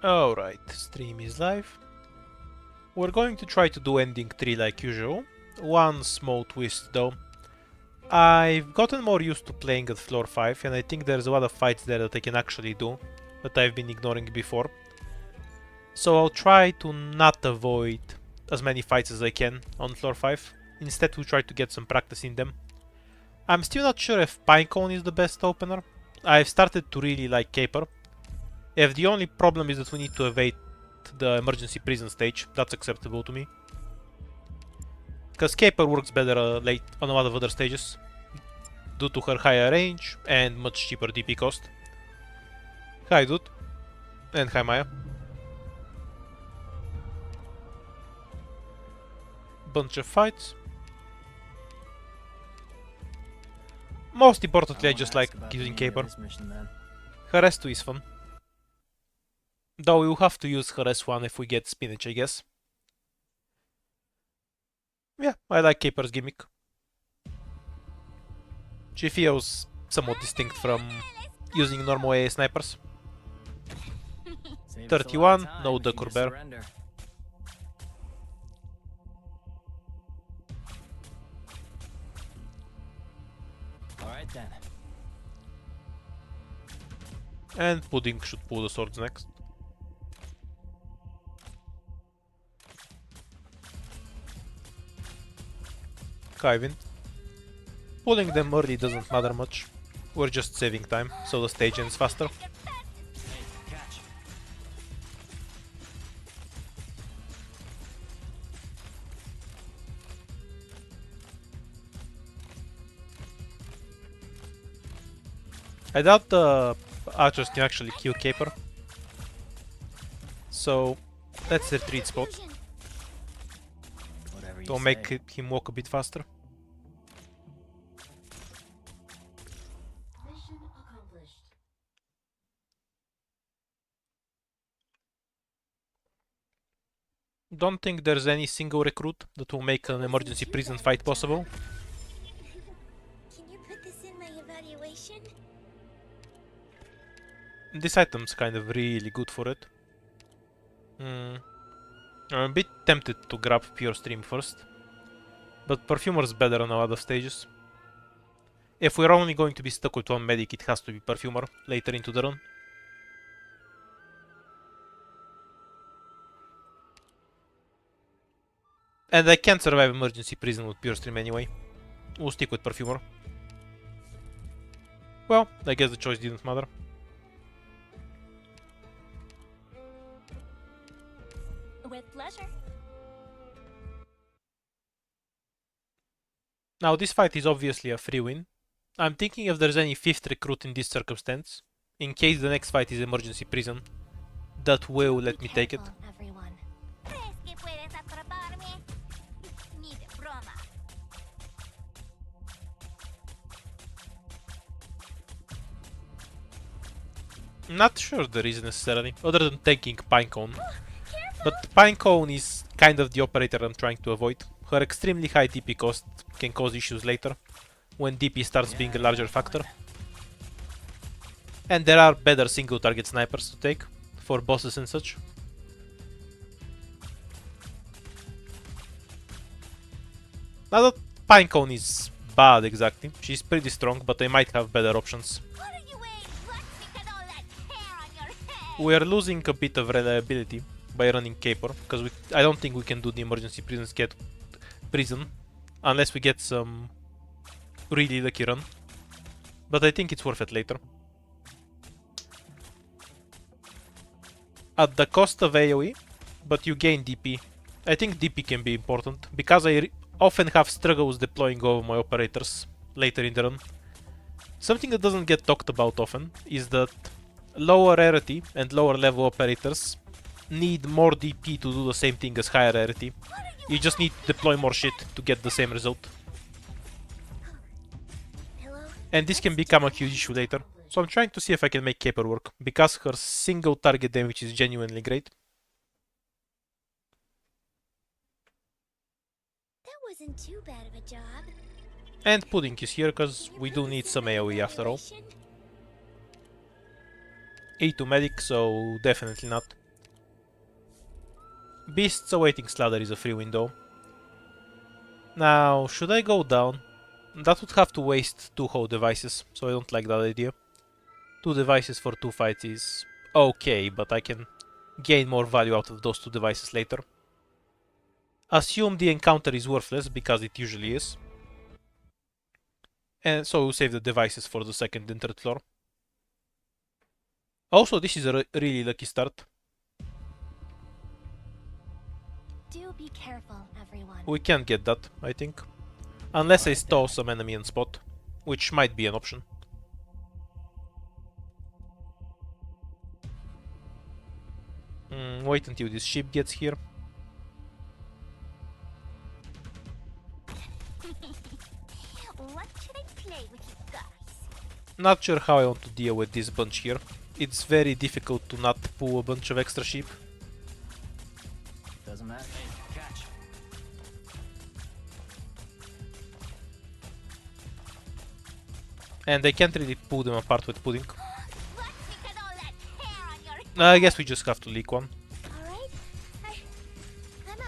Alright, stream is live. We're going to try to do ending 3 like usual. One small twist though. I've gotten more used to playing at floor 5 and I think there's a lot of fights there that I can actually do that I've been ignoring before. So I'll try to not avoid as many fights as I can on floor 5. Instead we'll try to get some practice in them. I'm still not sure if Pinecone is the best opener. I've started to really like Caper. If the only problem is that we need to evade the emergency prison stage, that's acceptable to me. Because Caper works better late on a lot of other stages, due to her higher range and much cheaper DP cost. Hi dude. And hi Maya. Bunch of fights. Most importantly, I just like using Caper. Her S2 is fun. Though we'll have to use her S1 if we get Spinach, I guess. Yeah, I like Caper's gimmick. She feels somewhat distinct from using normal AA snipers. 31, no Ducker Bear. Alright then. And Pudding should pull the swords next. Kaiwin. Pulling them early doesn't matter much. We're just saving time, so the stage ends faster. I doubt the archers can actually kill Caper. So that's the retreat spot. To make him walk a bit faster. Mission accomplished. Don't think there's any single recruit that will make an emergency prison fight possible. Can you put this in my evaluation? This item's kind of really good for it. I'm a bit tempted to grab Pure Stream first, but Perfumer's better on a lot of stages. If we're only going to be stuck with one medic, it has to be Perfumer later into the run. And I can't survive emergency prison with Pure Stream anyway. We'll stick with Perfumer. Well, I guess the choice didn't matter. With pleasure. Now this fight is obviously a free win. I'm thinking if there's any 5th recruit in this circumstance, in case the next fight is emergency prison, that will let me take it. Everyone. Not sure there is necessarily, other than taking Pinecone. But Pinecone is kind of the operator I'm trying to avoid. Her extremely high DP cost can cause issues later, when DP starts being a larger factor. And there are better single target snipers to take, for bosses and such. Not that Pinecone is bad exactly, she's pretty strong, but I might have better options. We are losing a bit of reliability by running Caper, because I don't think we can do the emergency prison unless we get some really lucky run. But I think it's worth it later. At the cost of AoE, but you gain DP. I think DP can be important, because I often have struggles deploying over my operators later in the run. Something that doesn't get talked about often is that lower rarity and lower level operators need more DP to do the same thing as higher rarity. You just need to deploy more shit to get the same result. And this can become a huge issue later. So I'm trying to see if I can make Caper work, because her single target damage is genuinely great. That wasn't too bad of a job. And Pudding is here, because we do need some AoE after all. A2 medic, so definitely not. Beasts awaiting slaughter is a free window. Now, should I go down? That would have to waste 2 whole devices, so I don't like that idea. 2 devices for 2 fights is okay, but I can gain more value out of those 2 devices later. Assume the encounter is worthless, because it usually is. And so we'll save the devices for the second and third floor. Also, this is a really lucky start. Do be careful, everyone. We can't get that, I think. Unless I stole some enemy on spot, which might be an option. Wait until this ship gets here. What should I play with you guys? Not sure how I want to deal with this bunch here. It's very difficult to not pull a bunch of extra sheep. Doesn't matter. Hey, catch. And I can't really pull them apart with pudding. What's because all that hair on your... I guess we just have to leak one. Alright. I'm up.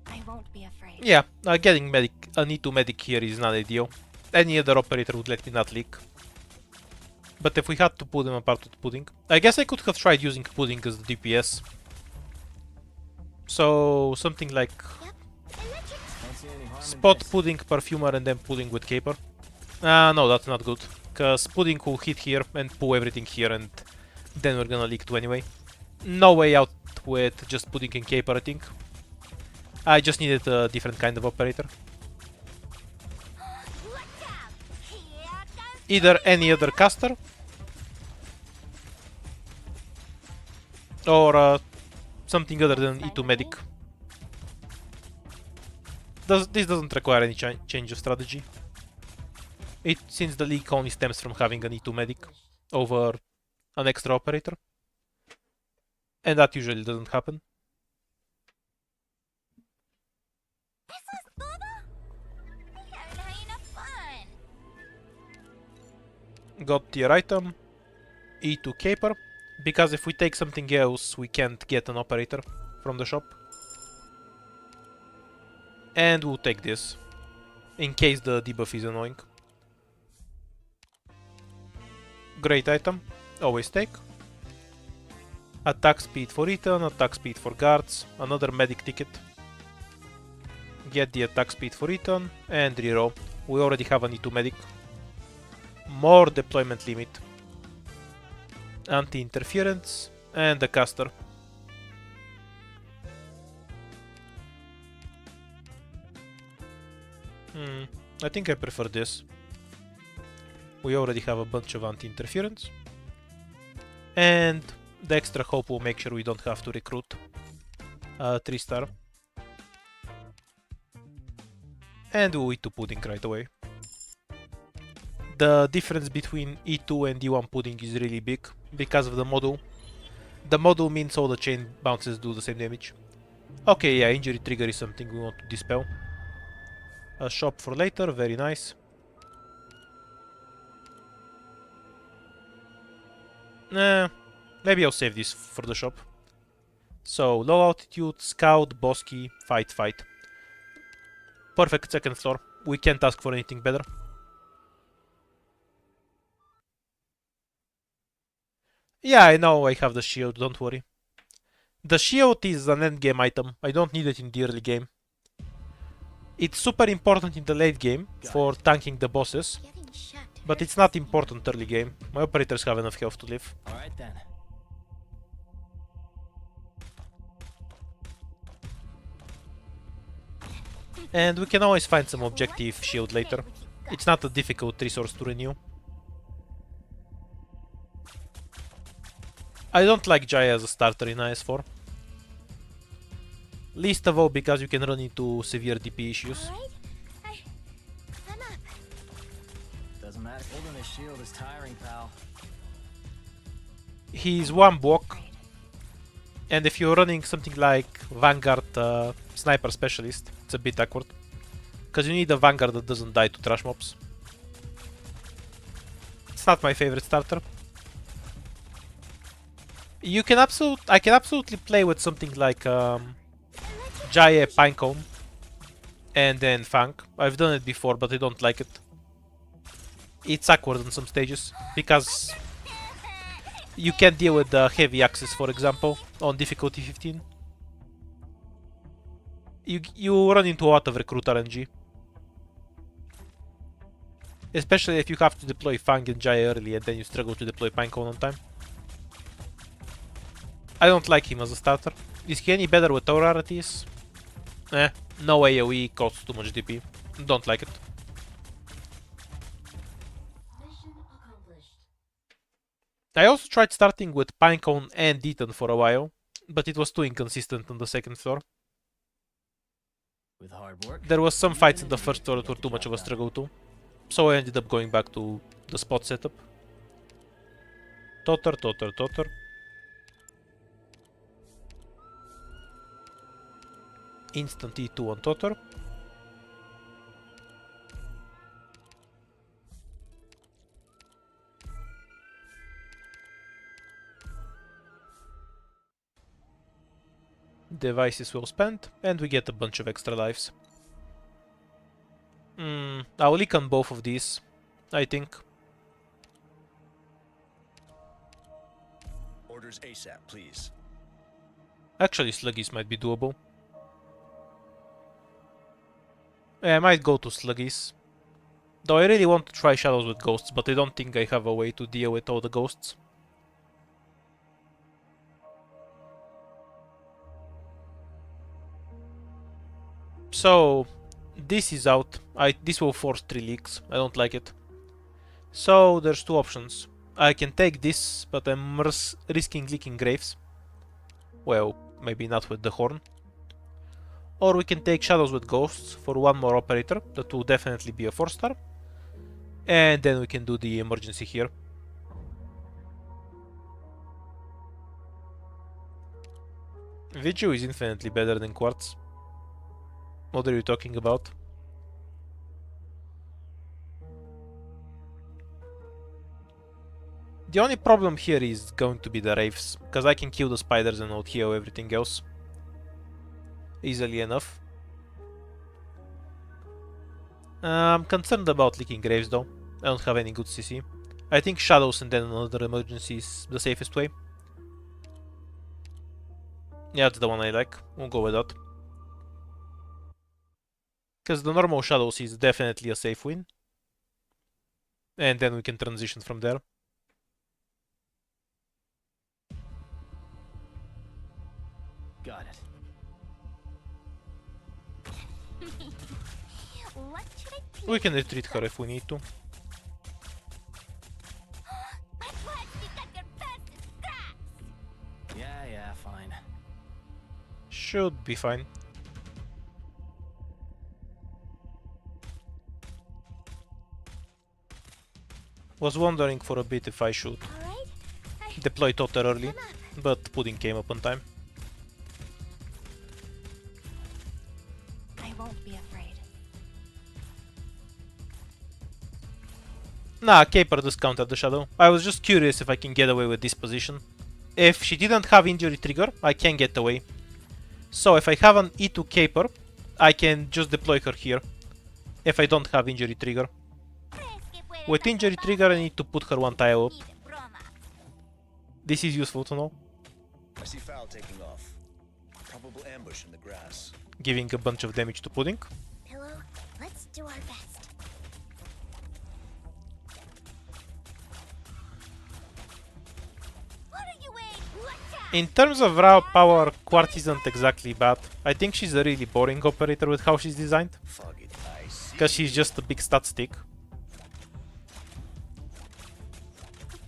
I won't be afraid. Yeah, getting an E2 medic here is not ideal. Any other operator would let me not leak. But if we had to pull them apart with pudding, I guess I could have tried using pudding as the DPS. So something like Electric. Don't see any harm spot in this. pudding, perfumer, and then pudding with caper. No, that's not good. Cause pudding will hit here and pull everything here, and then we're gonna leak too anyway. No way out with just pudding and caper, I think. I just needed a different kind of operator. Watch out. Here goes... Either any other caster or something other than E2 medic. This doesn't require any change of strategy. Since the leak only stems from having an E2 medic over an extra operator. And that usually doesn't happen. ¿Eso es todo? We haven't had enough fun. Got tier item, E2 caper, because if we take something else we can't get an operator from the shop. And we'll take this, in case the debuff is annoying. Great item, always take. Attack speed for Ethan, attack speed for guards, another medic ticket. Get the attack speed for Ethan, and reroll. We already have an E2 medic. More deployment limit. Anti-interference, and a caster. I think I prefer this. We already have a bunch of anti-interference. And the extra hope will make sure we don't have to recruit 3-star. And we'll E2 pudding right away. The difference between E2 and E1 pudding is really big because of the module. The module means all the chain bounces do the same damage. Okay, yeah, injury trigger is something we want to dispel. A shop for later, very nice. Maybe I'll save this for the shop. So, low altitude, scout, bosky, fight, fight. Perfect second floor. We can't ask for anything better. Yeah, I know I have the shield, don't worry. The shield is an endgame item. I don't need it in the early game. It's super important in the late game for tanking the bosses, Getting shot. but it's not important early game. My operators have enough health to live. Alright then. And we can always find some objective shield later. It's not a difficult resource to renew. I don't like Jaya as a starter in IS4. Least of all because you can run into severe DP issues. Alright. I'm up. Doesn't matter. Holding a shield is tiring, pal. He's one block, and if you're running something like Vanguard Sniper Specialist, it's a bit awkward. Because you need a Vanguard that doesn't die to trash mobs. It's not my favorite starter. I can absolutely play with something like Jaye Pinecone and then Fang. I've done it before, but I don't like it. It's awkward on some stages because you can't deal with the heavy axes, for example, on difficulty 15. You run into a lot of recruit RNG. Especially if you have to deploy Fang and Jaya early and then you struggle to deploy Pinecone on time. I don't like him as a starter. Is he any better with Aura rarities? No AoE, costs too much DP. Don't like it. I also tried starting with Pinecone and Deaton for a while, but it was too inconsistent on the second floor. With hard work, There was some fights in the first floor that were too much of a struggle too, so I ended up going back to the spot setup. Totter. Instant E2 on Totter. Device is well spent, and we get a bunch of extra lives. I'll leak on both of these, I think. Orders ASAP, please. Actually, Sluggies might be doable. I might go to Sluggies. Though I really want to try Shadows with Ghosts, but I don't think I have a way to deal with all the Ghosts. So, this is out. This will force 3 leaks. I don't like it. So, there's two options. I can take this, but I'm risking leaking Graves. Well, maybe not with the Horn. Or we can take Shadows with Ghosts for one more operator. That will definitely be a 4-star. And then we can do the emergency here. Vigil is infinitely better than Quartz. What are you talking about? The only problem here is going to be the Wraiths, because I can kill the spiders and not heal everything else easily enough. I'm concerned about leaking Graves though. I don't have any good CC. I think Shadows and then another emergency is the safest way. Yeah, that's the one I like. We'll go with that. Because the normal Shadows is definitely a safe win. And then we can transition from there. got it. What should I play? We can retreat her if we need to. My blood, you got your best scraps! Yeah, fine. Should be fine. Was wondering for a bit if I should Alright, deploy Totter early, come up. but Pudding came up on time. I won't be afraid. Nah, Caper discounted the Shadow. I was just curious if I can get away with this position. If she didn't have injury trigger, I can get away. So if I have an E2 Caper, I can just deploy her here. If I don't have injury trigger. With injury trigger, I need to put her one tile up. This is useful to know. I see Foul taking off. Probable ambush in the grass. Giving a bunch of damage to Pudding. Pillow, let's do our best. What are you waiting? Let's out! In terms of raw power, Quartz isn't exactly bad. I think she's a really boring operator with how she's designed. Fog it, ice. Because she's just a big stat stick.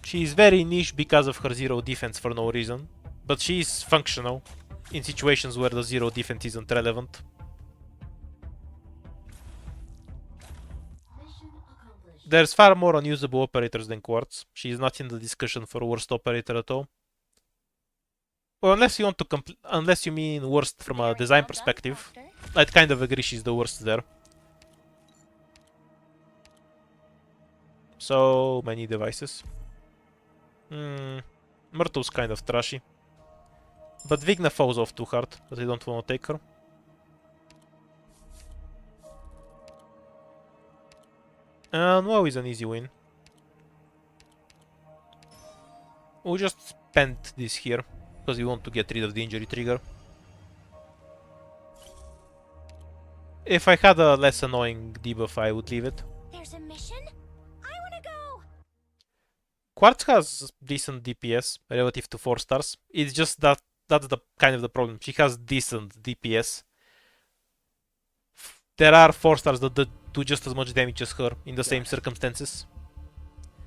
She's very niche because of her zero defense for no reason. But she's functional in situations where the zero defense isn't relevant. There's far more unusable operators than Quartz. She's not in the discussion for worst operator at all. Well, unless you want to unless you mean worst from a design perspective, I'd kind of agree she's the worst there. So many devices. Myrtle's kind of trashy. But Vigna falls off too hard, but I don't want to take her. And WoW is an easy win. We'll just spend this here, because we want to get rid of the injury trigger. If I had a less annoying debuff, I would leave it. There's a mission? I wanna go! Quartz has decent DPS relative to 4 stars. It's just that that's the kind of the problem. She has decent DPS. There are 4 stars that do just as much damage as her in the same circumstances.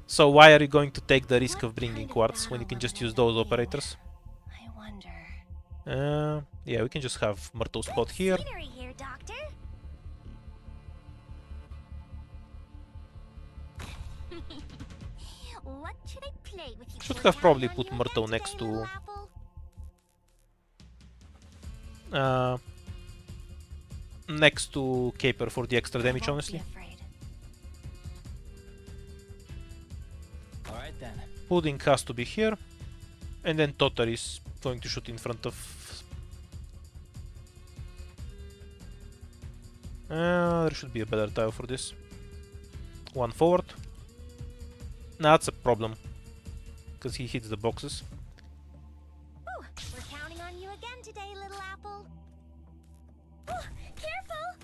So why are you going to take the risk of bringing Quartz when you can just use those operators? I wonder. Yeah, we can just have Myrtle spot here. Scenery here, Doctor. What should I play with you? Should for have probably down on put you Myrtle again next today, to little apple? next to Caper for the extra damage, I won't honestly. be afraid. Alright then. Pudding has to be here. And then Totter is going to shoot in front of... there should be a better tile for this. One forward. Nah, that's a problem. Because he hits the boxes. Ooh, we're counting on you again today, little apple. Ooh, careful!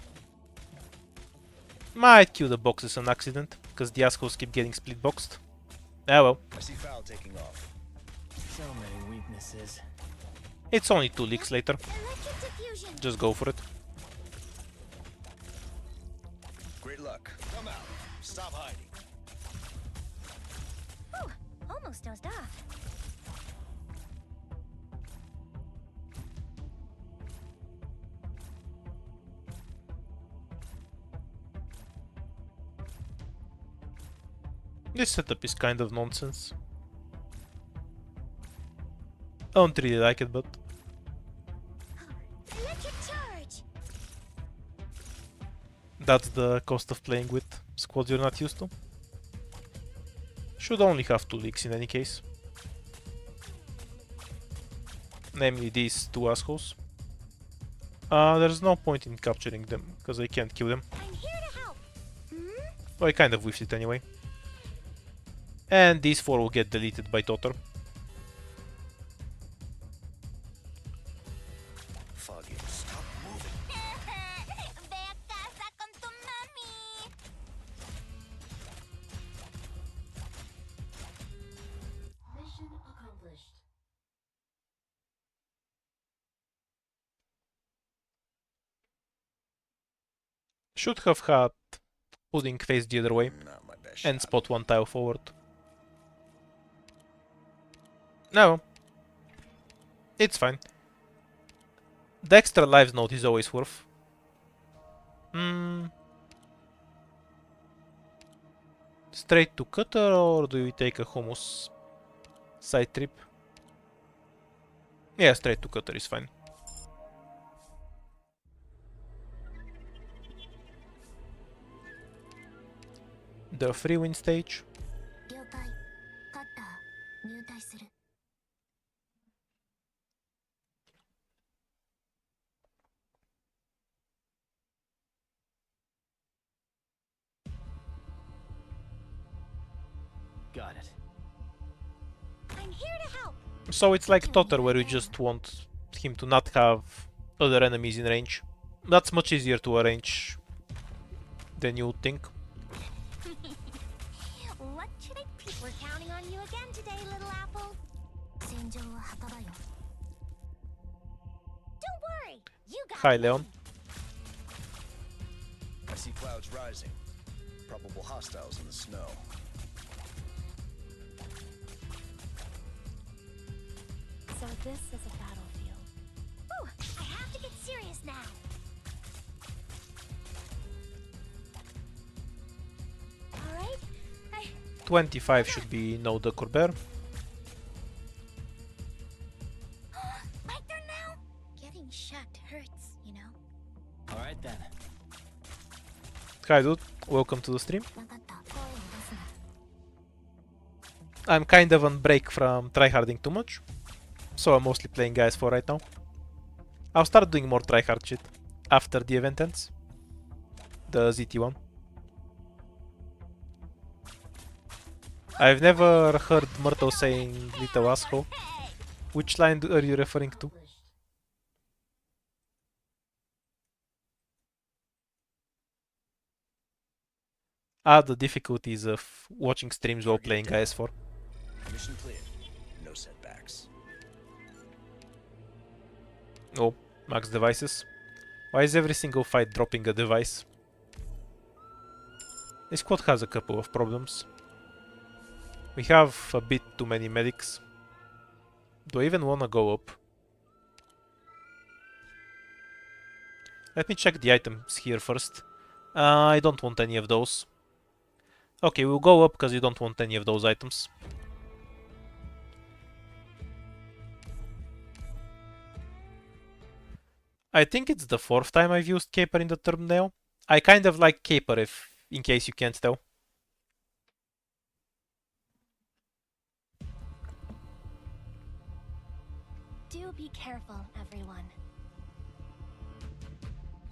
Might kill the boxes on accident. Because the assholes keep getting split boxed. Ah well. I see Foul taking off. So many weaknesses. It's only 2 leaks later. Electric diffusion. Just go for it. Great luck. Come out. Stop hiding. Ooh, almost dozed off. This setup is kind of nonsense. I don't really like it, but... Electric charge. that's the cost of playing with squads you're not used to. Should only have 2 leaks in any case. Namely these 2 assholes. There's no point in capturing them, because I can't kill them. I'm here to help. Hmm? Well, I kind of whiffed it anyway. And these 4 will get deleted by Totter. Foggy, stop moving. Ve a casa con tu mami. Mission accomplished. Should have had Pudding face the other way Not my best and shot. spot 1 tile forward. No. It's fine. The extra lives note is always worth. Straight to Cutter, or do we take a hummus side trip? Yeah, straight to Cutter is fine. The free win stage. 了解。カッター、入隊する。Got it. I'm here to help. So it's like Totter, where you just want him to not have other enemies in range. That's much easier to arrange than you would think. What should I pick? We're counting on you again today, little apple. 戦場は墓場よ。Don't worry, you got Hi, me. Leon. I see clouds rising. Probable hostiles in the snow. So this is a battlefield. Ooh, I have to get serious now. All right, 25 should be no Ducker Bear. my turn now. Getting shot hurts, you know. Alright then. Hi dude, welcome to the stream. わかった。声を出すな。I'm kind of on break from tryharding too much, so I'm mostly playing IS4 right now. I'll start doing more tryhard shit after the event ends. The ZT1. I've never heard Myrtle saying little asshole. Which line are you referring to? Ah, the difficulties of watching streams while playing IS4. Mission clear. No setbacks. Oh, max devices. Why is every single fight dropping a device? This squad has a couple of problems. We have a bit too many medics. Do I even wanna go up? Let me check the items here first. I don't want any of those. Okay, we'll go up because you don't want any of those items. I think it's the 4th time I've used Caper in the thumbnail. I kind of like Caper in case you can't tell. Do be careful, everyone.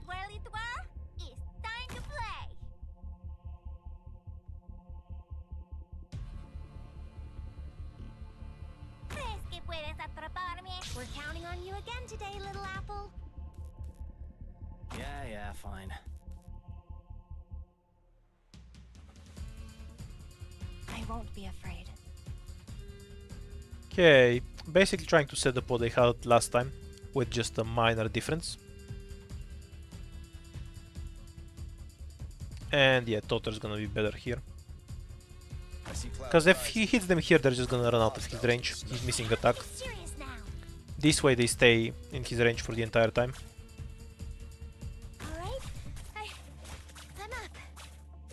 Well, it's time to play. ¿Crees que puedes atraparme? We're counting on you again today, little apple. Yeah, fine. I won't be afraid. Okay, basically trying to set up what I had last time, with just a minor difference. And yeah, Totter's gonna be better here. Because if he hits them here, they're just gonna run out of his range. He's missing attack. Serious now. This way they stay in his range for the entire time. All right, I'm up.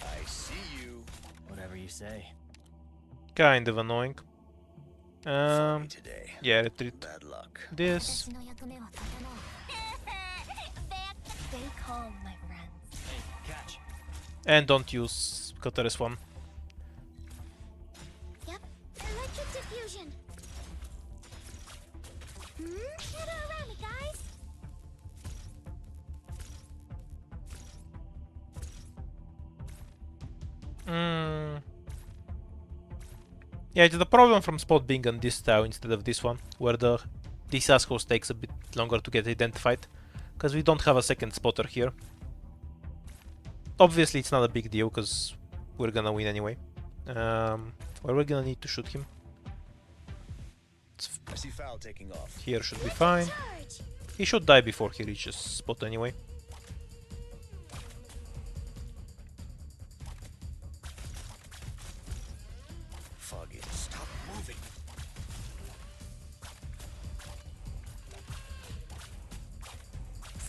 I see you. Whatever you say. Kind of annoying. Foggy today. Yeah, retreat Bad luck. this. 私の役目は立たない。Stay calm, my friends. Hey, catch. And don't use Cutares 1. Yep, electric diffusion. Get around me, guys. Yeah, it's the problem from Spot being on this style instead of this one, where this assholes takes a bit longer to get identified, because we don't have a second spotter here. Obviously it's not a big deal, because we're gonna win anyway. Where we're gonna need to shoot him. I see Foul taking off. Here should be fine. Charge. He should die before he reaches Spot anyway. Foggy, stop moving.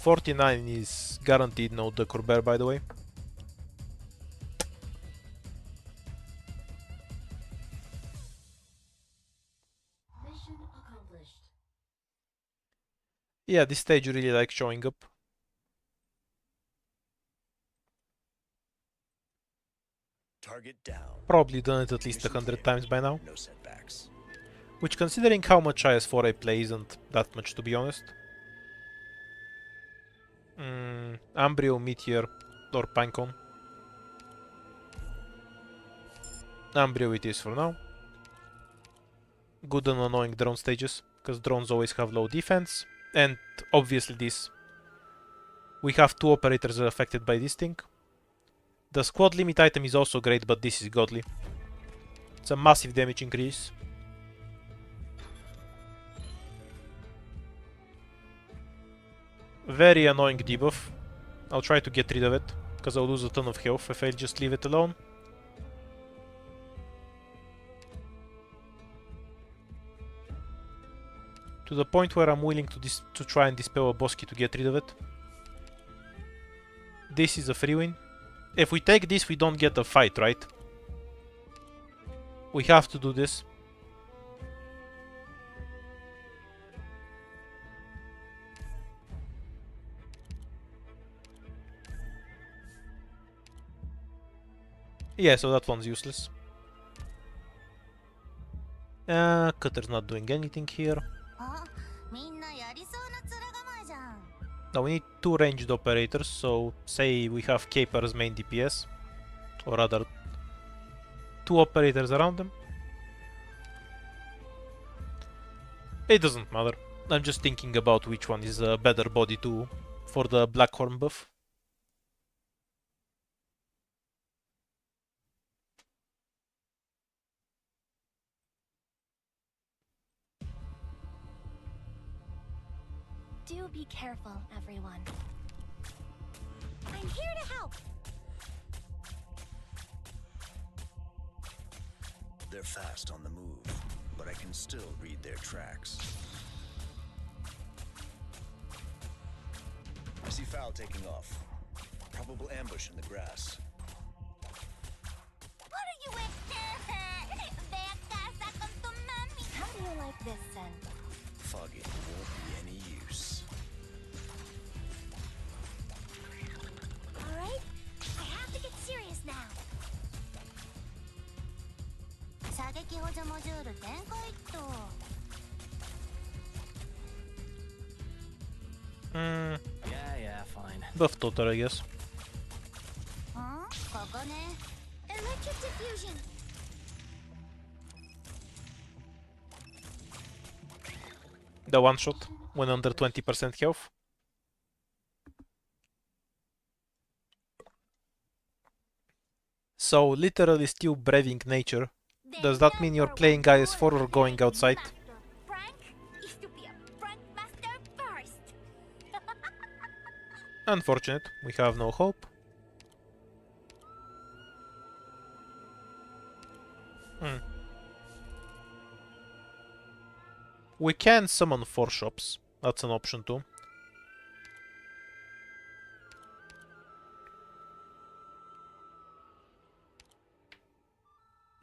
$49 is guaranteed no Decor Bear, by the way. Mission accomplished. Yeah, this stage you really like showing up. Target down. Probably done it at least Mission 100 clear. times by now. No setbacks. Which, considering how much IS4 I play, isn't that much, to be honest. Ambrio, Meteor, or Pancon. Ambrio it is for now. Good and annoying drone stages, because drones always have low defense. And obviously this. We have 2 operators that are affected by this thing. The squad limit item is also great, but this is godly. It's a massive damage increase. Very annoying debuff. I'll try to get rid of it, because I'll lose a ton of health if I just leave it alone. To the point where I'm willing to try and dispel a Bosky to get rid of it. This is a free win. If we take this, we don't get a fight, right? We have to do this. Yeah, so that one's useless. Cutter's not doing anything here. あ、みんなやりそうな面構えじゃん。 Now we need two ranged operators, so say we have Caper as main DPS, or rather, two operators around them. It doesn't matter. I'm just thinking about which one is a better body to for the Blackhorn buff. Do be careful, everyone. I'm here to help. They're fast on the move, but I can still read their tracks. I see Fowl taking off. Probable ambush in the grass. What are you with? How do you like this scent? Fogging won't be any use. Alright, I have to get serious now. 射撃補助モジュール展開っと。Yeah, yeah, fine. Buff total, I guess. ん？ここね。Electric diffusion. The one shot when under 20% health. So literally still braving nature. Does that mean you're playing IS4 or going outside? Frank is to be a Frank master first. Unfortunate, we have no hope. We can summon 4 shops, that's an option too.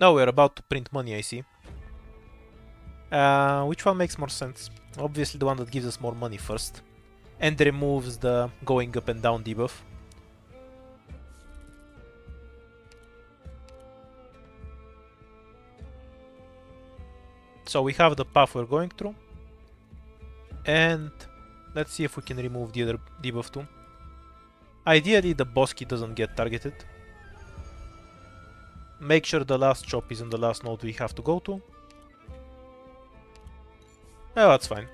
Now we're about to print money, I see. Which one makes more sense? Obviously the one that gives us more money first. And removes the going up and down debuff. So we have the path we're going through. And let's see if we can remove the other debuff too. Ideally the boss key doesn't get targeted. Make sure the last chop is in the last node we have to go to. Oh, that's fine.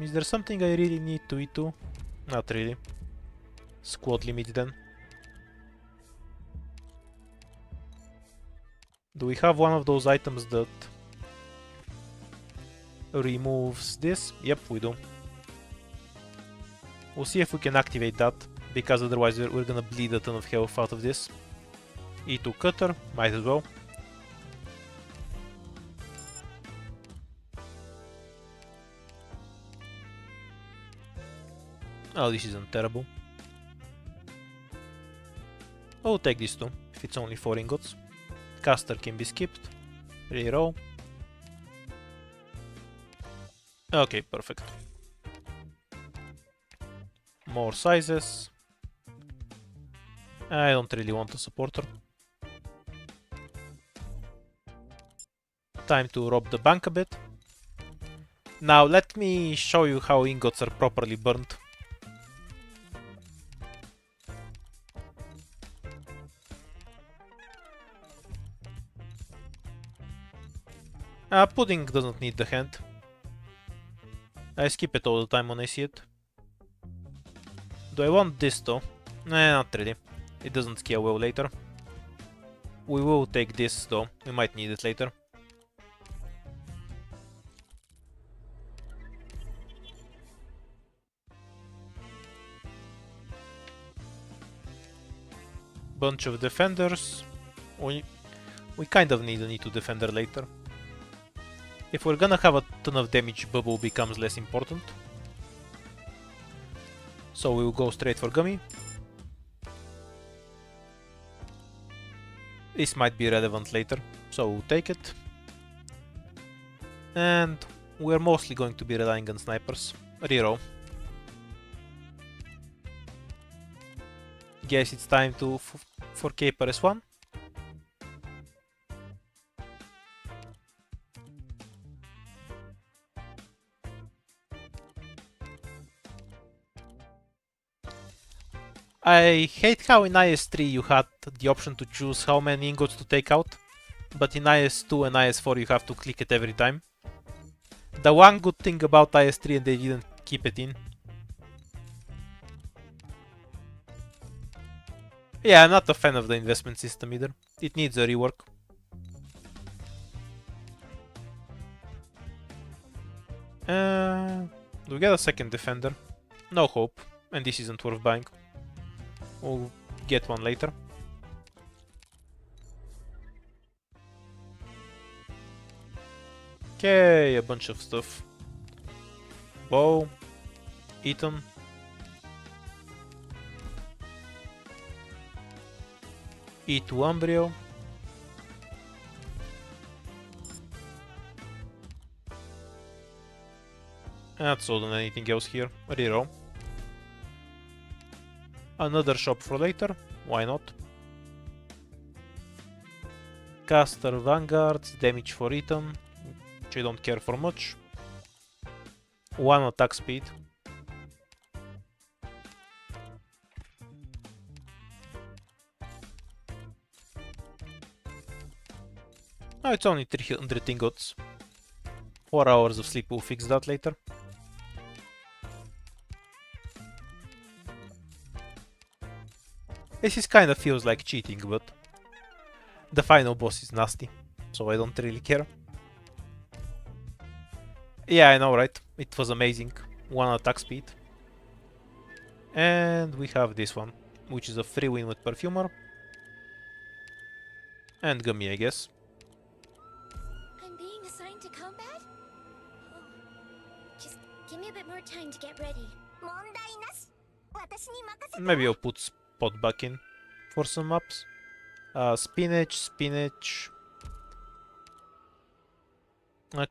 Is there something I really need to eat too? Not really. Squad limit then. Do we have one of those items that removes this? Yep, we do. We'll see if we can activate that, because otherwise we're gonna bleed a ton of health out of this. E2 cutter, might as well. Oh, this isn't terrible. I'll take this too, if it's only 4 ingots. Caster can be skipped. Reroll. Okay, perfect. More sizes. I don't really want a supporter. Time to rob the bank a bit. Now let me show you how ingots are properly burnt. Pudding doesn't need the hand. I skip it all the time when I see it. Do I want this though? Nah, not really. It doesn't scale well later. We will take this though, we might need it later. Bunch of defenders. We kind of need an E2 defender later. If we're gonna have a ton of damage, bubble becomes less important. So we will go straight for Gummy. This might be relevant later, so we'll take it. And we're mostly going to be relying on snipers. Reroll. Guess it's time to for Caper S1. I hate how in IS-3 you had the option to choose how many ingots to take out, but in IS-2 and IS-4 you have to click it every time. The one good thing about IS-3 and they didn't keep it in. Yeah, I'm not a fan of the investment system either. It needs a rework. We get a second defender. No hope, and this isn't worth buying. We'll get one later. Okay, a bunch of stuff. Bow, Eton. E2 Umbrio. That's all than anything else here. Reroll. Another shop for later. Why not? Caster Vanguards, damage for Eton, which I don't care for much. 1 attack speed. Oh, it's only 300 ingots. 4 hours of sleep will fix that later. This kinda feels like cheating, but the final boss is nasty, so I don't really care. Yeah, I know, right? It was amazing. 1 attack speed. And we have this one, which is a free win with Perfumer. And Gummy, I guess. I'm being assigned to combat? Oh. Just give me a bit more time to get ready. Maybe I'll put Spot back in for some maps. Spinach.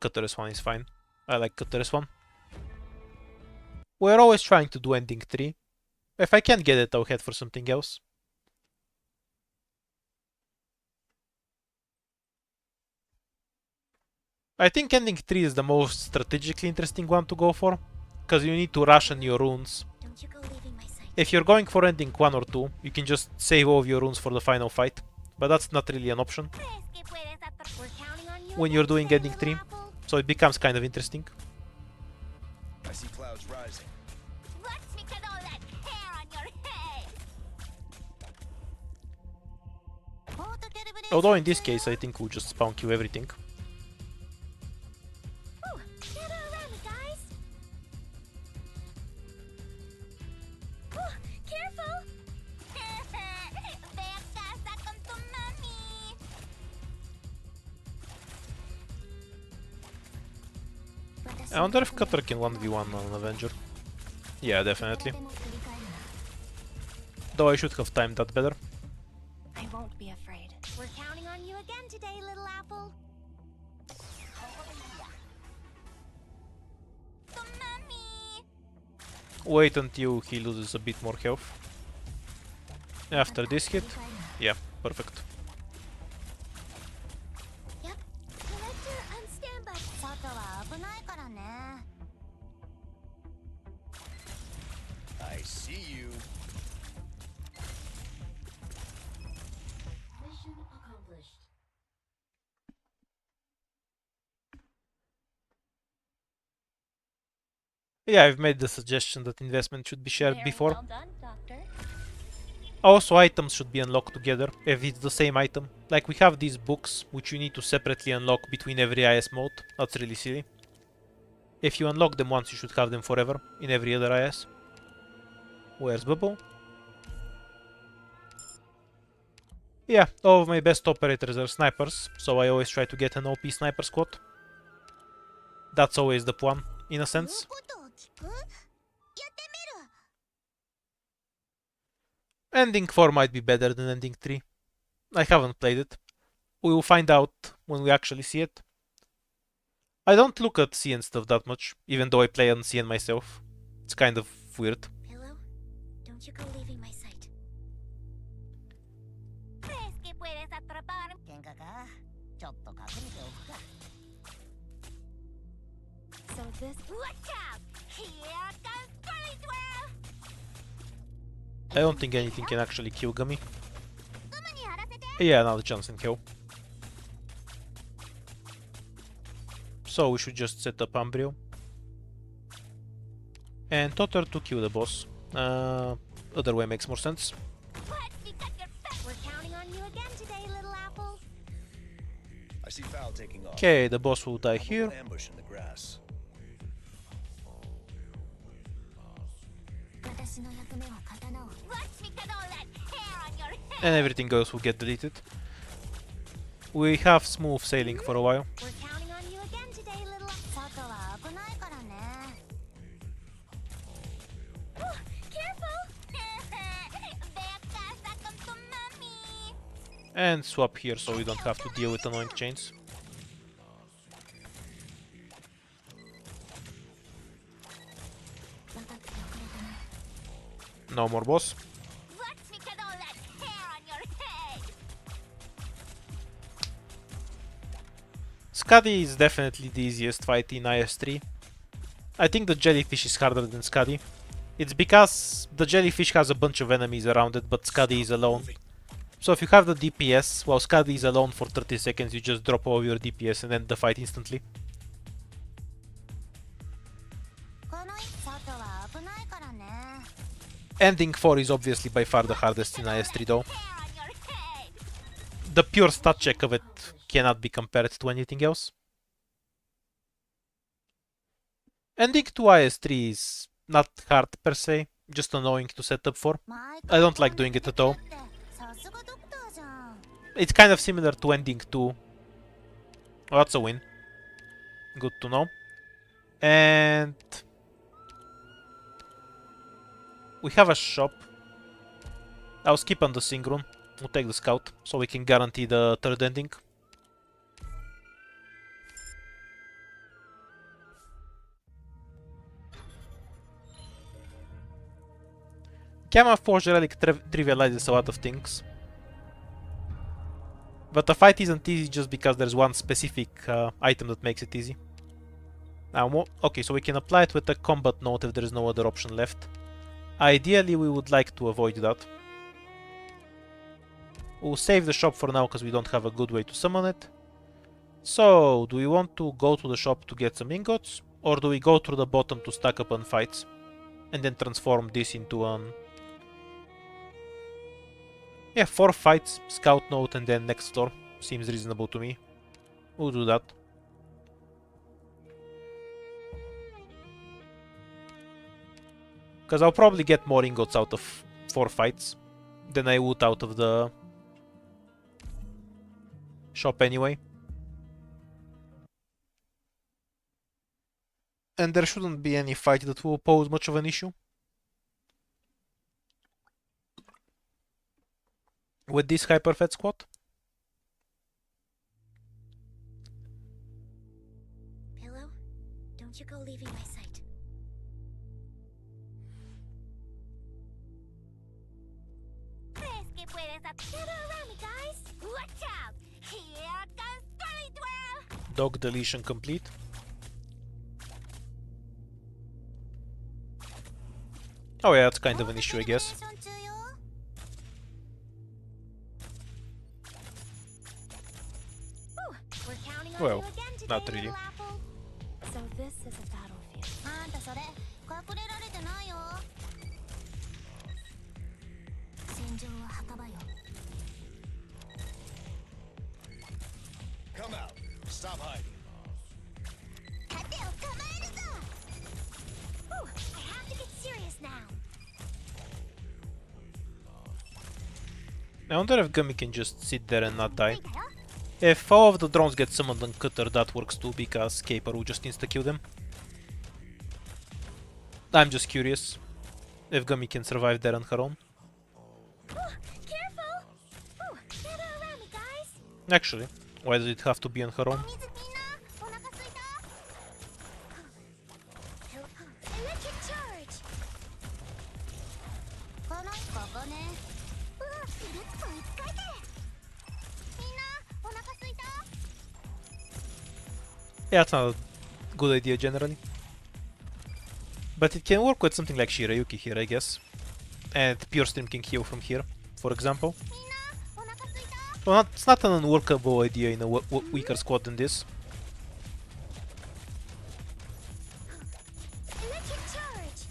Cutter's one is fine. I like Cutter's one. We're always trying to do ending 3. If I can't get it, I'll head for something else. I think ending 3 is the most strategically interesting one to go for, because you need to ration your runes. Don't you go leaving my sight. If you're going for ending 1 or 2, you can just save all of your runes for the final fight, but that's not really an option We're counting on you when again you're doing today, ending little 3, apple. so it becomes kind of interesting. I see clouds rising. Watch me get all that hair on your head. Although in this case, I think we'll just spawn kill everything. Ooh, gather around me, guys. Ooh, careful. Ve a casa con tu mami. I wonder if Cutter can 1v1 on an Avenger. Yeah, definitely. Though I should have timed that better. I won't be afraid. We're counting on you again today, little apple. To mommy. Wait until he loses a bit more health. After this hit, yeah, perfect. Yep. Collector on standby. 外は危ないからね。I see you. Mission accomplished. Yeah, I've made the suggestion that investment should be shared Very before. well done, Doctor. Also, items should be unlocked together, if it's the same item. Like, we have these books, which you need to separately unlock between every IS mode. That's really silly. If you unlock them once, you should have them forever, in every other IS. Where's Bubble? Yeah, all of my best operators are snipers, so I always try to get an OP sniper squad. That's always the plan, in a sense. 言うことを聞く？やってみる。 Ending 4 might be better than Ending 3. I haven't played it. We will find out when we actually see it. I don't look at CN stuff that much, even though I play on CN myself. It's kind of weird. Pillow, don't you go leaving my sight. ¿Crees que puedes atrapar? 喧嘩か？ちょっと隠れておくか。So this. Watch out! Here comes Police I don't think anything can actually kill Gummy. Yeah, another Johnson kill. So we should just set up Umbrio. And Totter to kill the boss. Other way makes more sense. We're counting on you again today, little apple. I see Foul taking off. Okay, the boss will die here. Probable ambush in the grass. And everything else will get deleted. We have smooth sailing for a while. We're counting on you again today, little careful! And swap here so we don't have to deal with annoying chains. No more boss. Scuddy is definitely the easiest fight in IS-3. I think the jellyfish is harder than Scuddy. It's because the jellyfish has a bunch of enemies around it, but Scuddy is alone. So if you have the DPS, while Scuddy is alone for 30 seconds, you just drop all your DPS and end the fight instantly. Ending 4 is obviously by far the hardest in IS-3 though. The pure stat check of it cannot be compared to anything else. Ending 2 IS-3 is not hard per se, just annoying to set up for. I don't like doing it at all. It's kind of similar to ending 2. Oh, that's a win. Good to know. And we have a shop. I'll skip on the Synchron. We'll take the scout so we can guarantee the third ending. Gamma Forge Relic trivializes a lot of things. But the fight isn't easy just because there's one specific item that makes it easy. Now, okay, so we can apply it with a combat note if there is no other option left. Ideally, we would like to avoid that. We'll save the shop for now because we don't have a good way to summon it. So, do we want to go to the shop to get some ingots? Or do we go through the bottom to stack up on fights? And then transform this into an... Yeah, 4 fights, scout note, and then next floor. Seems reasonable to me. We'll do that. Because I'll probably get more ingots out of 4 fights than I would out of the shop anyway. And there shouldn't be any fight that will pose much of an issue. With this Hyperfed squad. Pillow, don't you go leaving my sight. Get around me, guys! Watch out! Here comes Dolly Twirl! Dog deletion complete. Oh yeah, that's kind of an issue, I guess. Well, not really. So this is a battlefield. Come out. Stop hiding. Ooh, I have to get serious now. I wonder if Gummy can just sit there and not die. If all of the drones get summoned on Cutter, that works too, because Caper will just insta-kill them. I'm just curious if Gummy can survive there on her own. Careful! Ooh, get around me, guys! Actually, why does it have to be on her own? Electric charge! Yeah, that's not a good idea generally. But it can work with something like Shirayuki here, I guess. And Pure Stream can heal from here, for example. Well, it's not an unworkable idea in a weaker squad than this. Electric charge.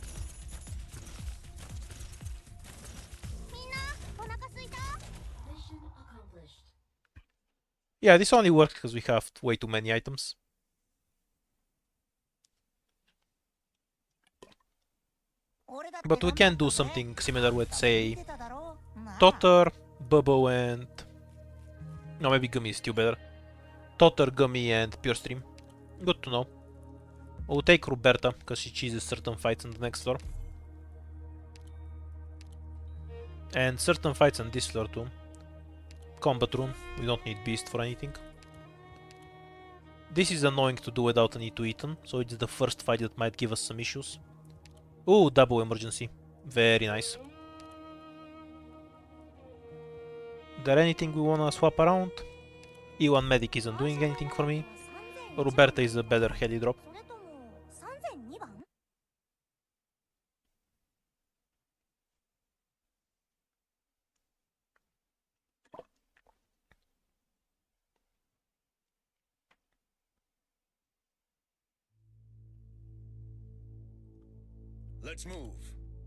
Mission accomplished. Yeah, this only works because we have way too many items. But we can do something similar with, say, Totter, Bubble, and... No, maybe Gummy is still better. Totter, Gummy, and Pure Stream. Good to know. We'll take Roberta, because she cheeses certain fights on the next floor. And certain fights on this floor too. Combat room, we don't need Beast for anything. This is annoying to do without an E2 Ethan, so it's the first fight that might give us some issues. Ooh, double emergency. Very nice. There anything we wanna swap around? E1 medic isn't doing anything for me. Roberta is a better heli drop. Let's move.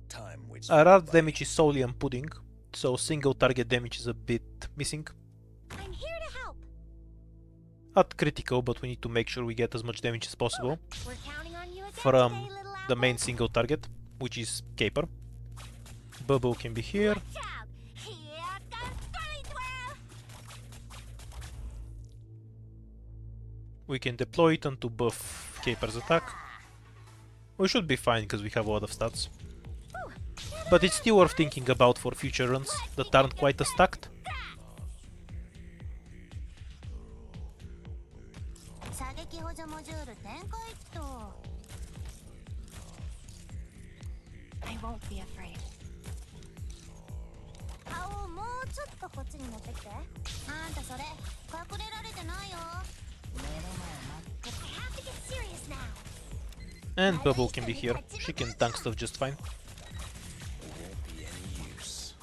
Time waits. RR damage is solely on pudding, so single target damage is a bit missing. I'm here to help. Not critical, but we need to make sure we get as much damage as possible We're counting on you again from today, little the apple. main single target, which is Caper. Bubble can be here. Job. Here comes Furry We can deploy it to buff Caper's attack. We should be fine because we have a lot of stats. But it's still worth thinking about for future runs that aren't quite as stacked. I won't be afraid. I have to get serious now. And Bubble can be here. She can tank stuff just fine. Won't be any use.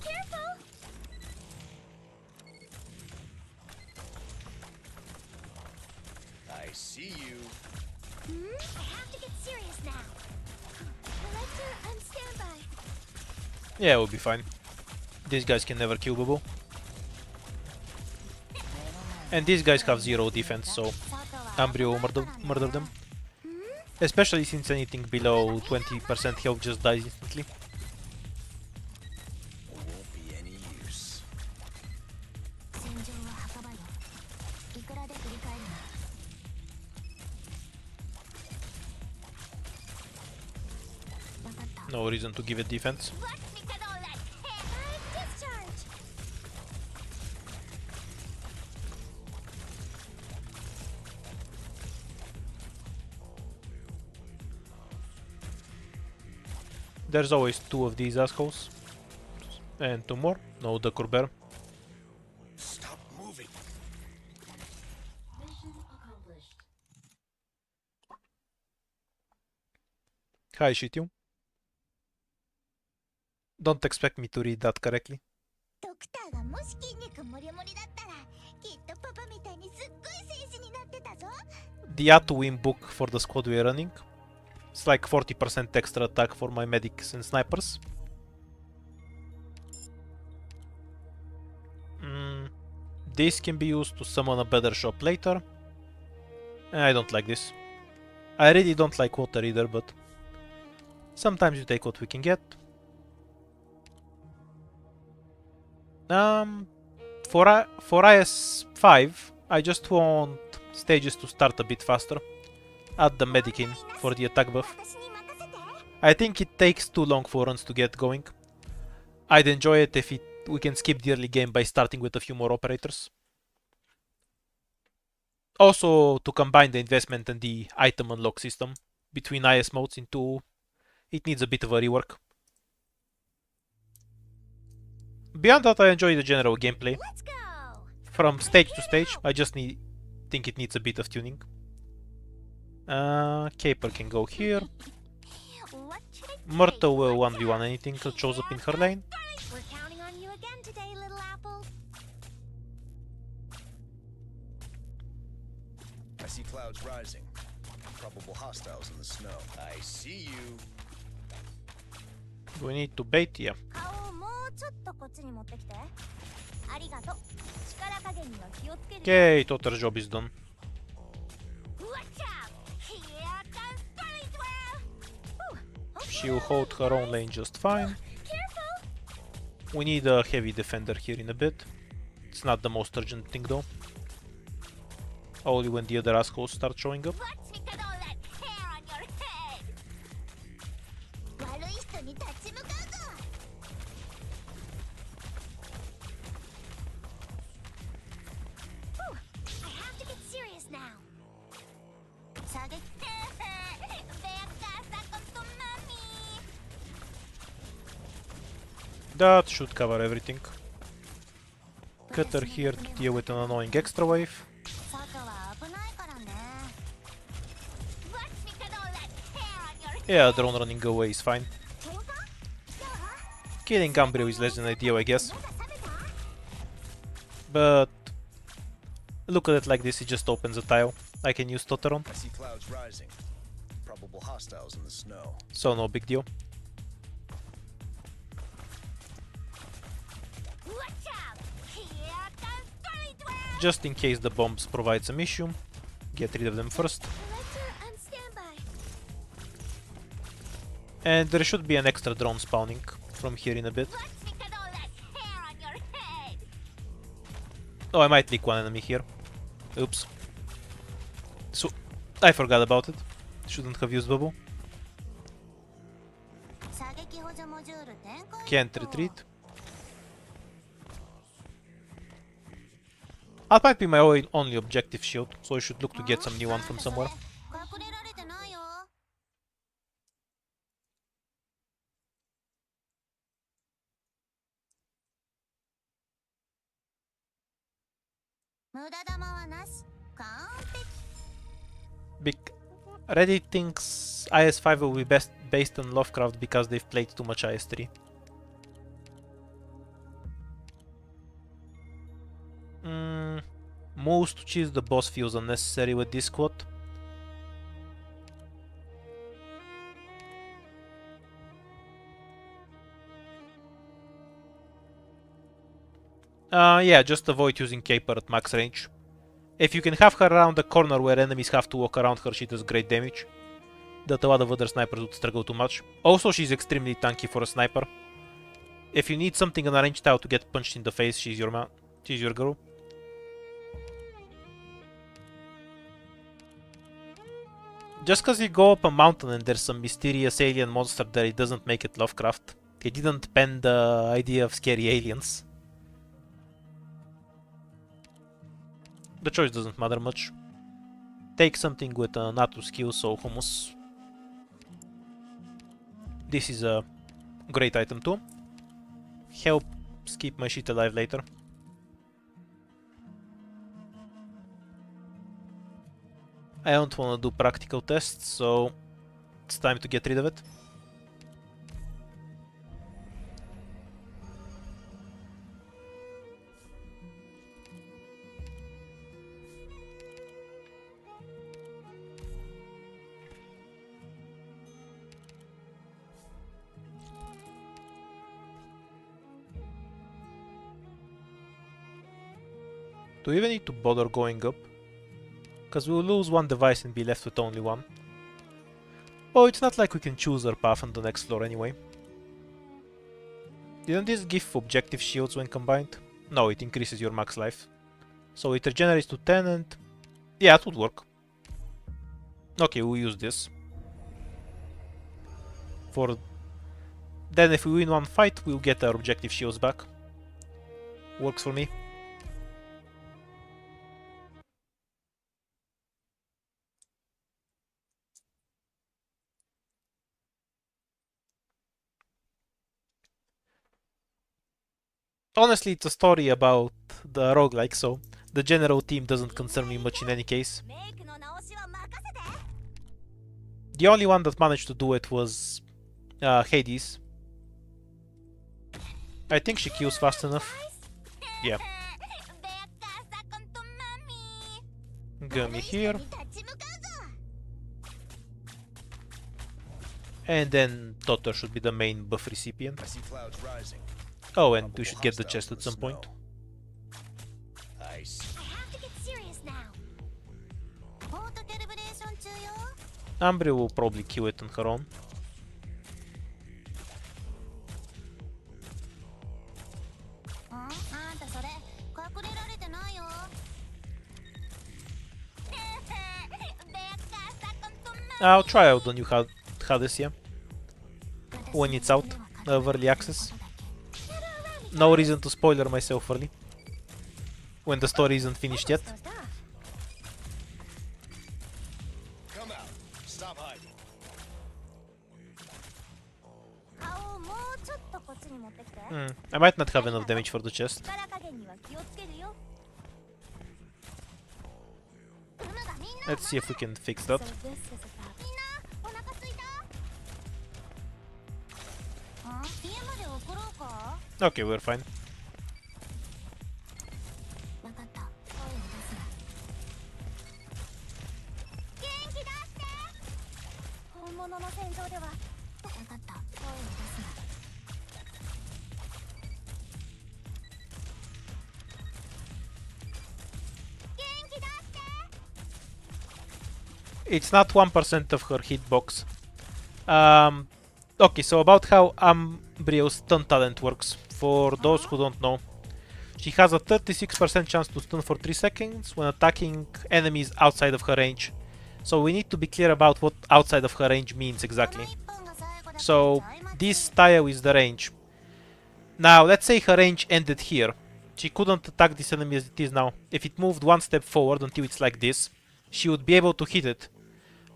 Careful! I see you. I have to get serious now. Collector, on standby. Yeah, we'll be fine. These guys can never kill Bubble. And these guys have zero defense, so Ambrio will murder them. Especially since anything below 20% health just dies instantly. Won't be any use. No reason to give it defense. Discharge. There's always two of these assholes. And two more. No, the Corber. Stop moving. Mission accomplished. Hi, Shityu. Don't expect me to read that correctly. ドクターがもし筋肉もりもりだったらきっとパパみたいにすっごい戦士になってたぞ。 The Atuin book for the squad we're running. It's like 40% extra attack for my medics and snipers. This can be used to summon a better shop later. I don't like this. I really don't like water either, but sometimes you take what we can get. For IS-5, I just want stages to start a bit faster. Add the medic in for the attack buff. I think it takes too long for runs to get going. I'd enjoy it if we can skip the early game by starting with a few more operators. Also, to combine the investment and the item unlock system between IS modes into... It needs a bit of a rework. Beyond that, I enjoy the general gameplay. Let's go. From stage to stage, I just need think it needs a bit of tuning. Caper can go here. What should I Myrtle will 1v1 anything that shows up in her lane. We're counting on you again today, little apple. I see clouds rising. Probable hostiles in the snow. I see you. We need to bait, yeah. 顔をもうちょっとこっちに持ってきて。ありがとう。力加減には気をつける。 Okay, thought her job is done. Watch out! Here comes Spiritual! She'll hold her own lane just fine. Careful! We need a heavy defender here in a bit. It's not the most urgent thing though. Only when the other assholes start showing up. Watch me cut all that hair on your head! 悪い人に立ち向かうぞ! Whew, I have to get serious now. 射撃ベアカーサコンとマミー That should cover everything. Cutter here to deal with an annoying extra wave. 外は危ないからね Watch me cut all that hair on your Yeah, drone running away is fine. 喧嘩 Killing Gabriel is less than ideal, I guess. 目が覚めた But look at it like this, it just opens a tile. I can use Totteron, I see clouds rising. Probable hostiles in the snow. so no big deal. Watch out! Here comes Spiritual! Just in case the bombs provide some issue, get rid of them first. Electra on standby. And there should be an extra drone spawning from here in a bit. Watch me cut all that hair on your head. Oh, I might leak one enemy here. Oops. So, I forgot about it. Shouldn't have used bubble. 射撃補助モジュール展開 Can't retreat. That might be my only objective shield, so I should look to get some new one from somewhere. 隠れられてないよ無駄玉はなし完璧 Reddit thinks IS5 will be best based on Lovecraft because they've played too much IS3. Most to choose the boss feels unnecessary with this squad. Yeah, just avoid using Caper at max range. If you can have her around the corner where enemies have to walk around her, she does great damage. That a lot of other snipers would struggle too much. Also, she's extremely tanky for a sniper. If you need something in a ranged tile to get punched in the face, she's your man. She's your girl. Just cause you go up a mountain and there's some mysterious alien monster there, it doesn't make it Lovecraft. He didn't pen the idea of scary aliens. The choice doesn't matter much. Take something with a Natu skill, so Hummus. This is a great item too. Helps keep my shit alive later. I don't want to do practical tests, so it's time to get rid of it. Do we even need to bother going up? Because we'll lose one device and be left with only one. Oh, it's not like we can choose our path on the next floor anyway. Didn't this give objective shields when combined? No, it increases your max life. So it regenerates to 10 and... yeah, it would work. Okay, we'll use this. Then if we win one fight, we'll get our objective shields back. Works for me. Honestly, it's a story about the roguelike, so The general team doesn't concern me much in any case. メイクの直しは任せて。 The only one that managed to do it was Hades. I think she kills fast enough. Yeah. ベアカサコンとマミー。 Gummy here. 立ち向かうぞ。 And then Totter should be the main buff recipient. I see clouds rising. Oh, and we Probable should get the hostiles chest in at some the point. snow. I see. I have to get serious now. オートキャリブレーション中よ。 Ambry will probably kill it on her own. あんたそれ隠れられてないよ。ベアカサコンとマ I'll try out the new Hades, yeah. When it's out of early access. No reason to spoiler myself early. When the story isn't finished yet. Come out. Stop hiding. 顔をもうちょっとこっちに持ってきて。 I might not have enough damage for the chest. 力加減には気をつけるよ。うむがみんな Let's see if we can fix that. みんなお腹すいた？あ、家まで送ろうか？ Okay, we're fine. わかった。声を出すな。元気出して。本物の戦場では。わかった。声を出すな。元気出して。 It's not 1% of her hitbox. Okay, so about how Ambrio's stun talent works. For those who don't know, she has a 36% chance to stun for 3 seconds when attacking enemies outside of her range. So we need to be clear about what outside of her range means exactly. So this tile is the range. Now let's say her range ended here. She couldn't attack this enemy as it is now. If it moved one step forward until it's like this, she would be able to hit it.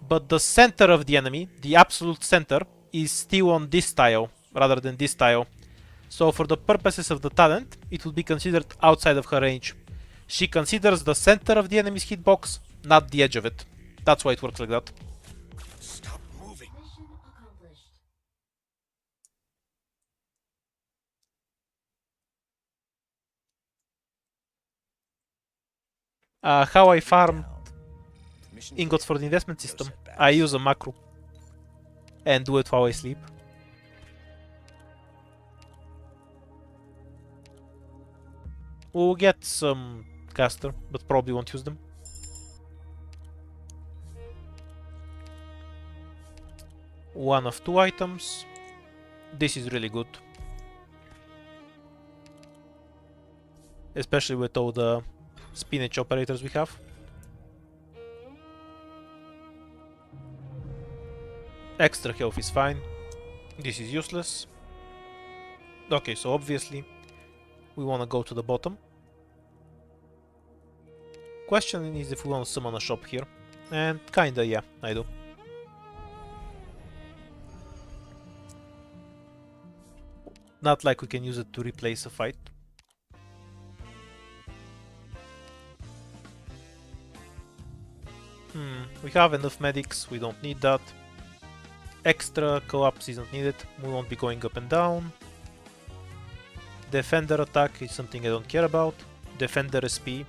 But the center of the enemy, the absolute center, is still on this tile rather than this tile. So for the purposes of the talent, it would be considered outside of her range. She considers the center of the enemy's hitbox, not the edge of it. That's why it works like that. Stop moving. How I farm Mission ingots for the investment No system. setbacks. I use a macro and do it while I sleep. We'll get some caster, but probably won't use them. One of 2 items. This is really good. Especially with all the spinach operators we have. Extra health is fine. This is useless. Okay, so obviously we want to go to the bottom. Question is if we want to summon a shop here. And kinda, yeah, I do. Not like we can use it to replace a fight. We have enough medics, we don't need that. Extra collapse isn't needed, we won't be going up and down. Defender attack is something I don't care about. Defender SP.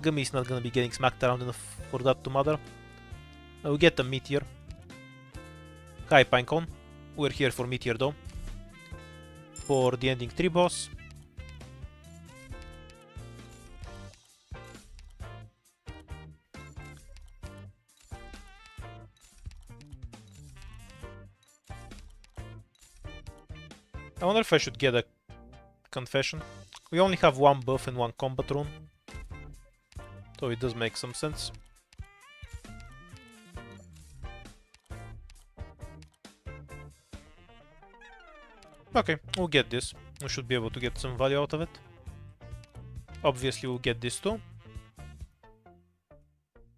Gummy is not gonna be getting smacked around enough for that to matter. We'll get a Meteor. Hi Pinecone. We're here for Meteor though. For the ending 3 boss. I wonder if I should get a confession. We only have 1 buff and 1 combat rune. So it does make some sense. Okay, we'll get this. We should be able to get some value out of it. Obviously we'll get this too.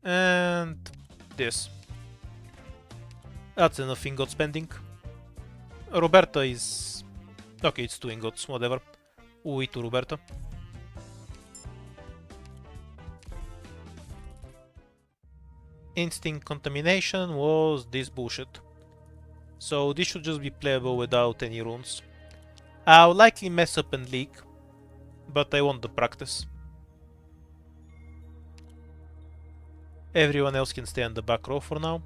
And this. That's enough ingot spending. Roberta is... Okay, it's 2 ingots, whatever. We'll eat to Roberta. instinct contamination was this bullshit. So this should just be playable without any runes. I'll likely mess up and leak, but I want the practice. Everyone else can stay on the back row for now.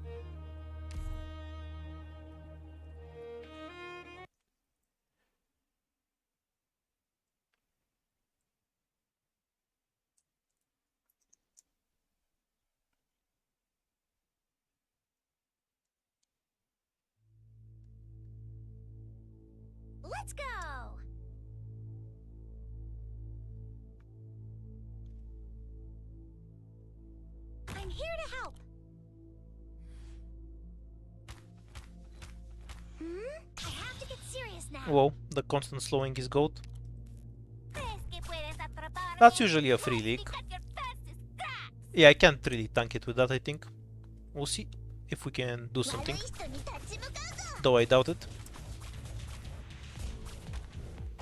Let's go! I'm here to help. I have to get serious now. Whoa, the constant slowing is gold. ¿Crees que puedes atraparme? That's usually a free leak. Cut your fastest cracks. Yeah, I can't really tank it with that, I think. We'll see if we can do something. 悪い人に立ち向かうぞ。 Though I doubt it.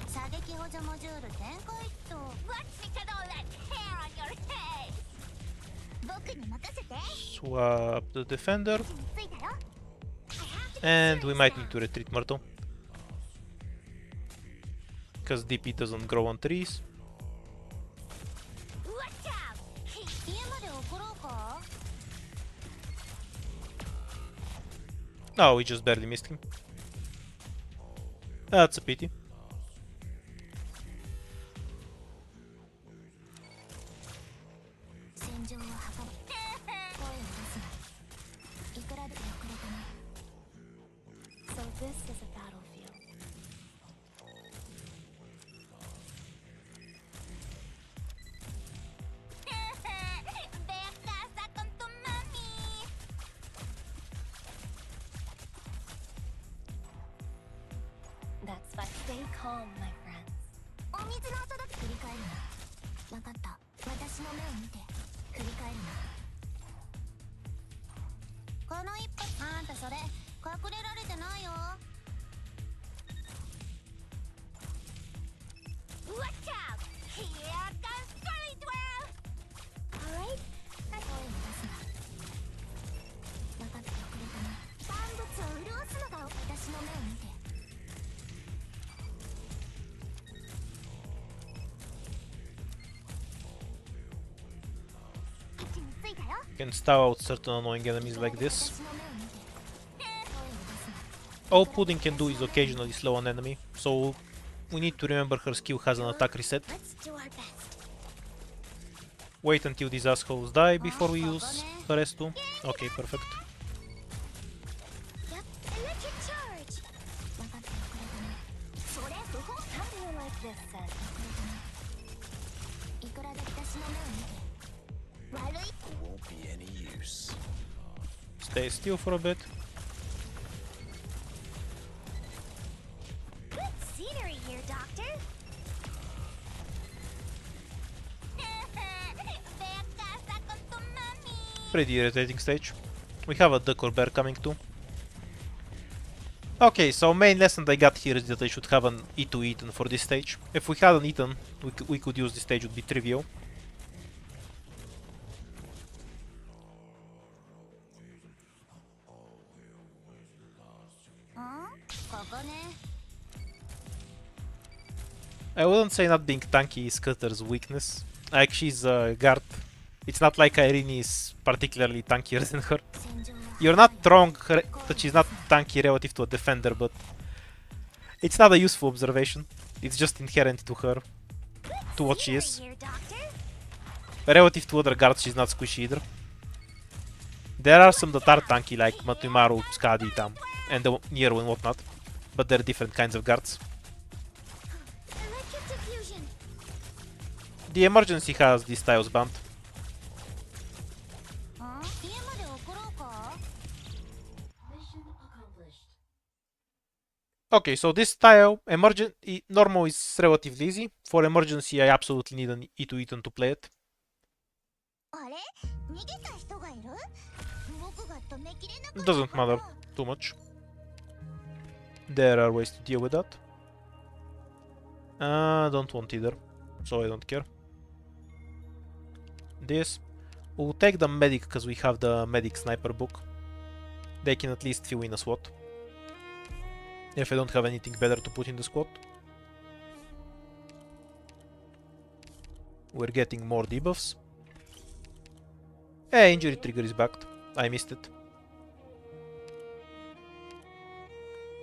射撃補助モジュール展開っと。Watch me cut all that hair on your head. 僕に任せて。 Swap the defender. 位置についたよ。And we might need to retreat Myrtle. Because DP doesn't grow on trees. Watch out. 家まで送ろうか。 Oh, we just barely missed him. That's a pity. 戦場を運ぶ。声を出すな。いくらでも遅れてね。So this is a battlefield. Ve a casa con tu mami. That's why stay calm, my friends. お水の音だけ繰り返るな。わかった。私の目を見て。繰り返るな。この一発。あんたそれ隠れられてないよ。Watch out! Here comes Curly Dwell! Alright? 声を出すな。分かってくれたな。万物を潤すのが私の目を見て。位置についたよ。 Can style out certain annoying enemies like this. 私の目を見て。声を出すな。 All Pudding can do is occasionally slow an enemy, so we need to remember her skill has an attack reset. Let's do our best. Wait until these assholes die before we use her S2. Okay, perfect. Yep, electric charge. 分かってくれたね。それ不法。How do you like this set? いくらで私の目を見て。悪い。 Won't be any use. Stay still for a bit. Good scenery here, Doctor. Ve a casa con tu mami. Pretty irritating stage. We have a duck or bear coming too. Okay, so main lesson I got here is that I should have an E2 Eaton for this stage. If we had an Eaton, we could use this stage, would be trivial. I wouldn't say not being tanky is Cutter's weakness. Like, she's a guard. It's not like Irene is particularly tankier than her. You're not wrong that she's not tanky relative to a defender, but it's not a useful observation. It's just inherent to her, to what she is. Relative to other guards, she's not squishy either. There are some that are tanky, like Matumaru, Skadi, Tam, and the Nero and whatnot, but they're different kinds of guards. The emergency has this tiles band. Okay, so this tile, normal is relatively easy. For emergency, I absolutely need an E2 Eaton to play it. Doesn't matter too much. There are ways to deal with that. Don't want either, so I don't care. This. We'll take the medic because we have the medic sniper book. They can at least fill in a SWAT. If I don't have anything better to put in the squad. We're getting more debuffs. Hey, injury trigger is backed. I missed it.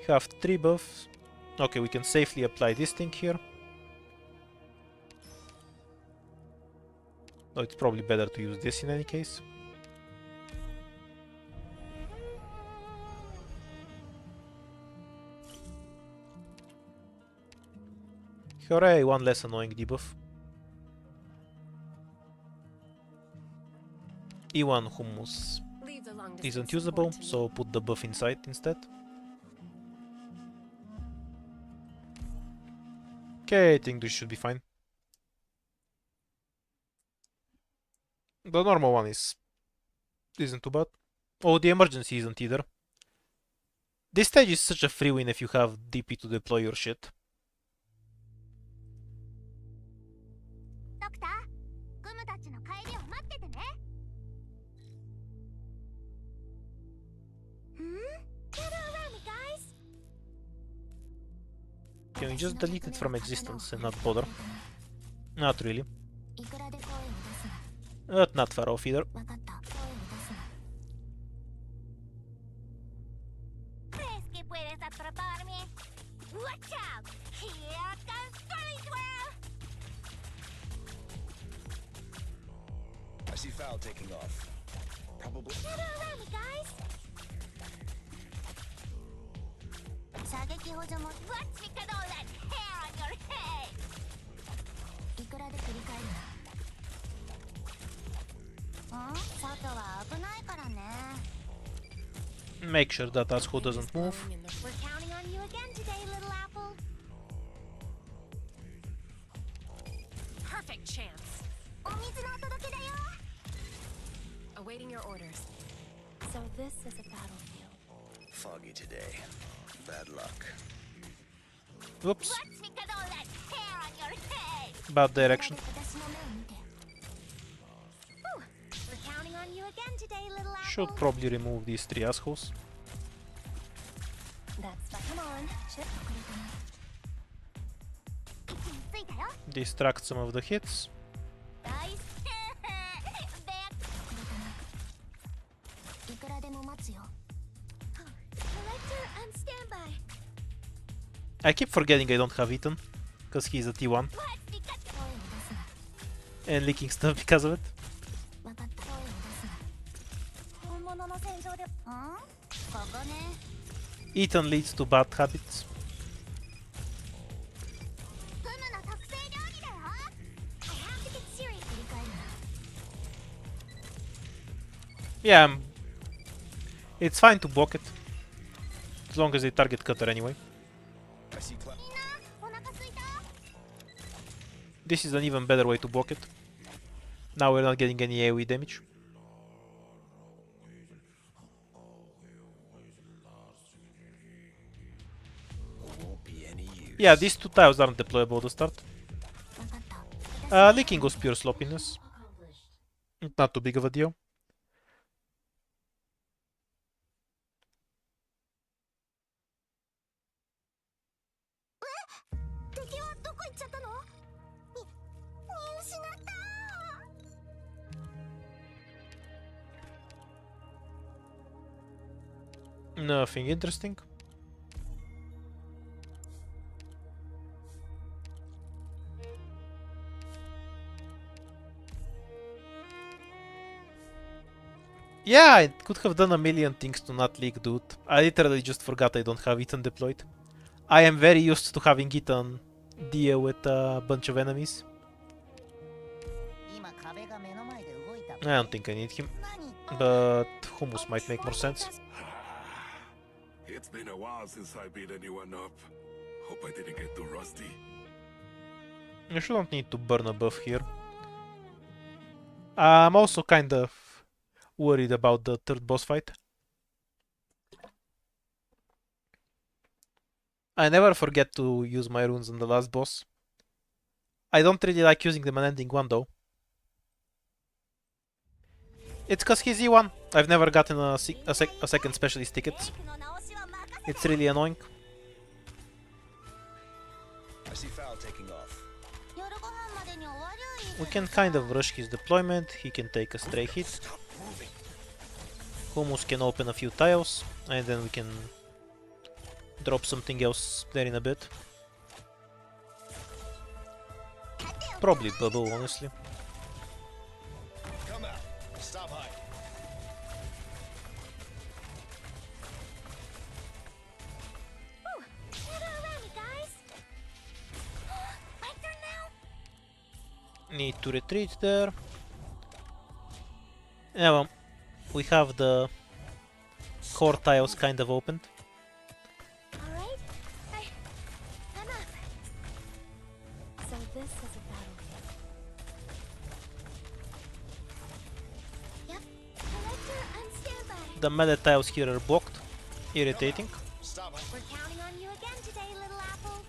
Have 3 buffs. Okay, we can safely apply this thing here. No, it's probably better to use this in any case. Hooray, one less annoying debuff. E1 Hummus isn't usable, so put the buff inside instead. Okay, I think this should be fine. The normal one isn't too bad. Oh, the emergency isn't either. This stage is such a free win if you have DP to deploy your shit. ドクター、グムたちの帰りを待っててね。Get around me, guys. Can we just delete it from existence and not bother? Not really. いくらで声を出すな。 But not far off either. わかった。声を出すな。¿Crees que puedes atraparme? Watch out! Here comes Sully Twirl! I see Foul taking off. Probably. Get around me, guys. 射撃補助も Watch me cut all that hair on your head! いくらで振り返るな。外は危ないからね。Make sure that asshole doesn't move. We're counting on you again today, little apple. Perfect chance. お水のお届けだよ。 Awaiting your orders. So this is a battlefield. Foggy today. Bad luck. Whoops. Watch me cut all that hair on your head. Bad direction. 私の目を見て。We're counting on you again today, little apple. Should probably remove these 3 assholes. That's fine. Come on, chip. 位置についたよ。 Distract some of the hits. ナイス。いくらでも待つよ。Collector on standby. I keep forgetting I don't have Ethan, because he's a T1, 声を出すな。 and leaking stuff because of it. わかった。声を出すな。本物の戦場で。ここね。 Ethan leads to bad habits. フムの特製料理だよ。I have to get serious. 振り返るな。 Yeah, it's fine to block it. As long as they target cutter anyway. I see Cloud. みんな、お腹すいた？ This is an even better way to block it. Now we're not getting any AoE damage. Won't be any use. Yeah, these 2 tiles aren't deployable at the start. わかった。 Leaking was pure sloppiness. Not too big of a deal. 敵はどこ行っちゃったの？見失った。 Nothing interesting. Yeah, I could have done a million things to not leak, dude. I literally just forgot I don't have Ethan deployed. I am very used to having Ethan deal with a bunch of enemies. 今壁が目の前で動いた。 I don't think I need him, 何？ but Hummus might make more sense. It's been a while since I beat anyone up. Hope I didn't get too rusty. You shouldn't need to burn a buff here. I'm also kind of worried about the 3rd boss fight. I never forget to use my runes on the last boss. I don't really like using them on ending 1 though. It's cause he's E1. I've never gotten a second specialist ticket. メイクの直しは任せ It's really annoying. I see Foul taking off. 夜ご飯までに終わるよ We can kind of rush his deployment. He can take a stray hit. Stop moving. Hummus can open a few tiles, and then we can drop something else there in a bit. Probably bubble, honestly. Come out. Stop hiding. Gather around me, guys. My turn now. Need to retreat there. Yeah, well, we have the core tiles kind of opened. Alright. I'm up. So this is a battlefield. Yep. Collector on standby. The melee tiles here are blocked. Irritating. Stop hiding. We're counting on you again today, little apple.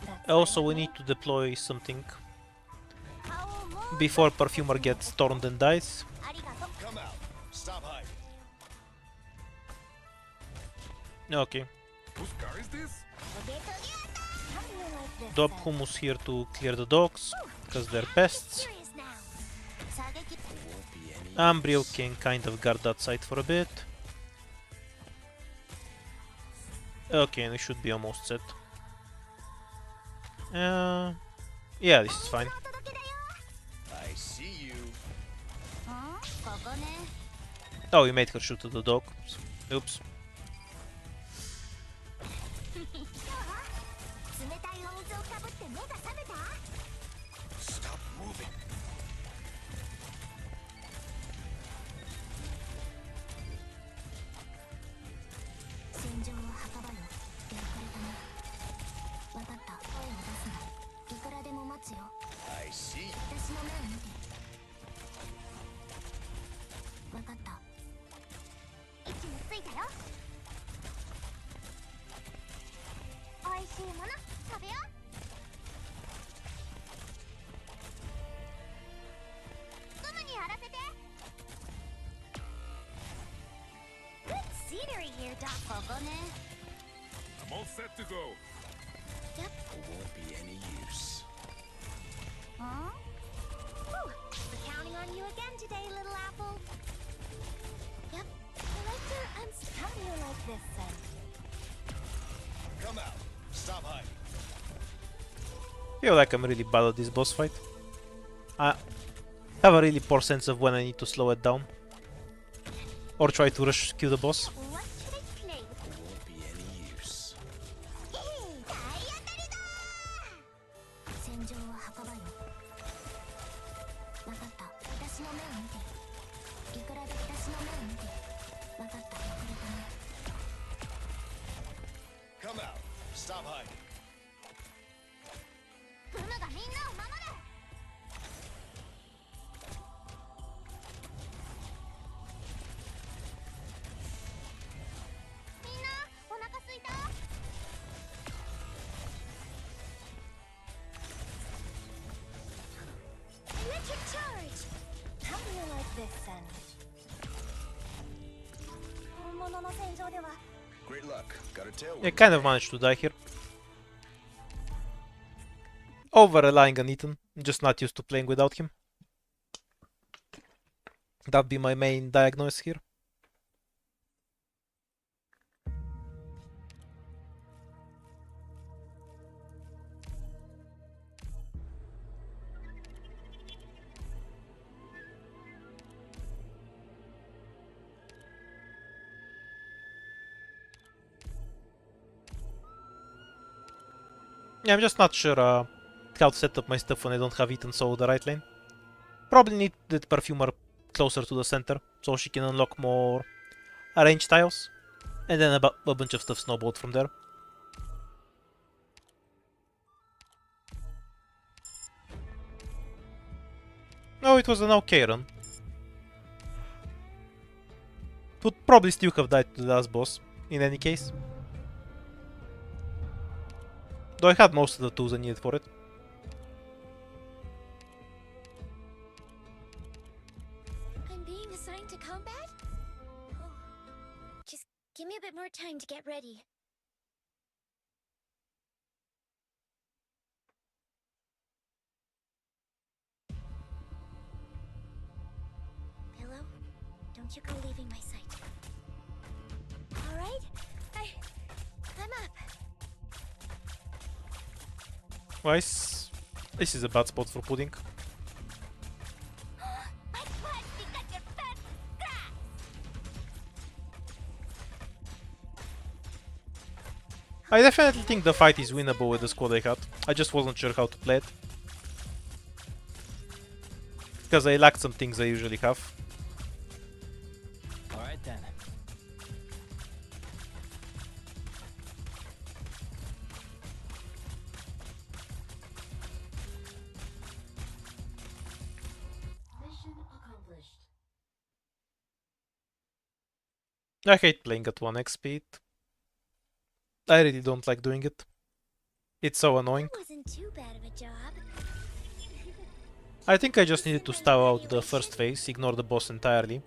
That's Also, fine we with need me. to deploy something How more before Perfumer gets stormed and dies. arigato. Come out. Stop hiding. Okay. Whose car is this? How do you like this Drop then? Hummus here to clear the dogs, because they're pests. Serious now. 射撃 There won't be any. Ambrio can kind of guard that side for a bit. Okay, and we should be almost set. Yeah, this is fine. お届けだよ I see you. ここね Oh, we made her shoot at the dog. Oops. 冷たいお水をかぶって目が覚めた Stop moving. 戦場は墓場よ出遅れたなわかった声を出すないくらでも待つよ I see you. 私の目を見てわかった位置についたよおいしいもの食べようグムにやらせて Good scenery here, Doc. ここね I'm all set to go. There won't be any use. Huh? Whew. We're counting on you again today, little apple. Yep. Collector and How do you like this then? Come out. Stop hiding. Feel like I'm really bad at this boss fight. I have a really poor sense of when I need to slow it down. Or try to rush kill the boss. what should I play with? There won't be any use. 体当たりだ戦場は墓場よわかった私の目を見ていくらで私の目を見てわかった遅れたね Come out. Stop hiding. グムがみんなを守るみんなお腹すいた Electric charge! How do you like this then? 本物の戦場では Great luck. Got a tailwind. I kind of managed to die here. Over relying on Ethan, just not used to playing without him. That'd be my main diagnosis here. Yeah, I'm just not sure how to set up my stuff when I don't have Ethan solo the right lane. Probably need the Perfumer closer to the center, so she can unlock more range tiles. And then a bunch of stuff snowballed from there. Oh, it was an okay run. Would probably still have died to the last boss, in any case. Though I had most of the tools I needed for it. Give me a bit more time to get ready. Pillow, don't you go leaving my sight. All right, I'm up. Nice. This is a bad spot for pudding. My blood because you're fat grass. I definitely think the fight is winnable with the squad I had. I just wasn't sure how to play it. Because I lacked some things I usually have. Alright then. I hate playing at 1x speed. I really don't like doing it. It's so annoying. It wasn't too bad of a job. I think I just needed to style out the first phase, ignore the boss entirely.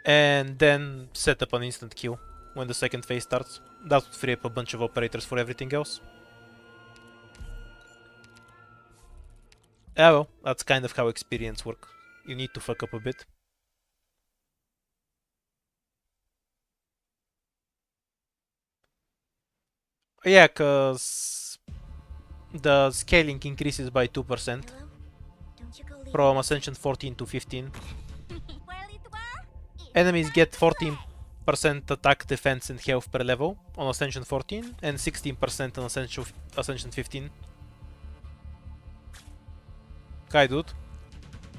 And then set up an instant kill when the second phase starts. That would free up a bunch of operators for everything else. Yeah, well, that's kind of how experience works. You need to fuck up a bit. Yeah, cause the scaling increases by 2% Pillow, don't you go leaving from Ascension 14 to 15. Well, it well, it's Enemies time get to 14% attack, defense and health per level on Ascension 14 and 16% on Ascension 15. Okay, dude.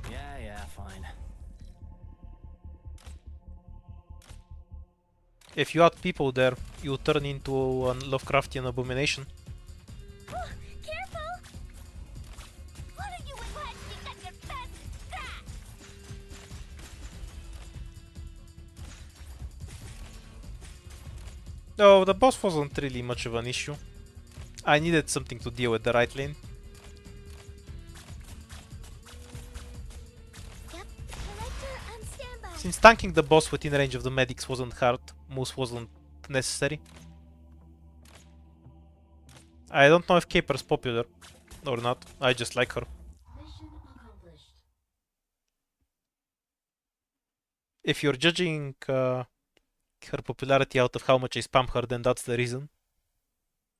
Yeah, fine. If you add people there, you turn into a Lovecraftian abomination. Oh, careful! What are you with what because you're fat grass? No, the boss wasn't really much of an issue. I needed something to deal with the right lane. Yep, Collector, on standby. Since tanking the boss within range of the medics wasn't hard, Moose wasn't necessary. I don't know if Caper's popular or not, I just like her. If you're judging her popularity out of how much I spam her, then that's the reason.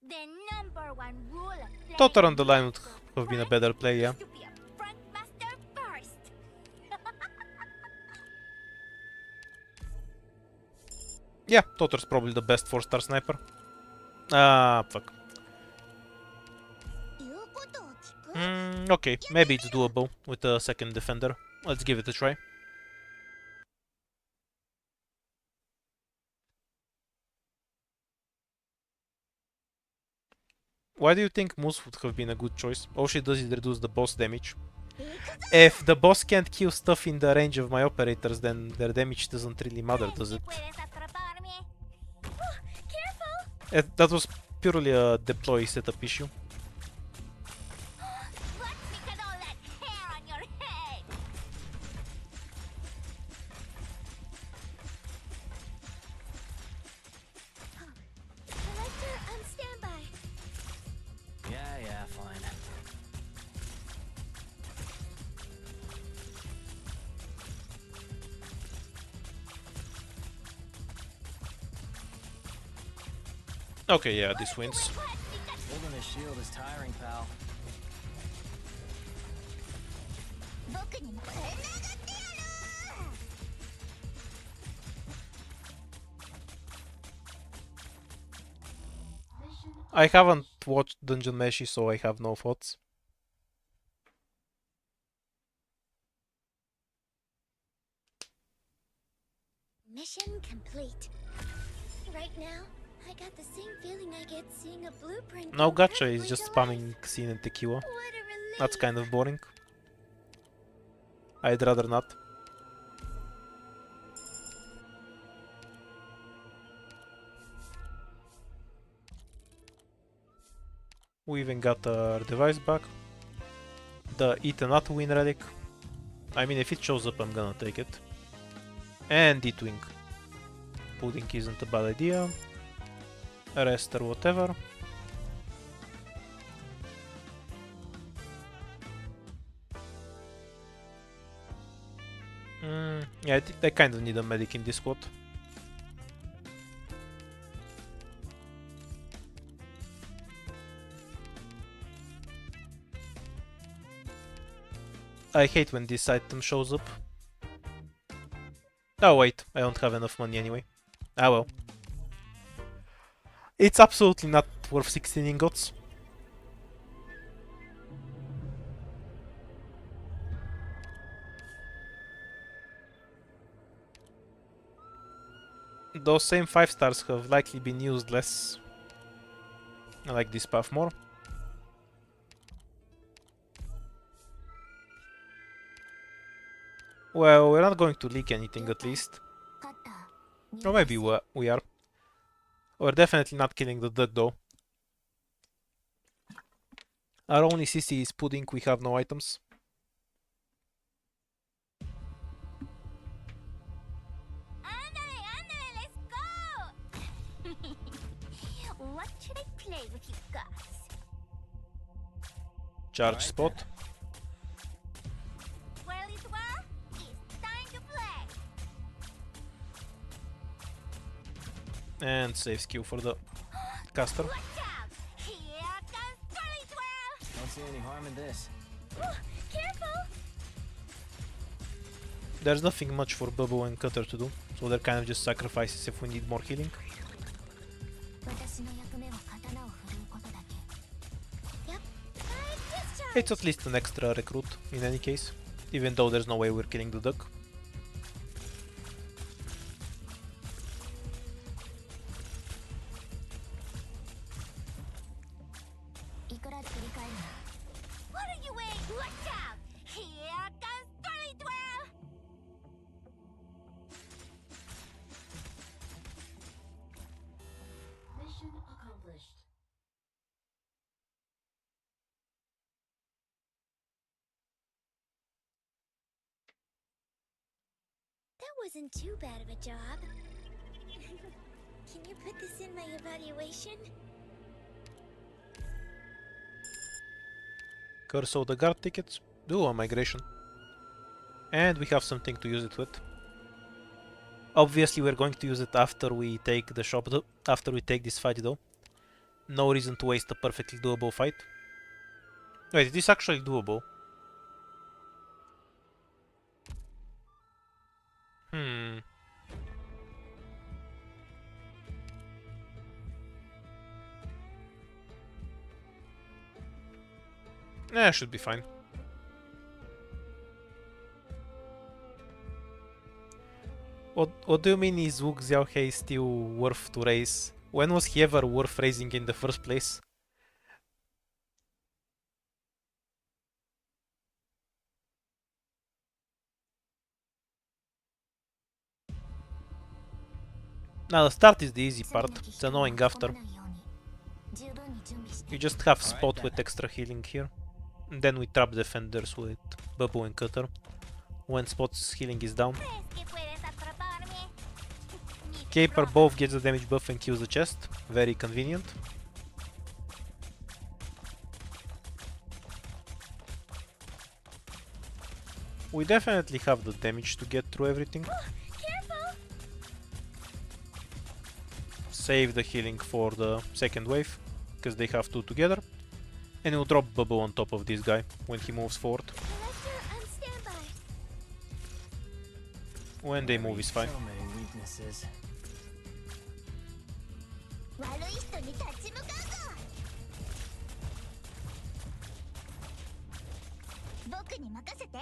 The number one rule of Totter on the line would have been a better play, yeah. to be a front master first. Yeah, Totter's probably the best 4-star sniper. Ah, fuck. Okay, maybe it's doable with a second defender. Let's give it a try. Why do you think Moose would have been a good choice? All she does is reduce the boss damage. If the boss can't kill stuff in the range of my operators, then their damage doesn't really matter, does it? Careful! That was purely a deploy setup issue. What's because all that hair on your head? Collector, on standby. Yeah, fine. Okay, yeah, this wins. Holding a shield is tiring, pal. I haven't watched Dungeon Meshi, so I have no thoughts. Mission complete. Right now, I got the same feeling I get seeing a blueprint. No come gacha is perfectly just to spamming life. Xin and Tequila. What a relief. That's kind of boring. I'd rather not. We even got our device back. The Eat and Not Win relic. I mean, if it shows up, I'm gonna take it. And D-Twing. pudding isn't a bad idea. Rest or whatever. Yeah, I kind of need a medic in this squad. I hate when this item shows up. Oh wait, I don't have enough money anyway. Ah well. It's absolutely not worth 16 ingots. Those same 5 stars have likely been used less. I like this path more. Well, we're not going to leak anything at least. 勝った Or maybe we are. We're definitely not killing the duck though. Our only CC is pudding, we have no items. Let's go! What should I play with you guys? Charge Alright spot. Well, it's time to play. And save skill for the caster. Watch out! Here comes Curly Twirl! Don't see any harm in this. Careful! There's nothing much for Bubble and Cutter to do, so they're kind of just sacrifices if we need more healing. 私の役目は刀を振るうことだけ。Yep. It's at least an extra recruit in any case, even though there's no way we're killing the duck. What are you waiting? Watch out! Here comes Curly Twirl! Mission accomplished. That wasn't too bad of a job. Can you put this in my evaluation? Curse of the guard tickets. Do a migration. And we have something to use it with. Obviously we're going to use it after we take the shop after we take this fight though. No reason to waste a perfectly doable fight. Wait, it is actually doable. Yeah, should be fine. What do you mean is Wu Xiaohei still worth to raise? When was he ever worth raising in the first place? Now the start is the easy part, it's annoying after. You just have spot with extra healing here. And then we trap defenders with Bubble and Cutter. When Spot's healing is down. Caper both gets the damage buff and kills the chest. Very convenient. We definitely have the damage to get through everything. Save the healing for the second wave, because they have two together. And we'll drop Bubble on top of this guy when he moves forward. When they move is fine. So many weaknesses. 悪い人に立ち向かうぞ僕に任せて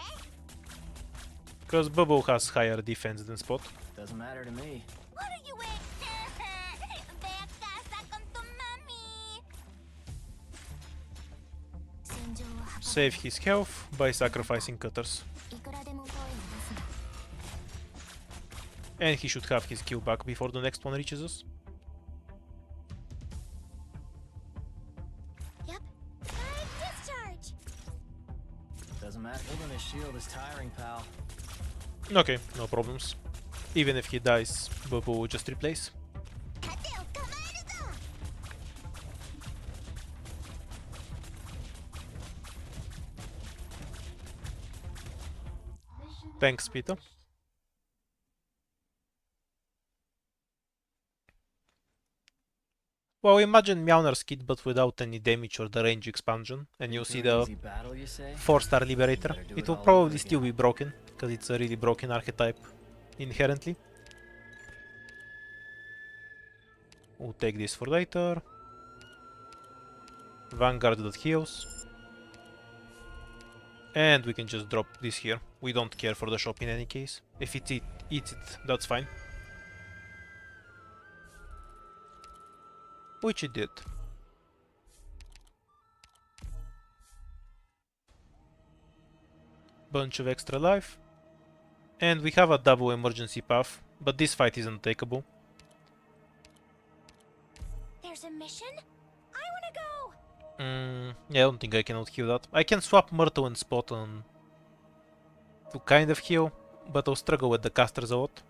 Because Bubble has higher defense than Spot. Doesn't matter to me. What are you waiting? Ve a casa con tu mami. 戦場は Save his health by sacrificing Cutters. いくらでも声を出すな And he should have his kill back before the next one reaches us. Yep. Fire discharge. Doesn't matter. Holding a shield is tiring, pal. Okay, no problems. Even if he dies, Bobo will just replace. 盾を構えるぞ Thanks, Peter. Well, imagine Mjolnir's kit but without any damage or the range expansion, and you'll see the Easy battle, you say? 4-star Liberator. Better do It it will all probably over still again. be broken, because it's a really broken archetype inherently. We'll take this for later. Vanguard that heals. And we can just drop this here. We don't care for the shop in any case. If it eats it, that's fine. Which it did. Bunch of extra life. And we have a double emergency path, but this fight isn't takeable. There's a mission? I wanna go! Yeah, I don't think I can out-heal that. I can swap Myrtle and Spot on to kind of heal, but I'll struggle with the casters a lot.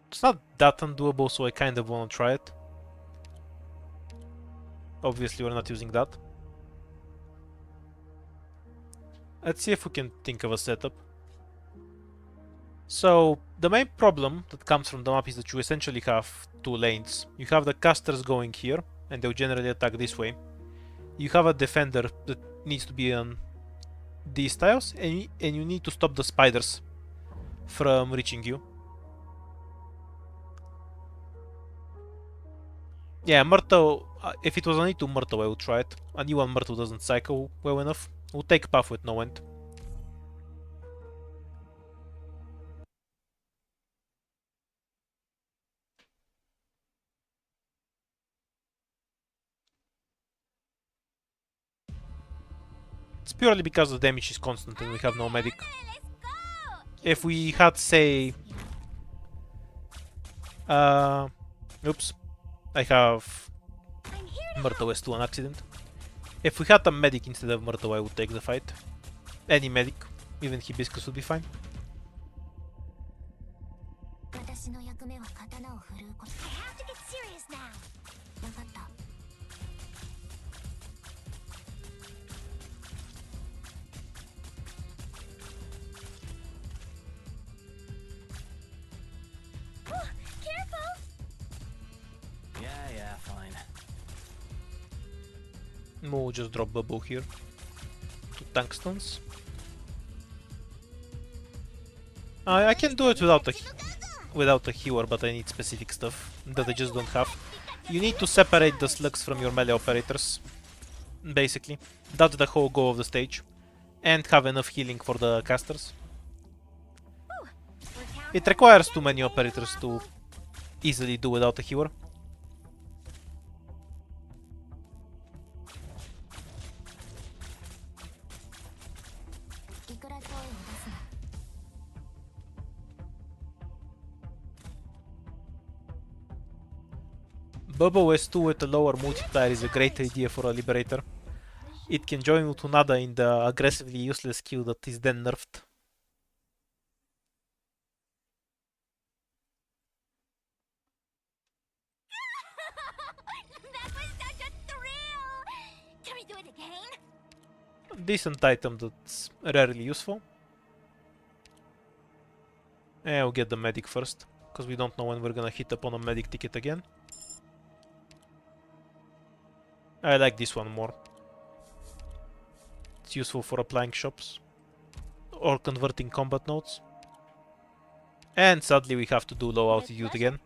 It's not that undoable, so I kind of want to try it. Obviously, we're not using that. Let's see if we can think of a setup. So, the main problem that comes from the map is that you essentially have two lanes. You have the casters going here, and they'll generally attack this way. You have a defender that needs to be on these tiles, and you need to stop the spiders from reaching you. Yeah, Myrtle, if it was only to Myrtle, I would try it. A new one Myrtle doesn't cycle well enough. We'll take Path with no end. It's purely because the damage is constant and we have no medic. Let's go! If we had, say... oops. I have I'm here to Myrtle S2 on accident. If we had a medic instead of Myrtle, I would take the fight. Any medic, even Hibiscus would be fine. 私の役目は刀を振るうこと I have to get serious now! 分かった Oh, careful! Yeah, fine. We'll just drop Bubble here. 2 tungstons. I can do it without a healer, but I need specific stuff that I just don't have. You need to separate the slugs from your melee operators. Basically. That's the whole goal of the stage. And have enough healing for the casters. It requires too many operators to easily do without a healer. Bobo S2 with a lower multiplier is a great idea for a Liberator. It can join Utunada in the aggressively useless skill that is then nerfed. That was such a thrill! Can we do it again? Decent item that's rarely useful. And we'll get the medic first, because we don't know when we're gonna hit upon a medic ticket again. I like this one more. It's useful for applying shops or converting combat nodes. And sadly we have to do low altitude again.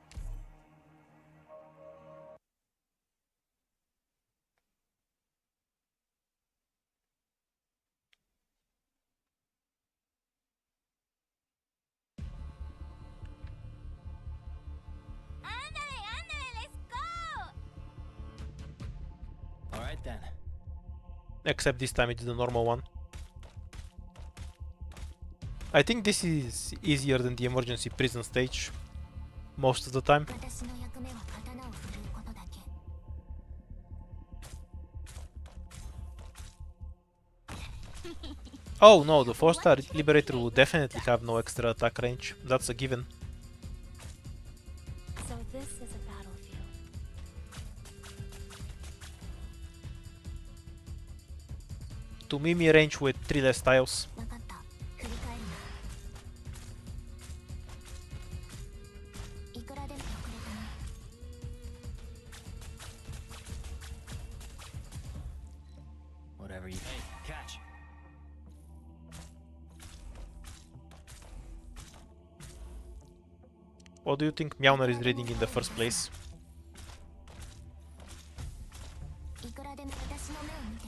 Let's go! Alright then. Except this time it's the normal one. I think this is easier than the emergency prison stage most of the time. 私の役目は刀を振るうことだけ Oh no, the 4-star Liberator will definitely have no extra attack range. That's a given. So this is a battlefield. To Mimi range with 3 less tiles. わかった。振り返るな。いくらでも遅れたね。Whatever you. Hey, catch. What do you think Mjolnir is reading in the first place? いくらでも私の目を見て。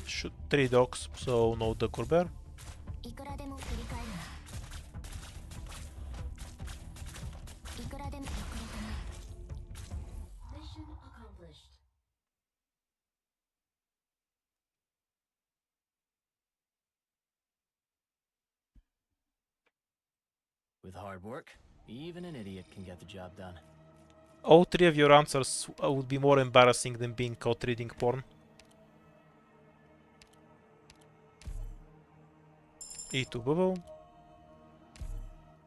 Shoot 3 dogs, so no the Colbert. いくらでも振り返るな。いくらでも遅れたね。Mission accomplished. With hard work, even an idiot can get the job done. All 3 of your answers would be more embarrassing than being caught reading porn. E2 bubble.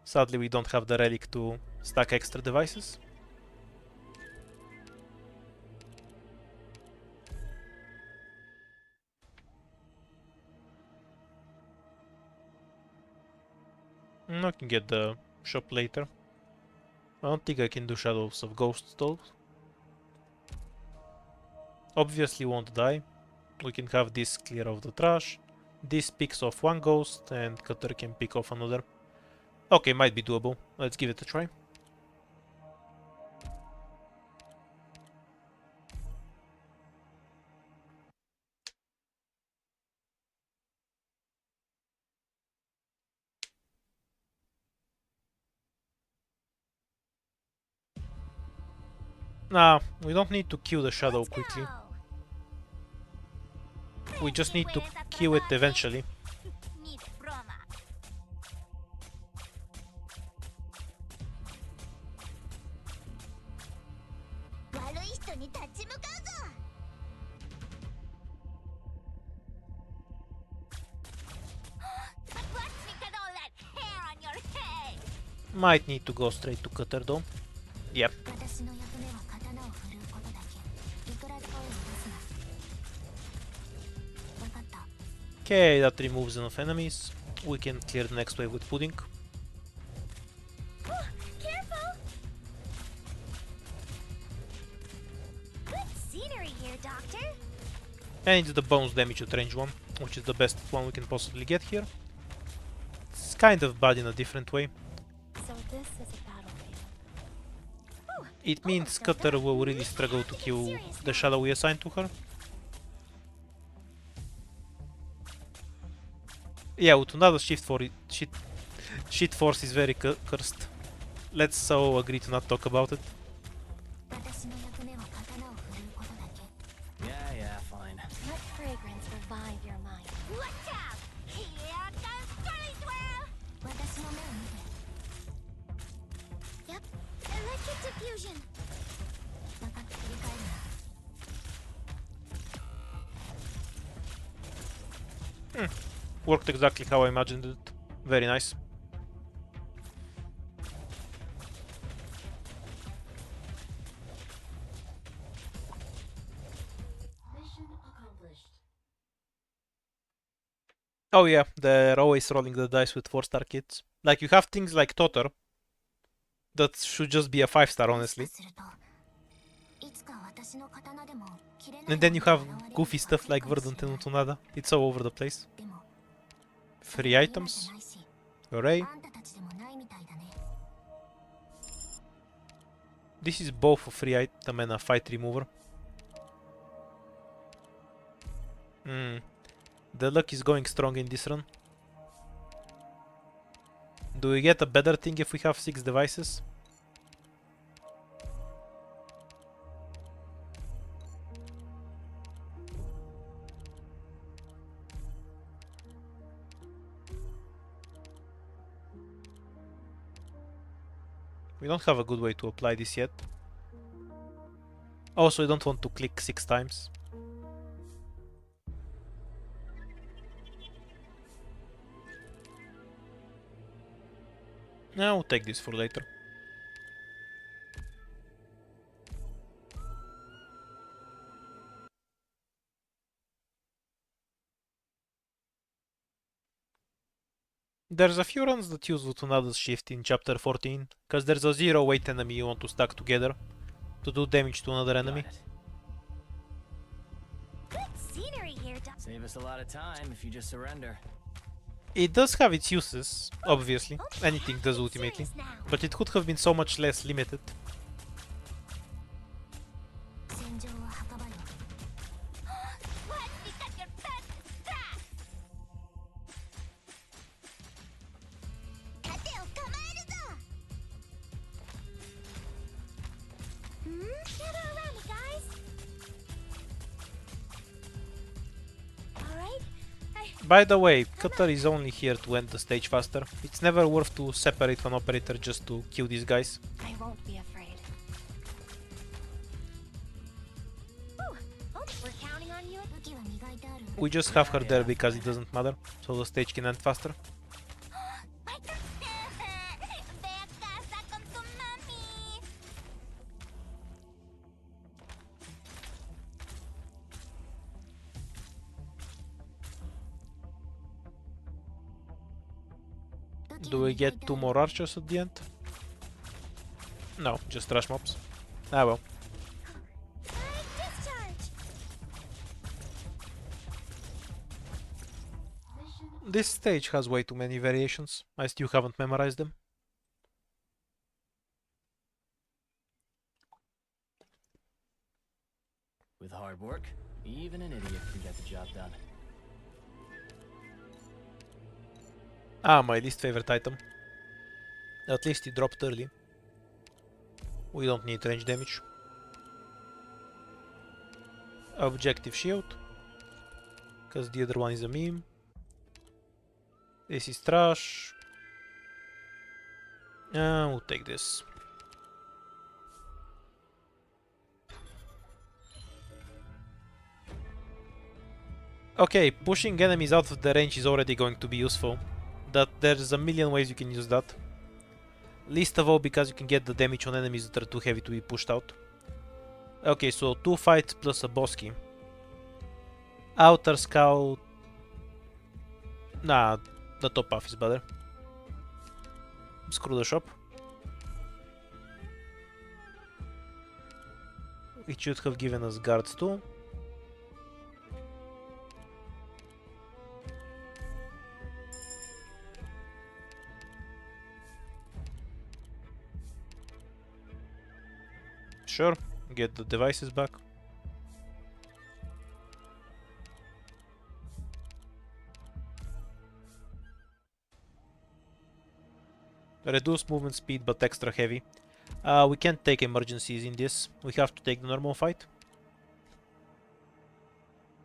Sadly, we don't have the relic to stack extra devices. I can get the shop later. I don't think I can do Shadows of Ghosts though. Obviously won't die. We can have this clear of the trash. This picks off one ghost and Cutter can pick off another. Okay, might be doable. Let's give it a try. Nah, we don't need to kill the shadow quickly. We just need to kill it eventually. Need Roma. 悪い人に立ち向かうぞ。Watch me cut all that hair on your head. Might need to go straight to Cutter though. Yep. 私の役目は刀を振るうことだけ。いくらで声を出すな。わかった。 Okay, that removes enough enemies. We can clear the next wave with Pudding. Careful. Good scenery here, Doctor. And it's the bonus damage at range 1, which is the best one we can possibly get here. It's kind of bad in a different way. So this is a battlefield. It means Cutter will really struggle to kill the shadow we assigned to her. Yeah, with another shit force is very cursed. Let's all agree to not talk about it. 私の役目は刀を振るうことだけ。 Yeah, fine. Let fragrance revive your mind. Watch out! Here comes Curly Swirl! 私の目を見て。Yep. Electric diffusion. わかった。振り返るな。 Worked exactly how I imagined it. Very nice. Mission accomplished. Oh yeah, they're always rolling the dice with 4-star kits. Like, you have things like Totter. That should just be a 5-star, honestly. するといつか私の刀でも切れない And then you have ものが現れる goofy stuff like かもしれない Verdant and Tonada. It's all over the place. でも Free items. 今じゃないし Hooray. あんたたちでもないみたいだね。 This is both a free item and a fight remover. The luck is going strong in this run. Do we get a better thing if we have 6 devices? We don't have a good way to apply this yet. Also, I don't want to click 6 times. Now we'll take this for later. There's a few runs that use Utunada's shift in chapter 14, cause there's a 0 weight enemy you want to stack together to do damage to another enemy. Got it. Good scenery here, Save us a lot of time if you just surrender. It does have its uses, obviously. Okay, Anything does I'm ultimately. serious now. But it could have been so much less limited. 戦場は墓場よ。What? You got your best strap! 盾を構えるぞ! Gather around me, guys! Alright, By the way, Cutter is only here to end the stage faster. It's never worth to separate one operator just to kill these guys. I won't be afraid. we're counting on you. 武器は磨いてある。 We just have her there because it doesn't matter, so the stage can end faster. Ve a casa con tu mami. Do we get 2 more archers at the end? No, just rush mobs. Ah well. Discharge. This stage has way too many variations. I still haven't memorized them. With hard work, even an idiot can get the job done. Ah, my least favorite item. At least it dropped early. We don't need range damage. Objective shield. Because the other one is a meme. This is trash. We'll take this. Okay, pushing enemies out of the range is already going to be useful. That there's a million ways you can use that. Least of all because you can get the damage on enemies that are too heavy to be pushed out. Okay, so 2 fights plus a boss key. Outer Scout... Nah, the top half is better. Screw the shop. It should have given us guards too. Sure, get the devices back. Reduce movement speed but extra heavy. We can't take emergencies in this. We have to take the normal fight.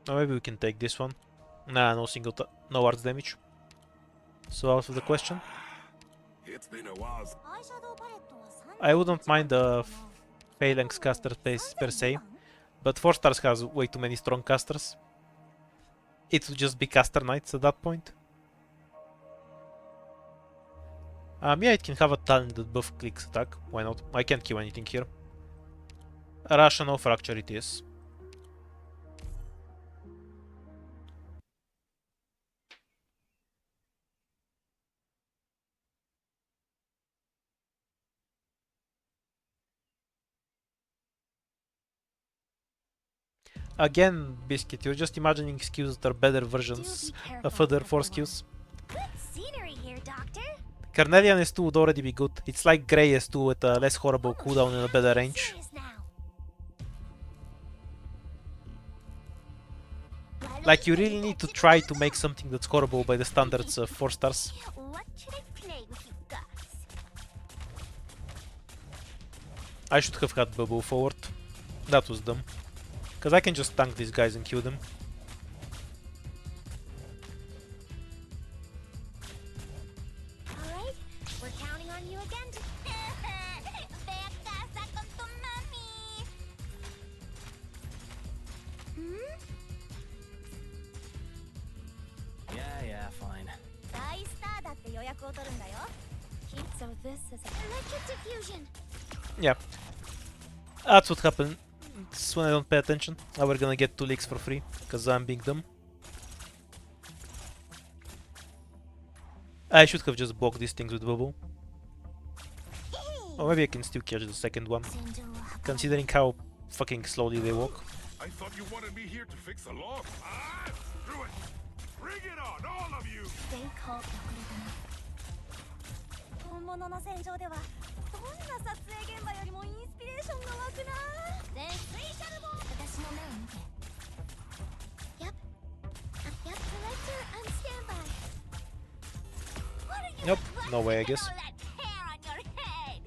Or maybe we can take this one. Nah, no arts damage. So out of the question. It's been a while. Eyeshadow palette はI wouldn't mind the Phalanx caster per se, but 4 stars has way too many strong casters. It would just be caster knights at that point. Yeah, it can have a talent that buff clicks attack. Why not? I can't kill anything here. Rational fracture it is. Again, Biscuit, you're just imagining skills that are better versions of other 4 skills. Good scenery here, Doctor. Carnelian S2 would already be good. It's like Grey S2 with a less horrible cooldown and a better range. Serious now. Like, you really need to try to make something that's horrible by the standards of 4 stars. What should I play with you guys? I should have had Bubble forward. That was dumb. Because I can just tank these guys and kill them. Alright, we're counting on you again. 役を取るんだよ。 So this is a Electric diffusion. Yeah. That's what happens when I don't pay attention. Now we're gonna get 2 leaks for free, because I'm being dumb. I should have just blocked these things with bubble. Or maybe I can still catch the second one, 戦場を破壊 considering how fucking slowly they walk. I thought you wanted me here to fix a log. Ah, screw it. Bring it on, all of you. stay calm. 本物の戦場ではどんな撮影現場よりもインスピレーションが湧くな。全スイシャルボール。私の目を見て。Yep. Yep. Selector on standby. What are you? Nope, no way, I guess. All that hair on your head.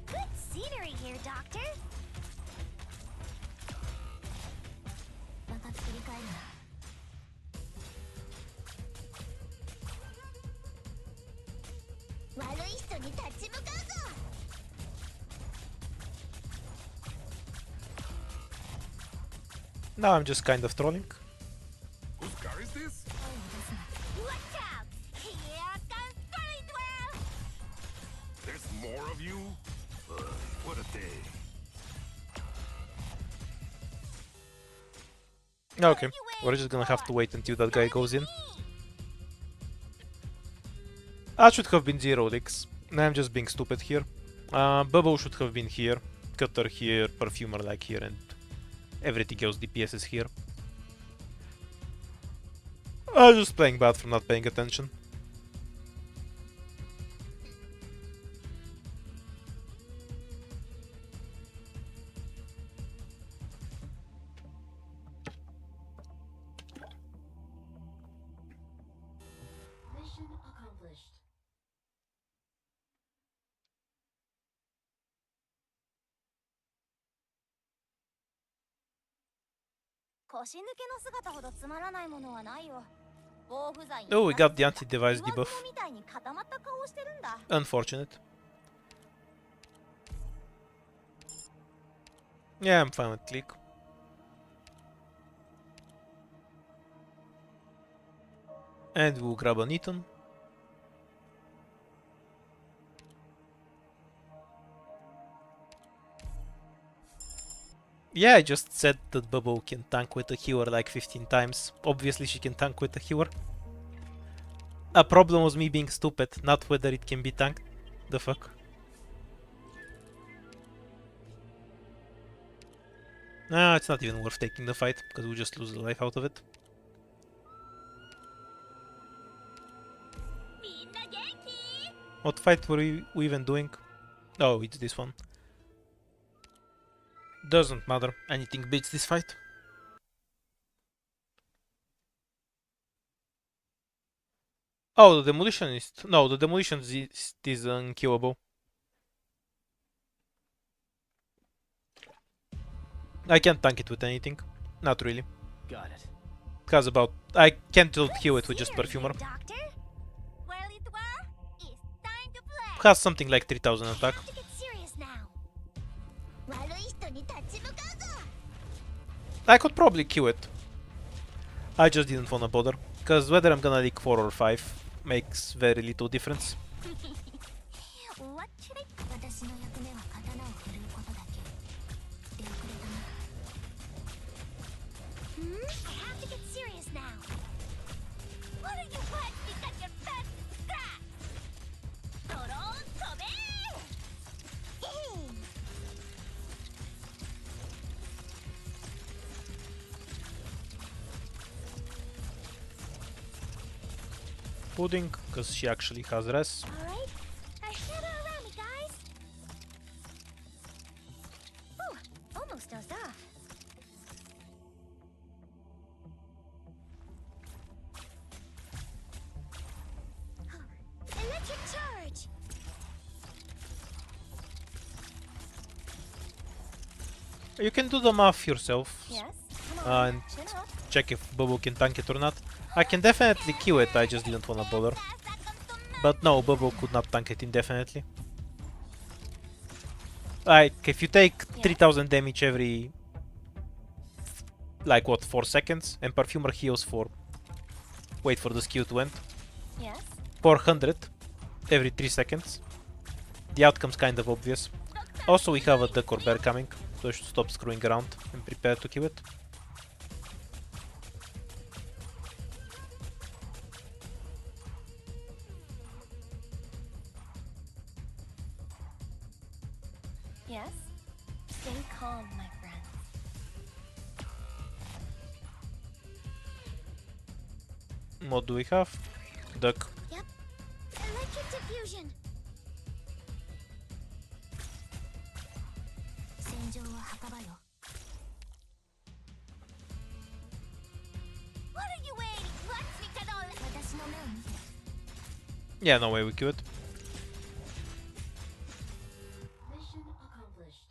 Good scenery here, Doctor. また繰り返るな。悪い人に立ち向かうぞ。 Now I'm just kind of trolling. Whose car is this? Watch out! Here comes Furry Dwell! There's more of you? What a day. Okay, we're just gonna have to wait until that guy goes in. That should have been 0 leaks. I'm just being stupid here. Bubble should have been here, Cutter here, Perfumer like here, and everything else DPS is here. I was just playing bad for not paying attention. Mission accomplished. 腰抜けの姿ほどつまらないものはないよ。防腐剤に Oh, we got the anti-device 上 debuff. 雲みたいに固まった顔をしてるんだ。 Unfortunate. Yeah, I'm fine with click. And we'll grab an Eton. Yeah, I just said that Bubble can tank with a healer like 15 times. Obviously she can tank with a healer. A problem was me being stupid, not whether it can be tanked. The fuck? Nah, it's not even worth taking the fight, because we'll just lose the life out of it. みんな元気？ What fight were we even doing? Oh, it's this one. Doesn't matter, anything beats this fight. Oh, the demolition is... No, the demolition is unkillable. I can't tank it with anything. Not really. Got it. Because about... I can't heal it with just Here, Perfumer. Doctor. Well, it well, it's time to play. Has something like 3000 attack. Have to get serious now. 悪い人に立ち向かうぞ。 I could probably kill it. I just didn't wanna bother. Because whether I'm gonna leak 4 or 5 makes very little difference. What should I? 私の役目は刀を振るうことだけ。出遅れたな。I have to get serious now. What are you what? Because your best is that. ドローン飛べー。Pudding, because she actually has res. All right, I shadow around me, guys. Ooh, almost dozed off. Electric charge. You can do the math yourself. Yes. Come on. And Chin up. check if Bubble can tank it or not. I can definitely kill it, I just didn't wanna bother. But no, Bubble could not tank it indefinitely. Like, if you take 3000 damage every... Like, what, 4 seconds? And Perfumer heals for... Wait for the skill to end. Yes. 400. every 3 seconds. The outcome's kind of obvious. Also, we have a duck or bear coming, so I should stop screwing around and prepare to kill it. Yes? Stay calm, my friend. What do we have? Duck. Yep. Electric diffusion. 戦場は墓場よ。What are you waiting? Let's see it all. 私の目を見て。 Yeah, no way we kill it. Mission accomplished.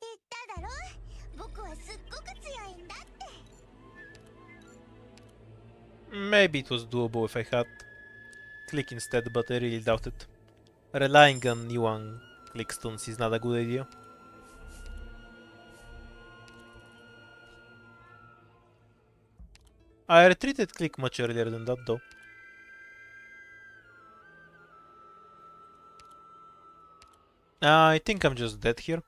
言っただろ、僕はすっごく強いんだって。 Maybe it was doable if I had click instead, but I really doubt it. Relying on Yuan click stuns is not a good idea. I retreated click much earlier than that though. I think I'm just dead here.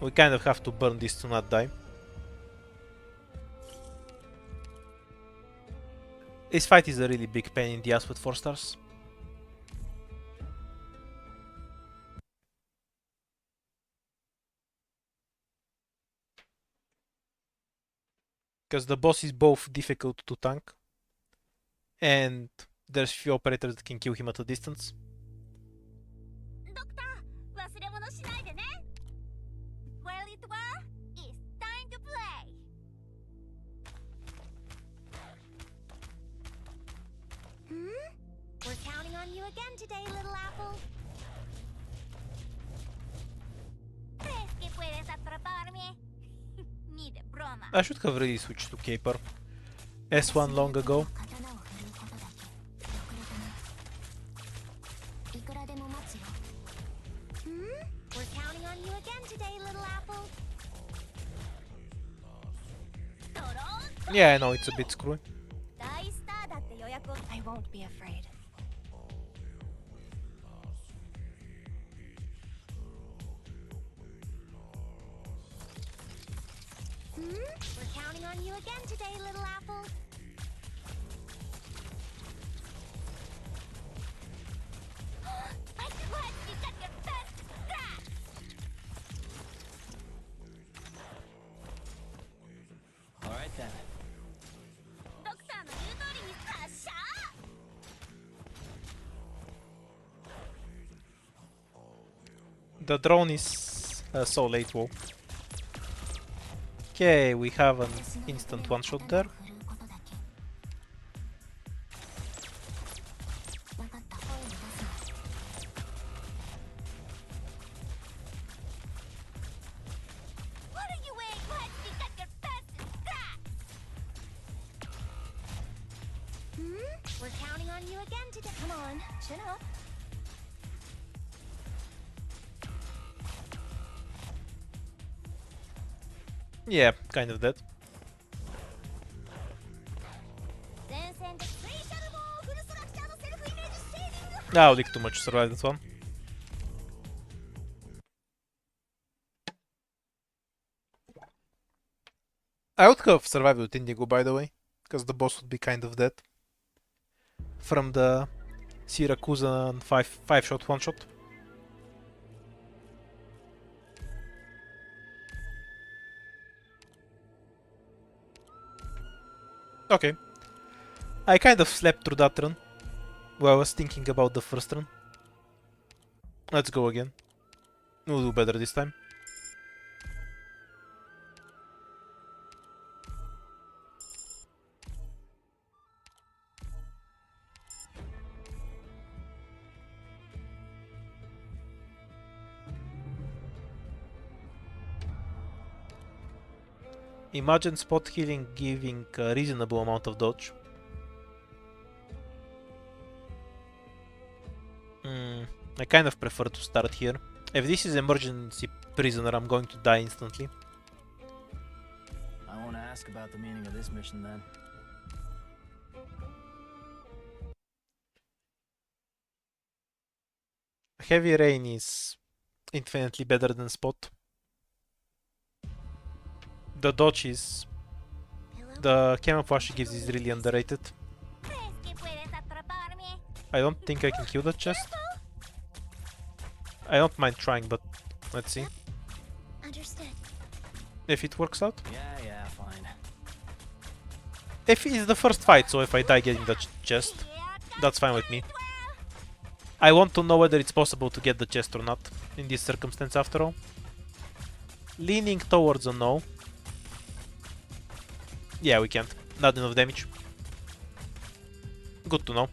We kind of have to burn this to not die. This fight is a really big pain in the ass with 4 stars. Because the boss is both difficult to tank and there's few operators that can kill him at a distance. ドクター、忘れ物しないでね。Well, it well, it's time to play. We're counting on you again today, little apple. ¿Crees que puedes atraparme? Ni de broma. I should have really switched to Caper. S1 long ago. 刀を振るうことだけ。遅れたね。いくらでも待つよ。We're counting on you again today, little apple. Yeah, I know it's a bit screwy. 大スターだって予約を。I won't be afraid. We're counting on you again today, little apple. I swear you got your best scratch. All right then. ドクターの言う通りに発射。The drone is so late, whoa. Okay, we have an instant one shot there. 振るうことだけ。わかった。声に出すな。What are you waiting for? You got your best scratch. We're counting on you again today. Come on, chin up. Yeah, kind of dead. 前線でスペシャルモーフルストラクチャーのセルフイメージシェーディング。 Now Lick too much to survive that one. I would have survived with Indigo, by the way, because the boss would be kind of dead. From the Syracusan 5-shot one-shot. Okay. I kind of slept through that run. While I was thinking about the first run. Let's go again. We'll do better this time. Imagine spot healing giving a reasonable amount of dodge. I kind of prefer to start here. If this is emergency prisoner, I'm going to die instantly. I won't ask about the meaning of this mission then. Heavy Rain is infinitely better than Spot. The dodge is... The camouflage she gives is really underrated. ¿Crees que puedes atraparme? I don't think I can kill the chest. I don't mind trying, but let's see Understood. if it works out. Yeah, fine. If it's the first fight, so if I die getting the chest, that's fine with me. I want to know whether it's possible to get the chest or not in this circumstance after all. Leaning towards a no. Yeah, we can't. Not enough damage. Good to know.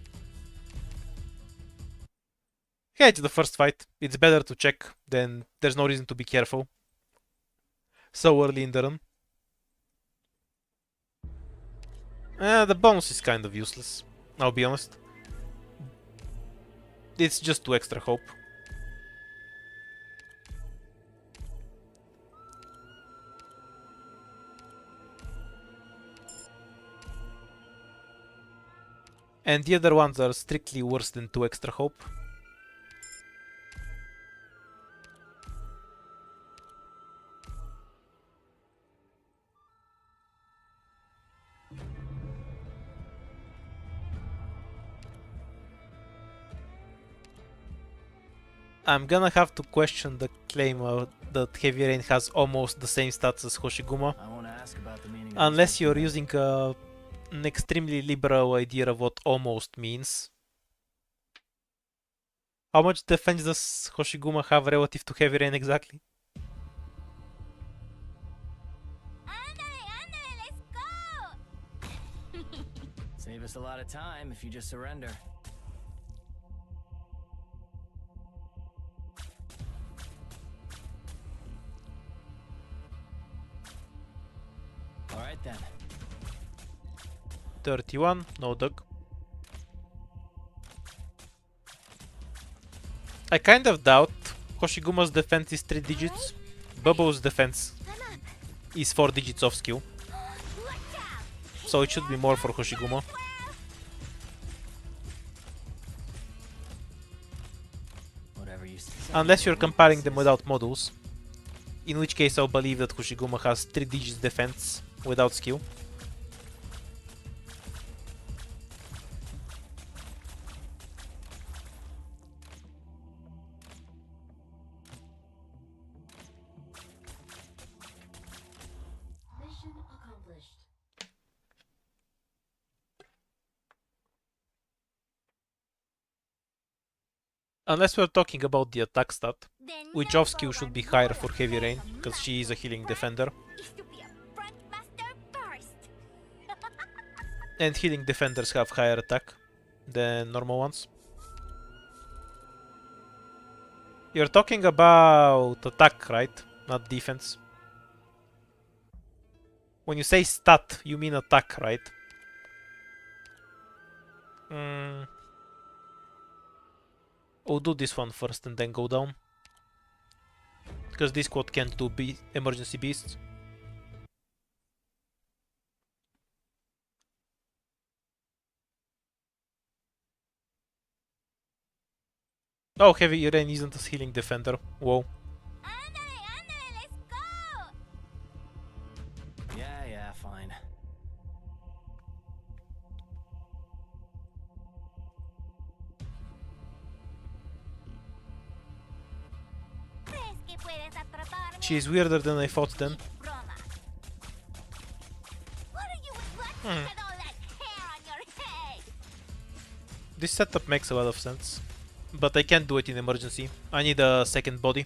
Yeah, it's the first fight. It's better to check, then there's no reason to be careful so early in the run. The bonus is kind of useless, I'll be honest. It's just 2 extra hope. And the other ones are strictly worse than 2 extra hope. I'm gonna have to question the claim that Heavy Rain has almost the same stats as Hoshiguma, I won't ask about the meaning of unless this you're mission using an extremely liberal idea of what almost means. How much defense does Hoshiguma have relative to Heavy Rain exactly? Ándale, let's go. then. Save us a lot of time if you just surrender. Alright then. 31, no dug. I kind of doubt Hoshiguma's defense is 3 digits. Bubbles' defense is 4 digits off skill, Watch out. so it should be more for Hoshiguma. Whatever you say. Unless you're comparing them without models, in which case I'll believe that Hoshiguma has 3 digits defense without skill. Mission accomplished. Unless we're talking about the attack stat, The which off number skill should be one higher goal for Heavy of Rain, a because she is a healing master defender, is to be a frontmaster first. and healing defenders have higher attack than normal ones. You're talking about attack, right? Not defense. When you say stat, you mean attack, right? We'll do this one first and then go down. Because this squad can't do emergency beasts. Oh, Heavy Rain isn't a healing defender. Whoa. Ándale, let's go. Yeah, fine. ¿Crees que puedes atraparme? She's weirder than I thought then. Broma. What are you watching with all that hair on your head? This setup makes a lot of sense. But I can't do it in emergency. I need a second body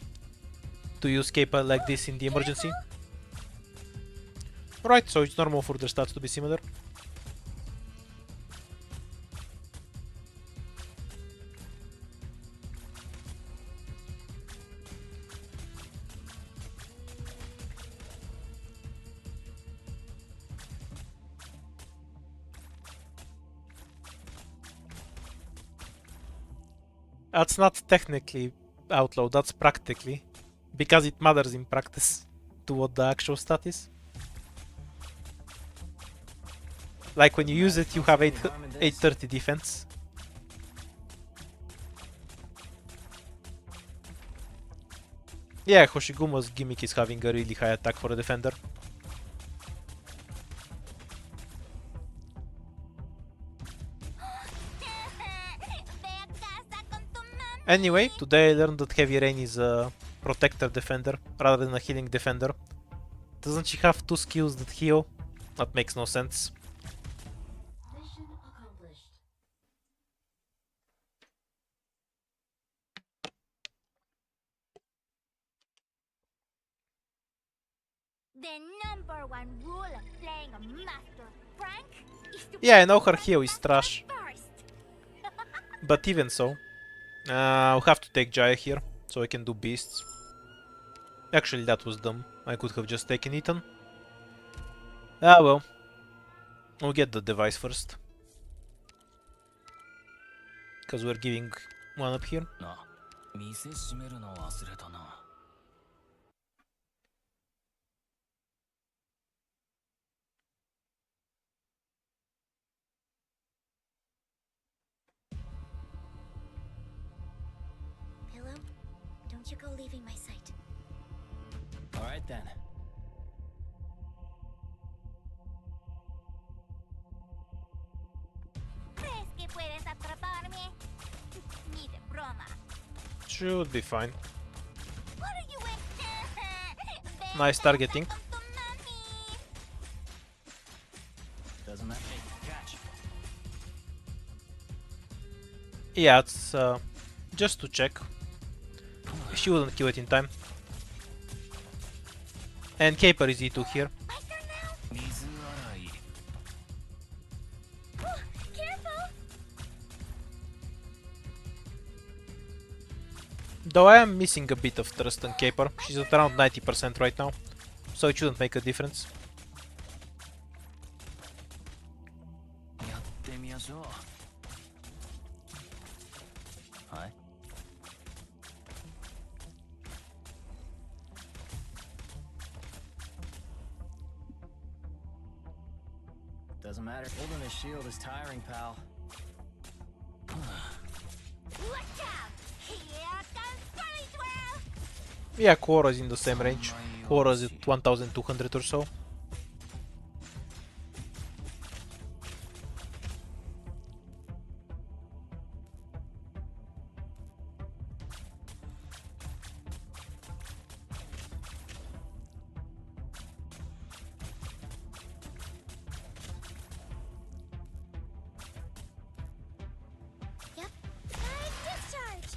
to use Kappa like this in the emergency. Right, so it's normal for their stats to be similar. That's not technically outlaw, that's practically. Because it matters in practice to what the actual stat is. Like when you use it, you have 830 defense. Yeah, Hoshigumo's gimmick is having a really high attack for a defender. Anyway, today I learned that Heavy Rain is a protector defender rather than a healing defender. Doesn't she have 2 skills that heal? That makes no sense. Mission accomplished. The number one rule of playing a master Frank is to Yeah, I know her heal is trash, first. but even so, I'll have to take Jaya here so I can do beasts. Actually, that was dumb. I could have just taken Ethan. Ah well, we'll get the device first. Because we're giving one up here. な、店閉めるの忘れたな。Pillow, don't you go leaving my sight. All right then. ¿Crees que puedes atraparme? Ni de broma. Should be fine. What are you in? Nice targeting. Doesn't matter. Hey, catch. Yeah, it's just to check. She wouldn't kill it in time. And Caper is E2 here. My turn now. 水洗い。 Oh, careful. Though I am missing a bit of trust in Caper. She's at around 90% right now, so it shouldn't make a difference. やってみましょう。はい。Doesn't matter. Holding a shield is tiring, pal. Watch out. Here comes Curly Twirl. Yeah, Quora's in the same range. Quora's at 1200 or so. Yep. Nice discharge.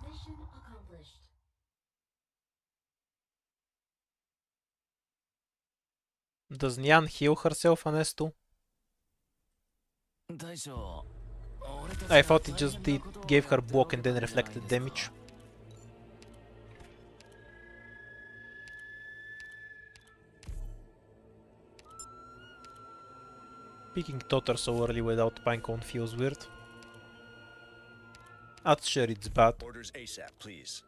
Mission accomplished. Does Nyan heal herself on S2? 大将。 I thought it just gave her block and then reflected damage. Picking Totter so early without Pinecone feels weird. At sure it's bad. Orders ASAP, please.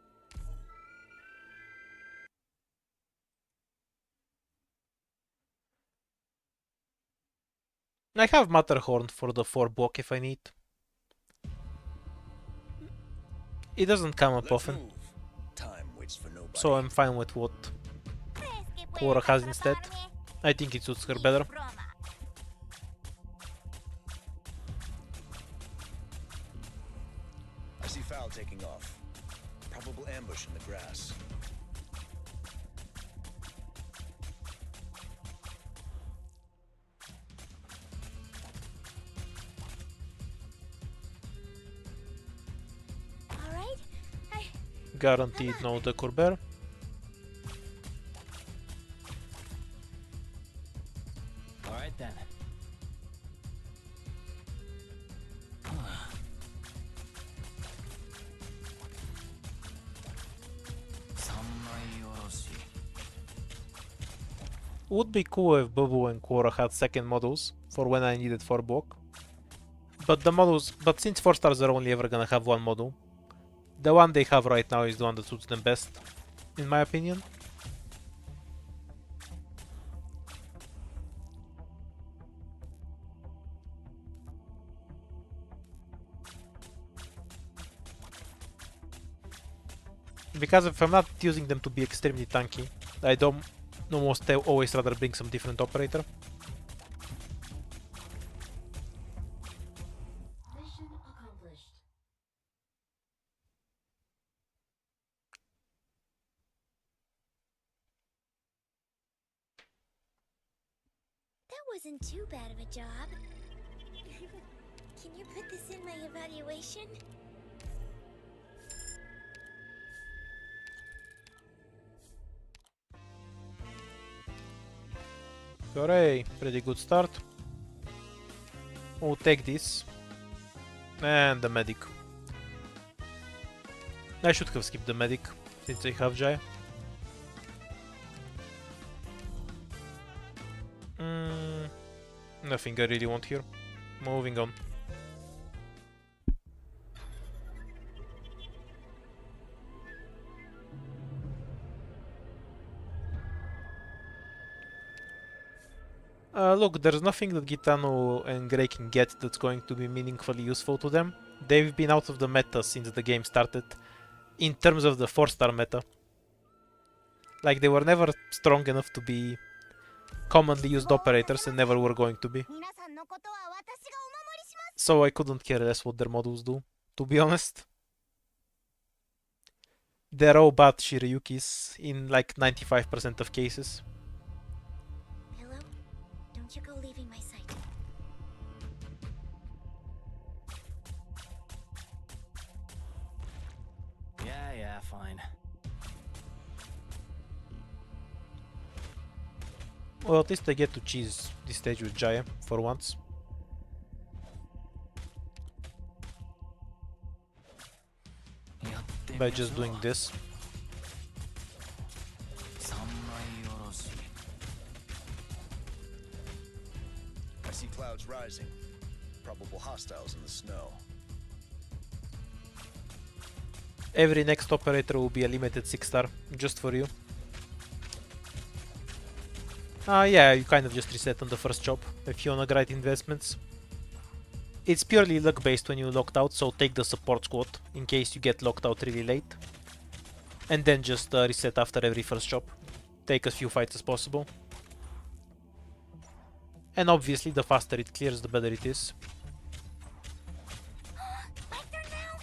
I have Matterhorn for the 4 block if I need. It doesn't come up Let's often, move. Time waits for nobody. so I'm fine with what ¿Crees que Quora puedes has instead. atraparme? I think it suits her Ni de better. broma. I see Foul taking off. Probable ambush in the grass. All right. Guaranteed no Decor Bear. All right then. Would be cool if Bubu and Quora had second models for when I needed 4 block. But the models, but since 4 stars are only ever gonna have one model, the one they have right now is the one that suits them best, in my opinion. Because if I'm not using them to be extremely tanky, I don't almost always rather bring some different operator. Mission accomplished. That wasn't too bad of a job. Can you put this in my evaluation? Hooray, pretty good start. We'll take this. And the medic. I should have skipped the medic, since I have Jaya. Nothing I really want here. Moving on. Look, there's nothing that Gitano and Grey can get that's going to be meaningfully useful to them. They've been out of the meta since the game started, in terms of the 4-star meta. Like, they were never strong enough to be commonly used operators and never were going to be. 皆さんのことは私がお守りします。 So I couldn't care less what their models do, to be honest. They're all bad Shiryukis in like 95% of cases. Pillow, don't you go leaving my sight. Yeah, fine. Well, at least I get to cheese this stage with Jaya, for once. By just doing this. I see clouds rising. Probable hostiles in the snow. Every next operator will be a limited 6-star, just for you. Yeah, you kind of just reset on the first job, if you wanna grind investments. It's purely luck based when you locked out, so take the support squad, in case you get locked out really late. And then just reset after every first job. Take as few fights as possible. And obviously, the faster it clears, the better it is. My turn now?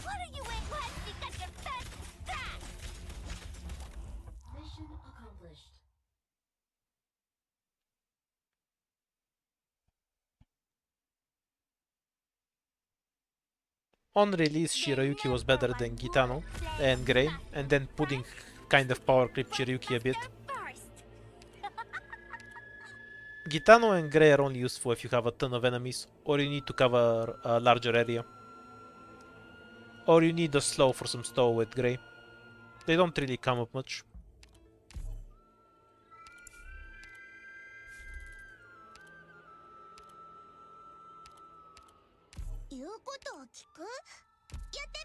What are you in? What? Because you're fast as that! Mission accomplished. On release, Shirayuki was better than Gitano and Grey, and then Pudding kind of power creep Shirayuki a bit. First! Gitano and Grey are only useful if you have a ton of enemies, or you need to cover a larger area. Or you need a slow for some stow with Grey. They don't really come up much. 言うことを聞く？やって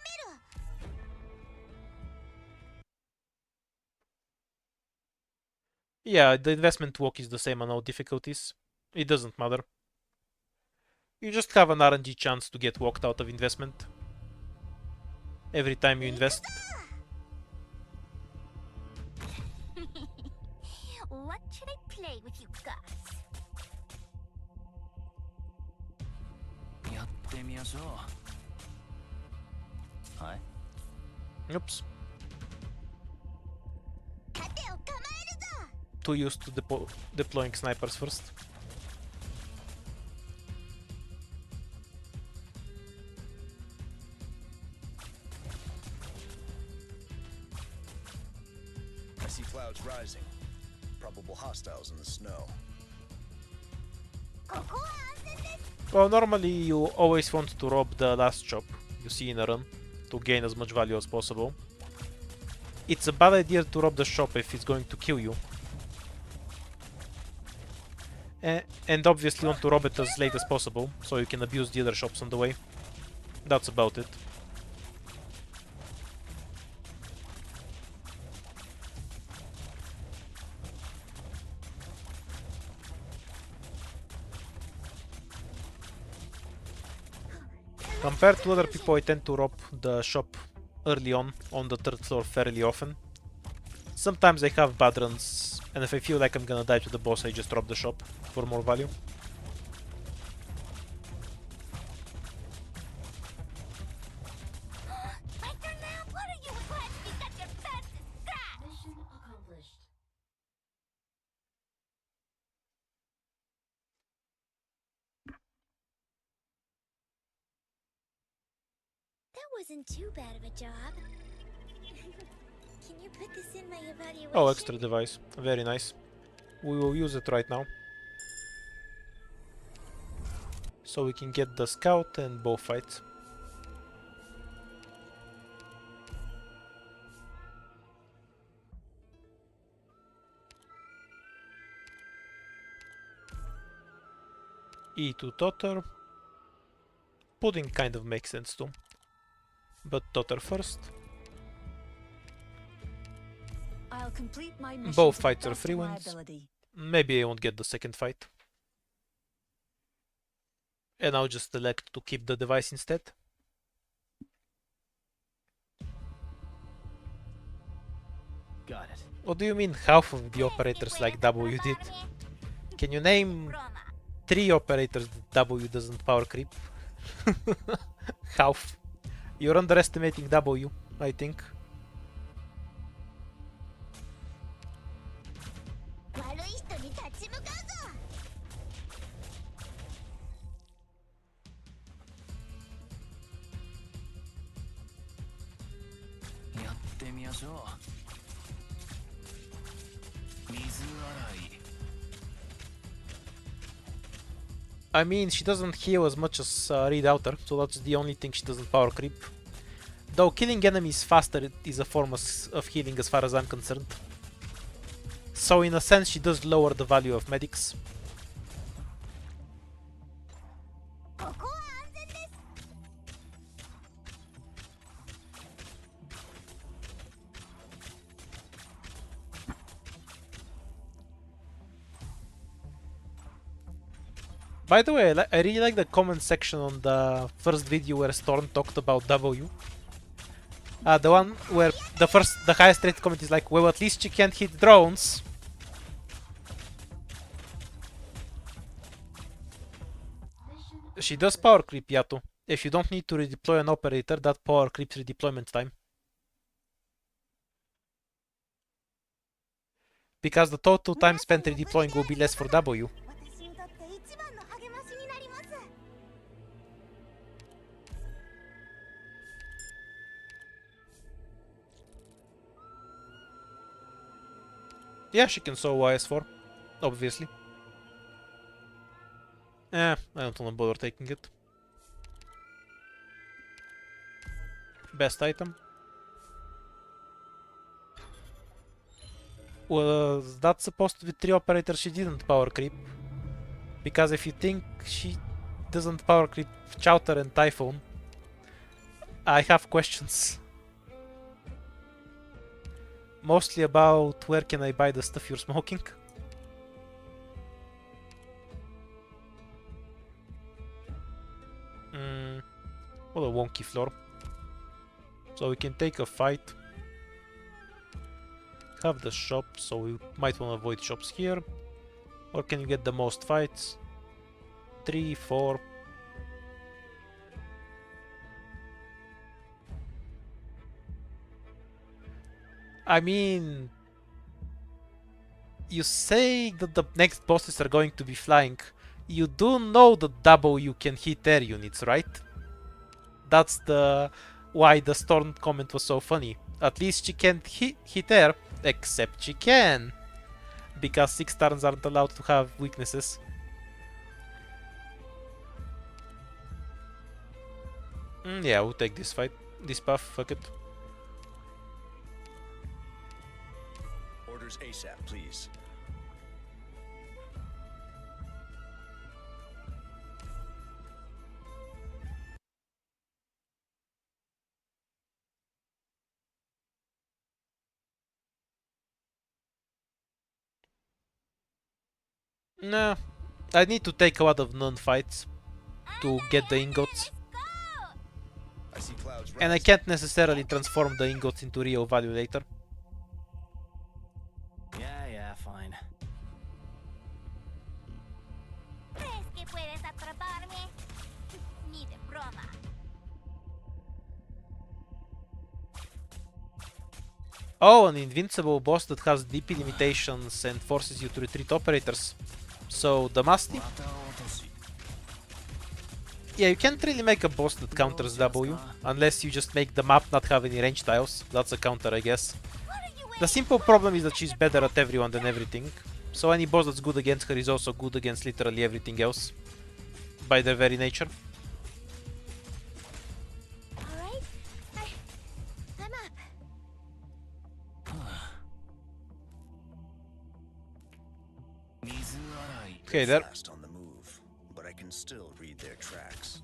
みる！ Yeah, the investment walk is the same on all difficulties. It doesn't matter. You just have an RNG chance to get walked out of investment. Every time you invest. What should I play with you guys? やってみましょう。はい。 Oops. 盾を構えるぞ！ Too used to deploying snipers first. I see clouds rising. Probable hostiles in the snow. ここは安全です！ Well, normally you always want to rob the last shop you see in a run to gain as much value as possible. It's a bad idea to rob the shop if it's going to kill you. And obviously want to rob it as late as possible, so you can abuse the other shops on the way. That's about it. Compared to other people, I tend to rob the shop early on the third floor fairly often. Sometimes I have bad runs, and if I feel like I'm gonna die to the boss, I just rob the shop for more value. My turn now. What are you glad to be such a fast scratch? Mission accomplished. That wasn't too bad of a job. Can you put this in my evaluation? Oh, extra device. Very nice. We will use it right now. So we can get the scout and bow fight. E2 Totter. Pudding kind of makes sense too. But Totter first. I'll complete my mission Both to the fights are best free of my wins. ability. Maybe I won't get the second fight. And I'll just elect to keep the device instead. Got it. What do you mean half of the operators like W did? Can you name 3 operators that W doesn't power creep? Half. You're underestimating W, I think. 悪い人に立ち向かうぞ。やってみましょう。水洗い。 I mean, she doesn't heal as much as Reed Outer, so that's the only thing she doesn't power creep. Though killing enemies faster is a form of healing as far as I'm concerned. So in a sense she does lower the value of medics. ここは安全です。 By the way, I really like the comment section on the first video where Storm talked about W. The one where the highest rated comment is like, well, at least she can't hit drones. She does power creep, Yato. If you don't need to redeploy an operator, that power creeps redeployment time. Because the total time spent redeploying will be less for W. 私にとって一番の励ましになります。 Yeah, she can sow YS4, obviously. I don't wanna bother taking it. Best item. Well, that's supposed to be 3 operators she didn't power creep. Because if you think she doesn't power creep Chowder and Typhoon, I have questions. Mostly about where can I buy the stuff you're smoking. What a wonky floor. So we can take a fight. Have the shop, so we might want to avoid shops here. Or can you get the most fights? 3, 4. I mean, you say that the next bosses are going to be flying. You do know that W can hit air units, right? That's why the Storm comment was so funny. At least she can't hit air, except she can. Because 6 stars aren't allowed to have weaknesses. Yeah, we'll take this fight. This path, fuck it. Orders ASAP, please. No, I need to take a lot of non-fights to get the ingots, I see clouds and I rising. can't necessarily transform the ingots into real value later. Yeah, fine. ¿Crees que puedes atraparme? Ni de broma. Oh, an invincible boss that has DP limitations and forces you to retreat operators. So, the Musty? Yeah, you can't really make a boss that counters W, unless you just make the map not have any range tiles. That's a counter, I guess. The simple problem is that she's better at everyone than everything. So any boss that's good against her is also good against literally everything else. By their very nature. Alright, I'm up. Okay, there. Fast on the move, but I can still read their tracks.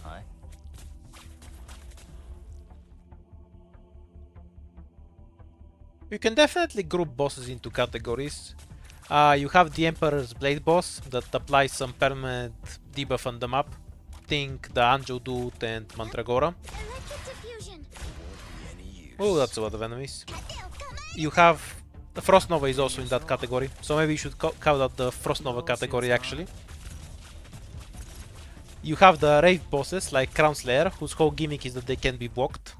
Hi. You can definitely group bosses into categories. You have the Emperor's Blade boss that applies some permanent debuff on the map. Think the Anjo Dude and Mandragora. Electric diffusion. Won't be any use. Oh, that's a lot of enemies. 盾を構え You have... The Frost Nova is also in that category, so maybe you should count out the Frost Nova category actually. You have the Rave bosses like Crown Slayer, whose whole gimmick is that they can be blocked.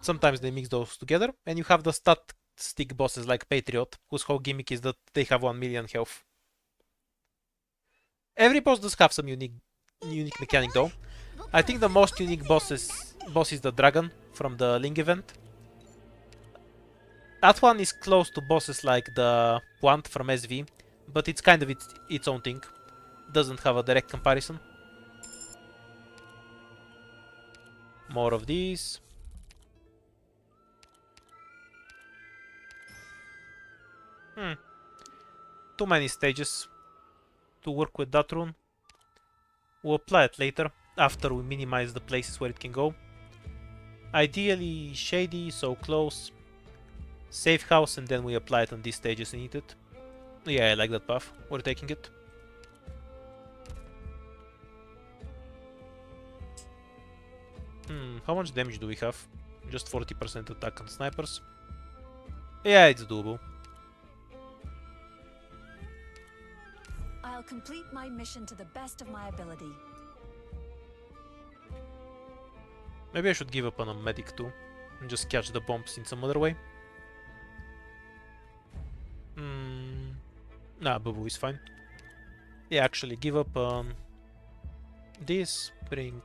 Sometimes they mix those together. And you have the stat stick bosses like Patriot, whose whole gimmick is that they have 1 million health. Every boss does have some unique mechanic though. I think the most unique boss is the Dragon from the Ling event. That one is close to bosses like the Plant from SV, but it's kind of its own thing. Doesn't have a direct comparison. More of these. Too many stages to work with that rune. We'll apply it later, after we minimize the places where it can go. Ideally shady, so close. Safe house, and then we apply it on these stages needed. Yeah, I like that path. We're taking it. How much damage do we have? Just 40% attack on snipers. Yeah, it's doable. I'll complete my mission to the best of my ability. Maybe I should give up on a medic too, and just catch the bombs in some other way. Nah, Bubu is fine. Yeah, actually, give up on this, bring...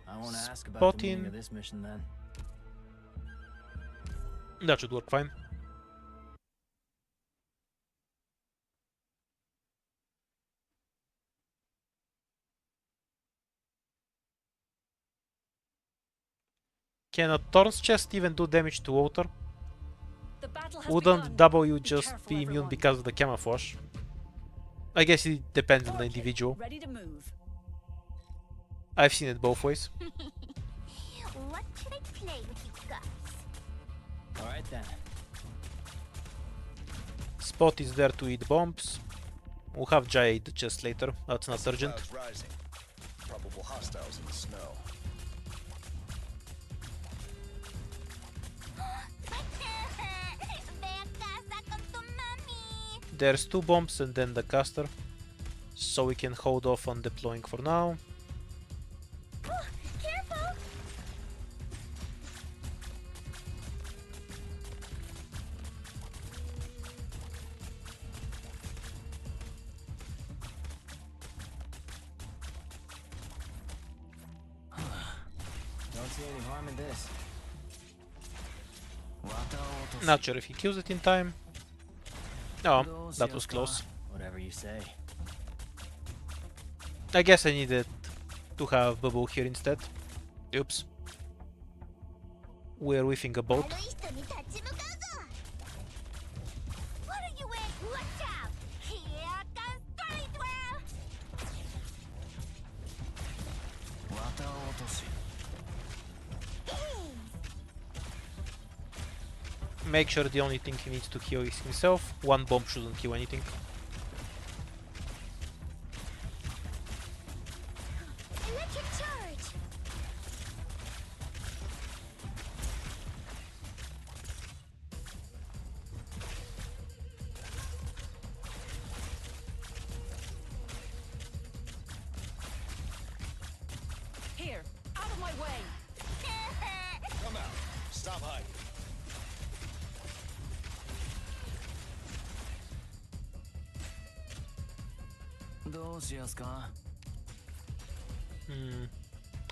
I won't ask about Spot the meaning in. of this mission then. That should work fine. Can a Thorn's chest even do damage to water? The battle has Wouldn't begun. W Be just careful, be immune everyone. because of the camouflage? I guess it depends on the individual. Ready to move. I've seen it both ways. What should I play with you guys? Alright then. Spot is there to eat bombs. We'll have Jaya eat the chest later. That's not urgent. Clouds rising. Probable hostiles in the snow. Ve a casa con tu mami. There's 2 bombs and then the caster. So we can hold off on deploying for now. Careful. Don't see any harm in this. Not sure if he kills it in time. Oh, that was close. Whatever you say. I guess I needed to have Bubble here instead. Oops. We're whiffing a boat. 悪い人に立ち向かうぞ。What are you in? Watch out! Here comes Stormwell! Make sure the only thing he needs to kill is himself. One bomb shouldn't kill anything. Electric charge. Here, out of my way. Come out. Stop hiding.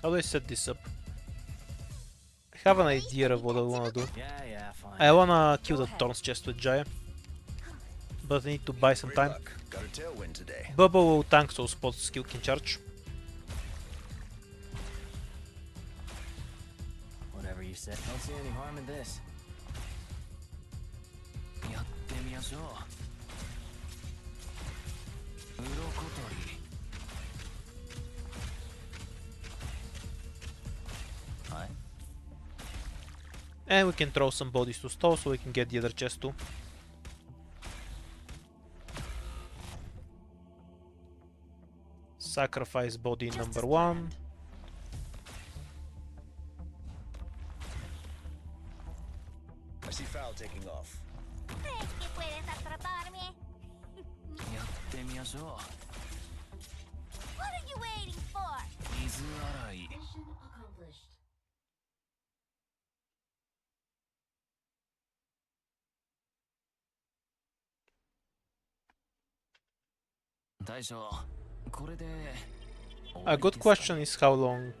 How do I set this up? I have an idea of what I wanna do. Yeah, fine. I wanna kill the Thorns chest with Jaya, but I need to buy some Great time. luck. Got a tailwind today. Bubba will tank so Spot skill can charge. Whatever you said. Don't see any harm in this. やってみましょう。鱗取り。はい。 And we can throw some bodies to stall so we can get the other chest too. Sacrifice body number 1. I see Foul taking off. ¿Crees que puedes atraparme? やってみましょう。 What are you waiting for? 水洗い。 大将、これで。 A good question is how long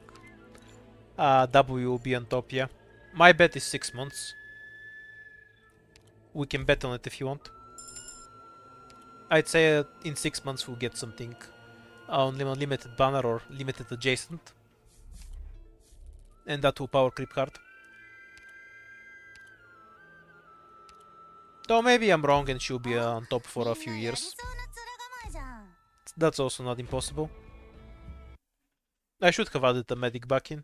W will be on top, yeah. My bet is 6 months. We can bet on it if you want. I'd say in 6 months we'll get something on limited banner or limited adjacent. And that will power creep hard. Though maybe I'm wrong and she'll be on top for a few years. That's also not impossible. I should have added the medic back in.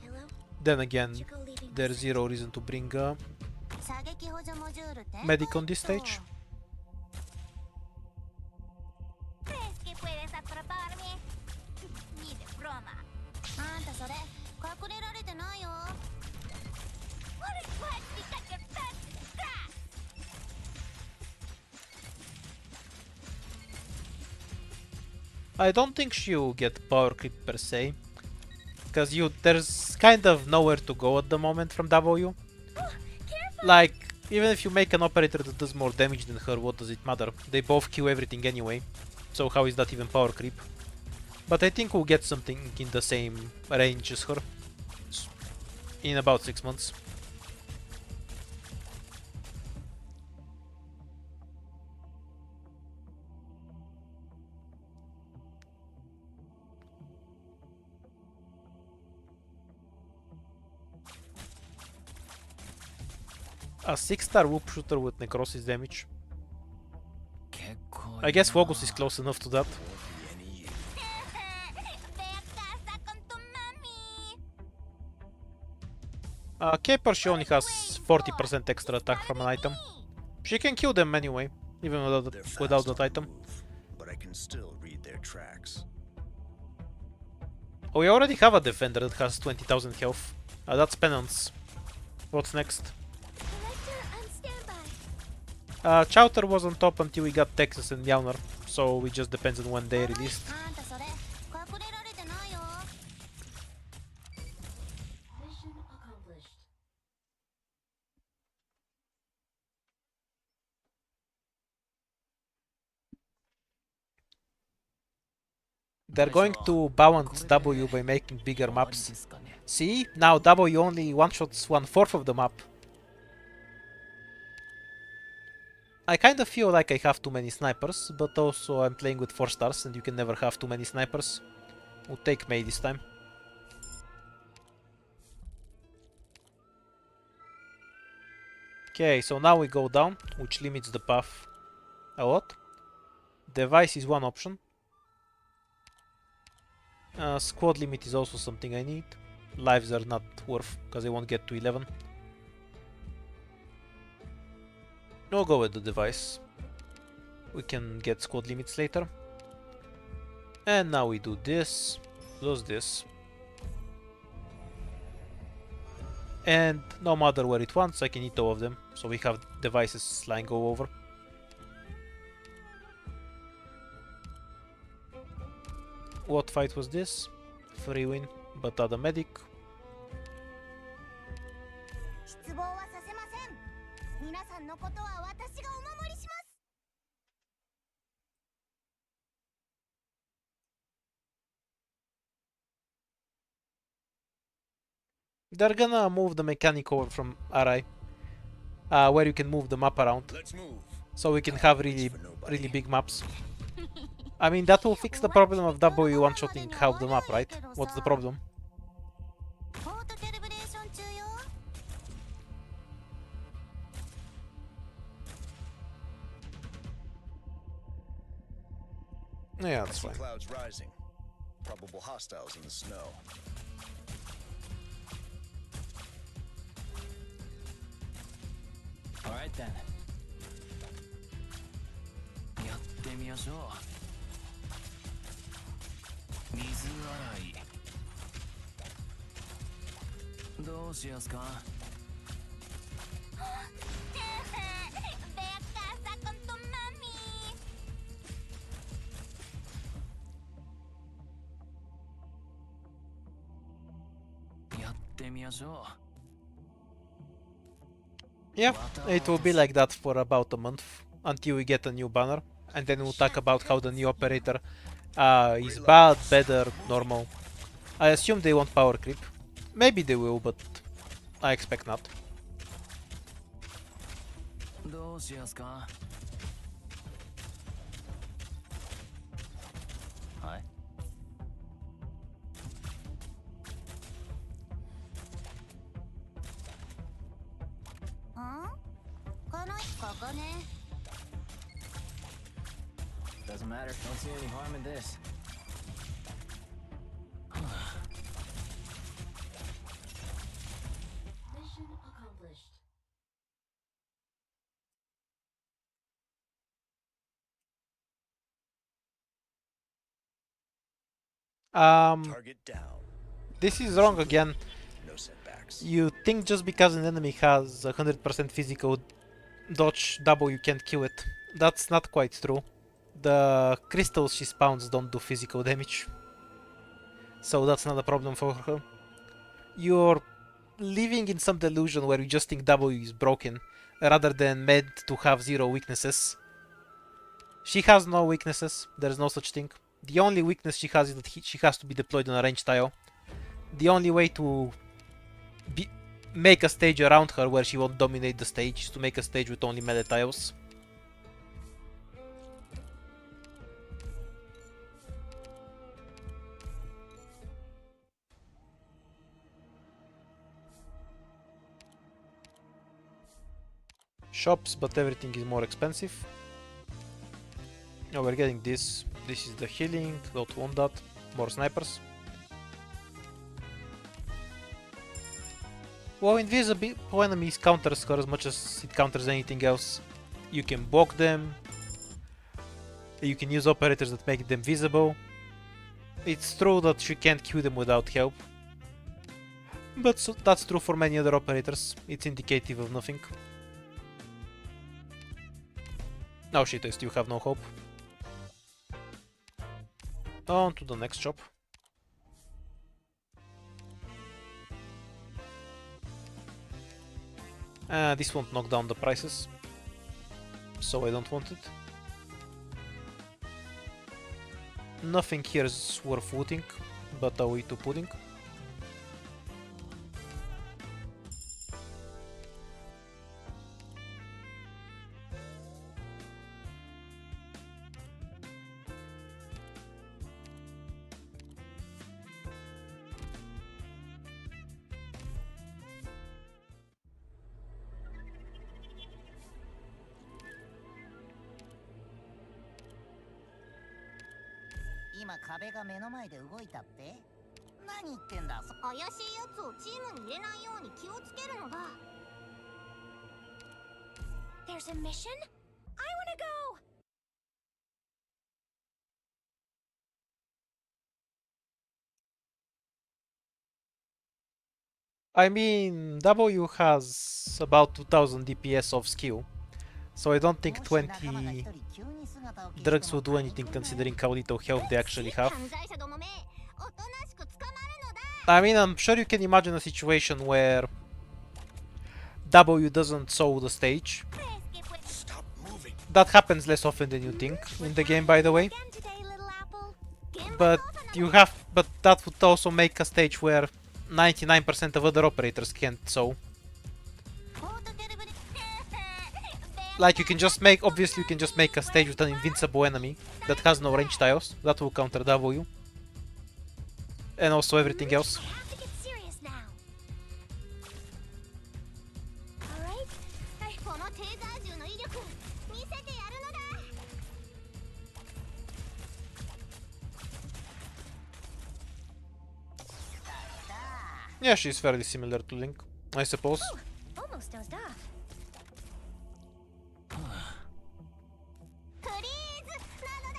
Hello? Then again, You go leaving there's zero reason to bring medic on this stage. ¿Crees que puedes atraparme? Ni de broma. あんたそれ隠れられてないよ。What is what? Because you're fat crap. I don't think she'll get power creep per se, because there's kind of nowhere to go at the moment from W. Like, even if you make an operator that does more damage than her, what does it matter? They both kill everything anyway, so how is that even power creep? But I think we'll get something in the same range as her in about 6 months. A 6-star whoop shooter with necrosis damage. 結構。 I guess Focus is close enough to that. Ve a casa con tu mami. Caper, she only has 40% extra attack from an item. She can kill them anyway, even They're fast without on that the item. move, but I can still read their tracks. Oh, we already have a defender that has 20,000 health. That's Penance. What's next? Elector on standby. Chowder was on top until we got Texas and Mjolnir, so it just depends on when they released. あんたそれ隠れられてないよ。They're going to balance W by making bigger maps. See? Now W only one-shots 1/4 of the map. I kind of feel like I have too many snipers, but also I'm playing with 4 stars and you can never have too many snipers. We'll take Mei this time. Okay, so now we go down, which limits the path a lot. device is one option. Squad limit is also something I need. Lives are not worth, because I won't get to 11. I'll go with the device. We can get squad limits later. And now we do this, plus this. And no matter where it wants, I can eat all of them. So we have devices lying all over. What fight was this? Free win, but not a medic. 失望はさせません。皆さんのことは私がお守りします。 They're gonna move the mechanic over from RI, where you can move the map around, Let's move. so we can have really big maps. I mean, that will fix the problem of W one-shotting half the map, right? What's the problem? ポートキャリブレーション中よ。 Yeah, I that's see fine. clouds rising. Probable hostiles in the snow. Alright then. やってみましょう。水洗い。どうしやすか？ Ve a casa con tu mami. やってみましょ Yeah, it will be like that for about a month until we get a new banner, and then we'll talk about how the new operator is bad, better, normal. I assume they won't power creep. Maybe they will, but I expect not. う。どうしやすか？はい。ん？ここね。 Doesn't matter. Don't see any harm in this. Mission accomplished. Target down. This is wrong again. No setbacks. You think just because an enemy has 100% physical dodge double, you can't kill it. That's not quite true. The crystals she spawns don't do physical damage, so that's not a problem for her. You're living in some delusion where you just think W is broken, rather than meant to have zero weaknesses. She has no weaknesses, there's no such thing. The only weakness she has is that she has to be deployed on a ranged tile. The only way to make a stage around her where she won't dominate the stage is to make a stage with only melee tiles. Shops, but everything is more expensive. Oh, we're getting this. This is the healing, don't want that. More snipers. Well, invisible enemies counters her as much as it counters anything else. You can block them. You can use operators that make them visible. It's true that you can't kill them without help. But that's true for many other operators. It's indicative of nothing. Oh shit, I still have no hope. On to the next shop. This won't knock down the prices, so I don't want it. Nothing here is worth looting, but I'll eat to pudding. 今壁が目の前で動いたって？何言ってんだ。怪しいやつをチームに入れないように気をつけるのだ。 There's a mission? I wanna go! I mean, W has about 2000 DPS of skill, so I don't think 20 drugs will do anything considering how little health they actually have. 犯罪者どもめ、おとなしく捕まるのだ。 I mean, I'm sure you can imagine a situation where W doesn't sow the stage. Stop moving. That happens less often than you think in the game, by the way. Again today, little apple. But but that would also make a stage where 99% of other operators can't sow. Like you can just make, obviously you can just make a stage with an invincible enemy that has no range tiles. That will counter W. And also everything else. I have to get serious now. Alright. このテーザー銃の威力見せてやるのだ。 Yeah, she's fairly similar to Link, I suppose. Almost dozed off. フリーズなの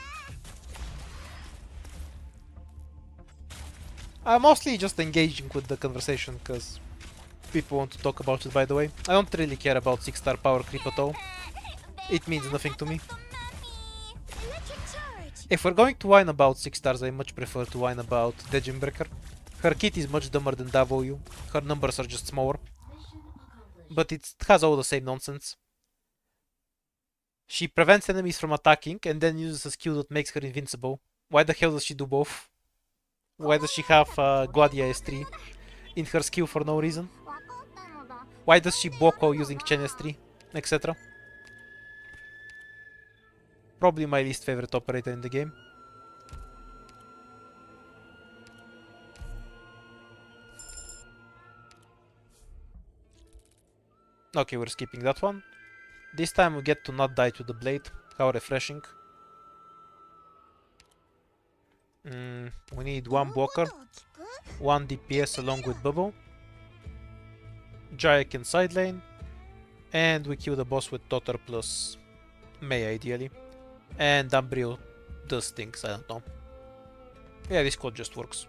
だ。 I'm mostly just engaging with the conversation because people want to talk about it, by the way. I don't really care about 6-star power creep at all. It means nothing to me. Electric charge! If we're going to whine about 6 stars, I much prefer to whine about the Gymbreaker. Her kit is much dumber than W. Her numbers are just smaller. But it has all the same nonsense. She prevents enemies from attacking and then uses a skill that makes her invincible. Why the hell does she do both? Why does she have Gladia S3 in her skill for no reason? わかったのだ。 Why does she block while using Chen S3, etc.? Probably my least favorite operator in the game. Okay, we're skipping that one. This time we get to not die to the blade. How refreshing. We need one blocker, 1 DPS along with Bubble. Jaya can side lane. And we kill the boss with Totter plus Mei ideally. And Umbrio does things, I don't know. Yeah, this code just works.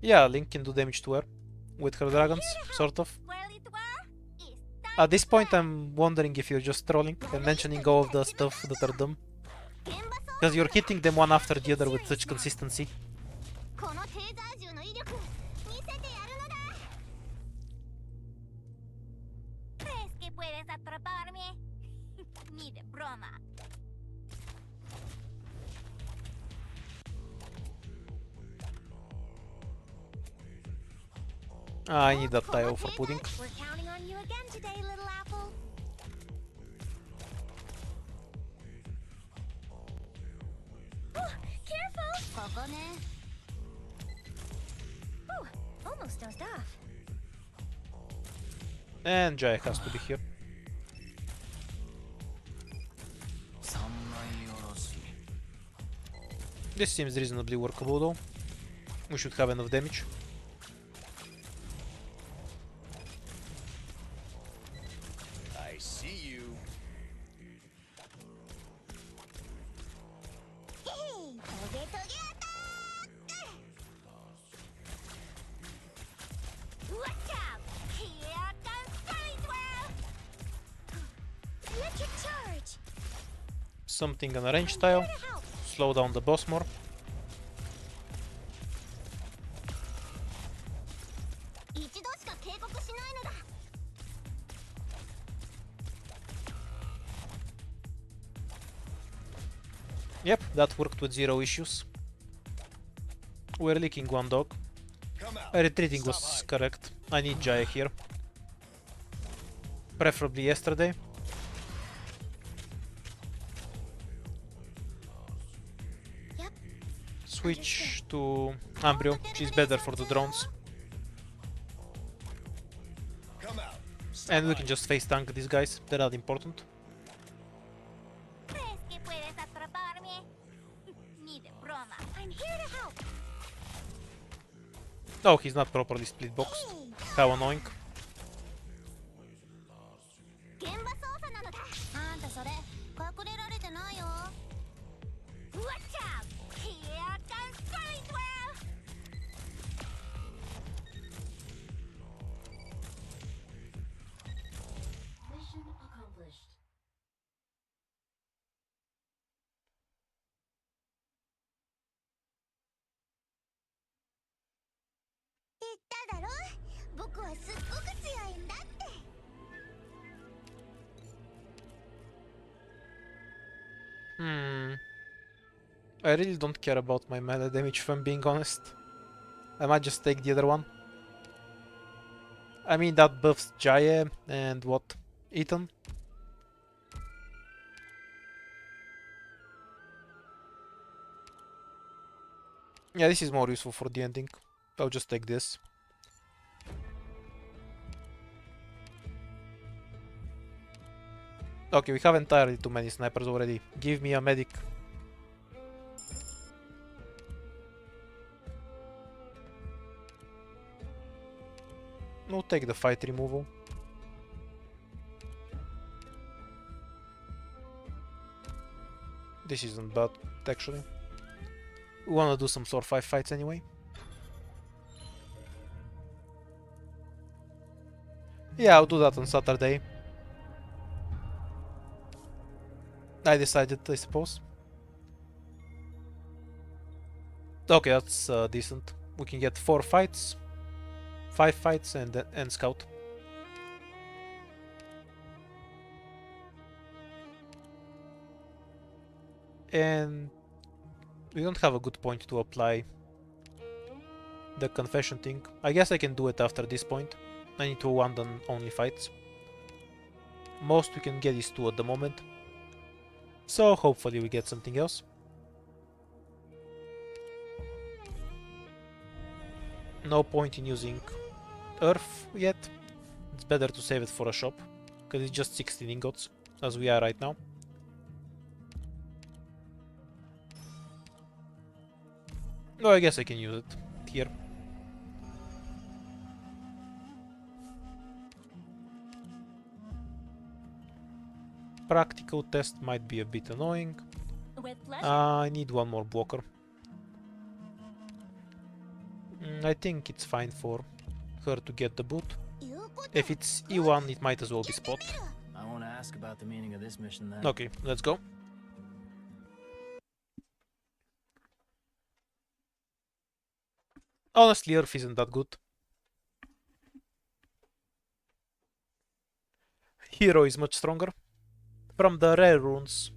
Yeah, Link can do damage to her with her dragons, sort of. Well, it were. Is At this point, I'm wondering if you're just trolling and mentioning all of the stuff that are dumb. 現場操 Because you're hitting them one after the other with such consistency. このテーザー銃の威力見せてやるのだ。¿Crees que puedes atraparme? Ni de broma. I need that tile for pudding. We're counting on you again today, little apple. Oh, careful! ここね。 Oh, almost dozed off. And Jaya has to be here. This seems reasonably workable though. We should have enough damage. I see you. トゲトゲアタック。Watch out! Here comes Spiritual! Electric charge! Something on a range tile. Slow down the boss more. 一度しか警告しないのだ。 Yep, that worked with 0 issues. We're leaking one dog. Come out. Retreating Stop was hiding. correct. I need Jaya here. Preferably yesterday. switch to Ambrio. She's better for the drones. Come out. And we can just face tank these guys. They're not important. ¿Crees que puedes atraparme? Ni de broma. I'm here to help. Oh, he's not properly split boxed. How annoying. 現場操作なのだ。あんたそれ隠れられてないよ。Watch out! Here comes Curly Twirl! Mission accomplished. 言っただろ、僕はすっごく強いんだって。I really don't care about my melee damage if I'm being honest. I might just take the other one. I mean that buffs Jaye and what? Ethan? Yeah, this is more useful for the ending. I'll just take this. Okay, we have entirely too many snipers already. Give me a medic. No, take the fight removal. This isn't bad, actually. We wanna do some Sword 5 fights anyway. Yeah, I'll do that on Saturday. I decided, I suppose. Okay, that's decent. We can get 4 fights, 5 fights, and scout. And we don't have a good point to apply the confession thing. I guess I can do it after this point. I need to abandon only fights. Most we can get is 2 at the moment. So hopefully we get something else. No point in using Earth yet. It's better to save it for a shop, because it's just 16 ingots, as we are right now. No, I guess I can use it here. Practical test might be a bit annoying. With pleasure. I need one more blocker. I think it's fine for her to get the boot. 言うこと If it's E1, it might as well be spot. I won't ask about the meaning of this mission then. Okay, let's go. Honestly, Earth isn't that good. Hero is much stronger. From the rare runes,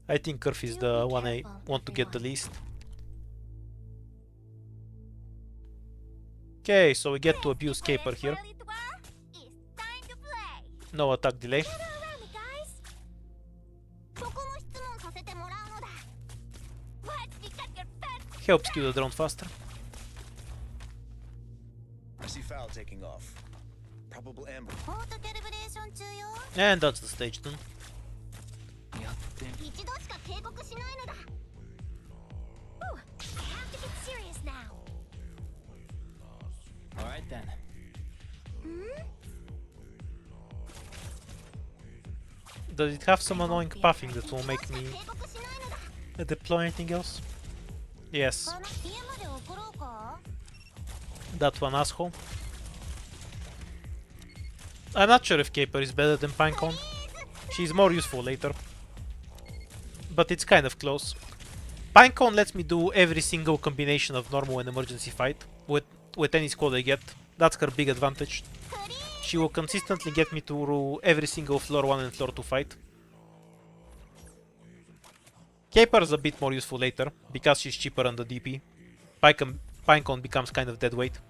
I think Earth is the one I want to get the least. Okay, so we get to abuse Caper here. Curly Twirl, it's time to play. No attack delay. Gather around me, guys. そこも質問させてもらうのだ。What's because you're fat? Helps kill the drone faster. I see Foul taking off. Probable ambush. オートキャリブレーション中よ。 And that's the stage done. やってみ一度しか警告しないのだ。Ooh, I have to get serious now. Alright then. Does it have some annoying puffing that will make me 警告しないのだ。 deploy anything else? Yes, 家まで送ろうか。 that one asshole. I'm not sure if Caper is better than Pinecone. She's more useful later. But it's kind of close. Pinecone lets me do every single combination of normal and emergency fight with any squad I get. That's her big advantage. She will consistently get me to every single floor 1 and floor 2 fight. Caper is a bit more useful later, because she's cheaper on the DP. Pinecone becomes kind of dead weight.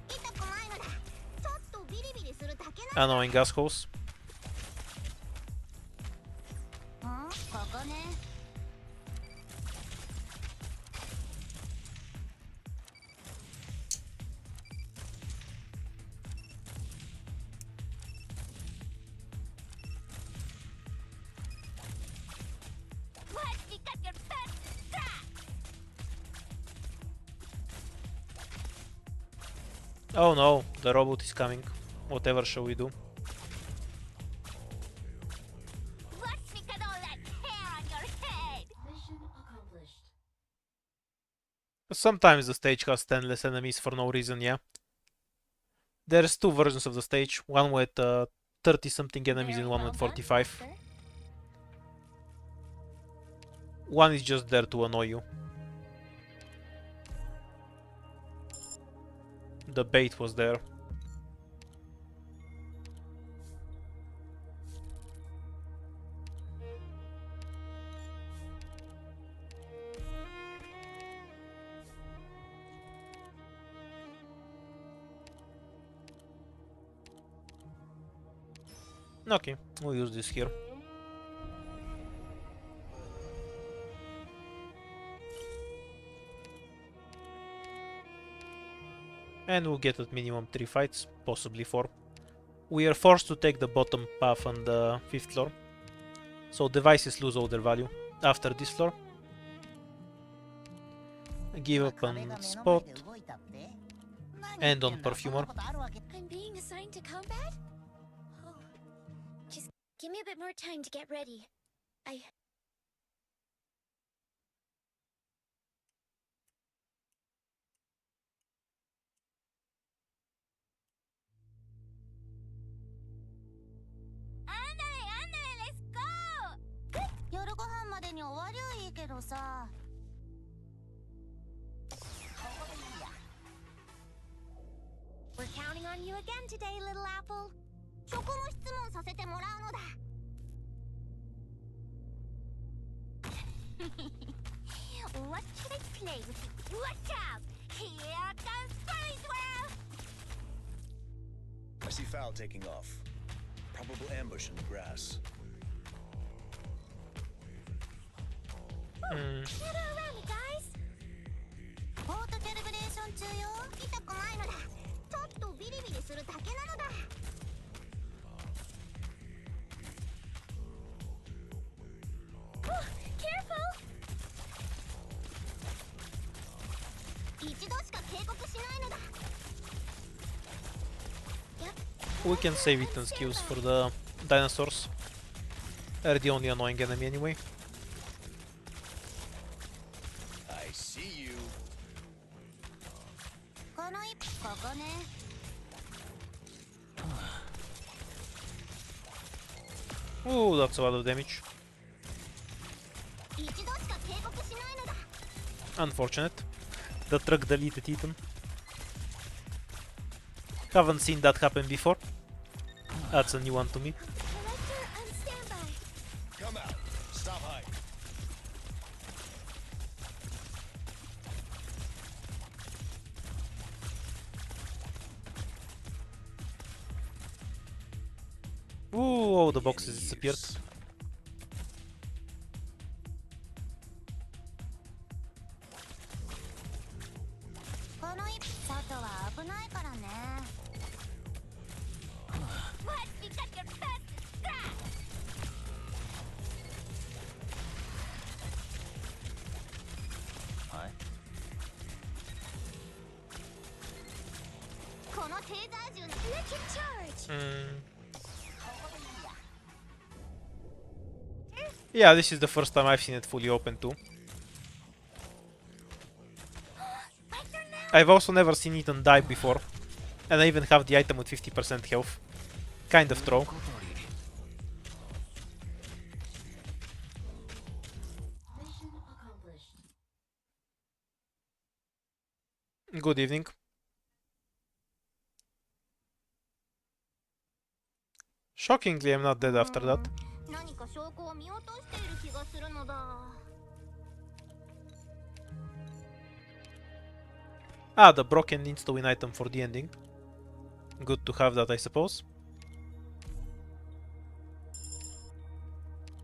痛くないのだ。ちょっとビリビリするだけなの。 Annoying assholes. ここね。Oh no, the robot is coming. Whatever shall we do? Watch me cut all that hair on your head! Sometimes the stage has 10 less enemies for no reason, yeah. There's two versions of the stage, one with 30 something enemies and one with 45. One is just there to annoy you. The bait was there. Okay, we'll use this here. And we'll get at minimum 3 fights, possibly 4. We are forced to take the bottom path on the 5th floor, so devices lose all their value after this floor. Give up on spot, and on perfumer. I'm being assigned to combat? Oh. Just give me a bit more time to get ready. Let's go! 夜ご飯までに終わりゃいいけどさ。 We're counting on you again today, little apple. 職務質問させてもらうのだ。What should I play with you? Watch out! Here comes Spellswell! I see Foul taking off. Probable ambush in the grass. Gather around me, guys! ポートキャリブレーション中よ。痛くないのだ。ちょっとビリビリするだけなのだ。Oh, careful! 一度しか警告しないのだ。 We can save it and skills for the dinosaurs. They're the only annoying enemy anyway. I see you. この一ここね。 Ooh, that's a lot of damage. 一度しか警告しないのだ。 Unfortunate. The truck deleted Ethan. Haven't seen that happen before. That's a new one to me. Collector on standby. Come out. Stop hiding. Ooh, all the boxes disappeared. Watch me cut your best scratch! はい。このテーザー銃の Electric charge! Yeah, this is the first time I've seen it fully open too. I've also never seen Ethan die before. And I even have the item with 50% health. Kind of throw. Good evening. Shockingly, I'm not dead after that. 何か証拠を見落としている気がするのだ。 Ah, the broken needs to win item for the ending. Good to have that, I suppose.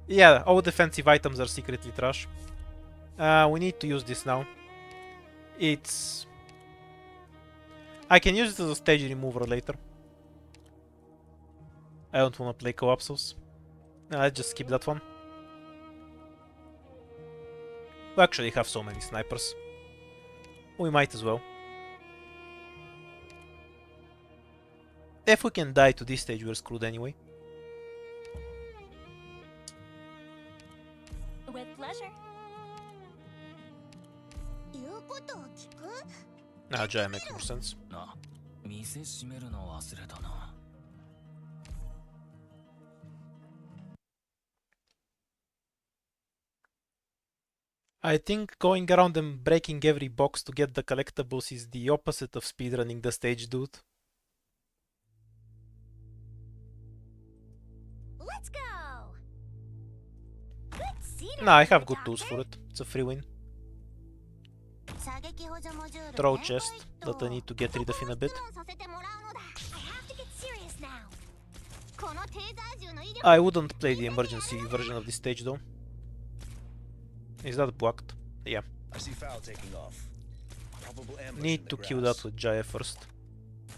Yeah, all defensive items are secretly trash. We need to use this now. It's... I can use it as a stage remover later. I don't want to play co-opsos. Let's just skip that one. We actually have so many snipers. We might as well. If we can die to this stage, we're screwed anyway. With pleasure. 言うことを聞く Nah, Jaya makes more sense. な、店閉めるの忘れたな。I think going around and breaking every box to get the collectibles is the opposite of speedrunning the stage, dude. Let's go. Good cedar. Nah, I have good tools for it. It's a free win. 射撃補助モジュール Throw 展 chest 開 that I need to get rid of in a bit. 質問させてもらうのだ I have to get serious now. このテーザー銃の威力 I wouldn't play the emergency version of this stage though. Is that bugged? Yeah. I see Foul taking off. Probable ambush in Need the to kill grass. that with Jaya first.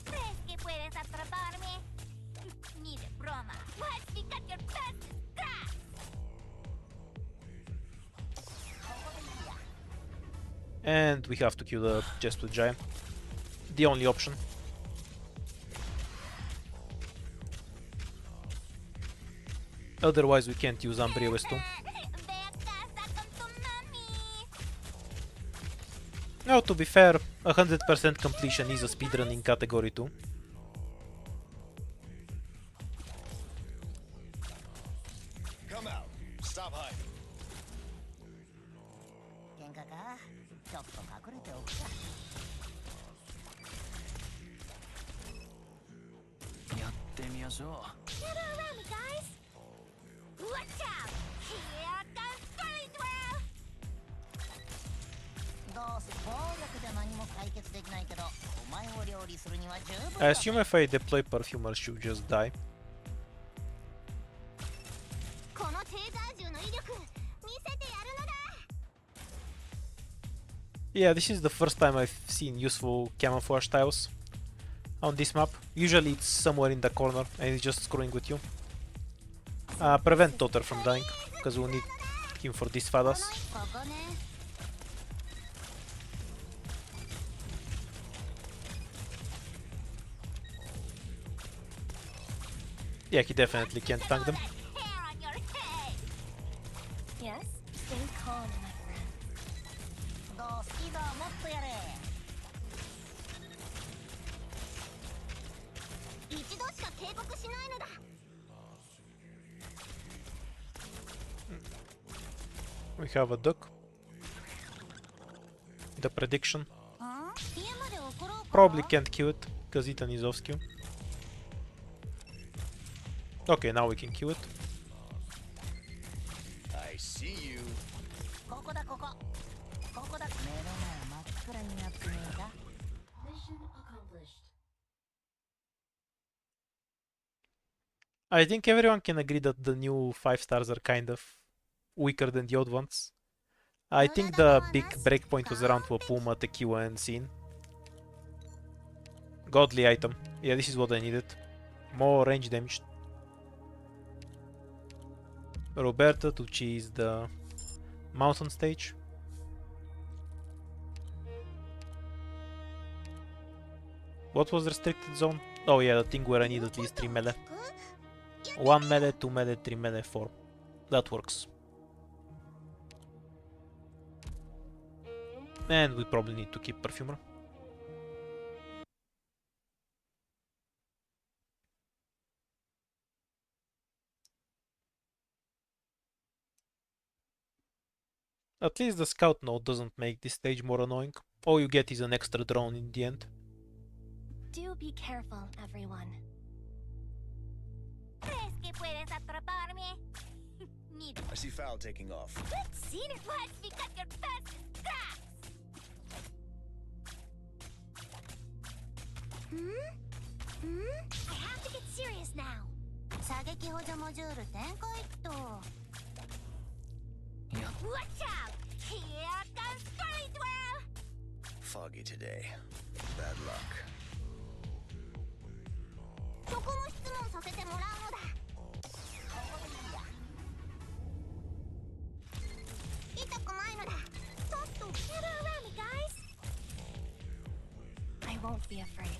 ¿Crees que puedes atraparme? Ni de broma. Let's pick up your best scraps. And we have to kill the chest with Jaya. The only option. Otherwise we can't use Umbria West 2. Ve a casa con tu mami. Now, to be fair, 100% completion is a speedrunning category too. Come out. Stop hiding. 喧嘩かちょっと隠れておくかやってみましょう。 Gather around me, guys. Watch out. Here comes Furry Dwell. どうせ暴力で何も解決できないけどお前を料理するには十分 I だ assume if I deploy Perfumer, she'll just die. このテーザー銃の威力見せてやるのだ Yeah, this is the first time I've seen useful camouflage tiles on this map. Usually it's somewhere in the corner and it's just screwing with you. Prevent Totter from dying, because we'll need him for this この fadas. ここね Yeah, he definitely can't tank them. Hair on your head. Yes? Stay calm, my friend. どうスピードはもっとやれ一度しか警告しないのだ We have a duck. The prediction. ん家まで送ろうか Probably can't kill it, because Ethan is off skew. Okay, now we can kill it. I see you. ここだここここだ目の前真っ暗になってねえか I think everyone can agree that the new 5 stars are kind of weaker than the old ones. I think the big breakpoint was around Wapuma, Tekiwa, and Scene. Godly item. Yeah, this is what I needed. More range damage. Roberta to cheese the mountain stage. What was restricted zone? Oh yeah, the thing where I need at least 3 melee. 1 melee, 2 melee, 3 melee, 4. That works. And we probably need to keep Perfumer. At least the scout node doesn't make this stage more annoying. All you get is an extra drone in the end. Do be careful, everyone. ¿Crees que puedes atraparme? Ni de I see Foul taking off. good cedar. Let's pick up your best scraps. I have to get serious now. 射撃補助モジュール展開と Watch out! Here comes Furry Dwell! Foggy today. Bad luck. そこも質問させてもらうのだ痛くないのだちょっと Gather around me, guys. I won't be afraid.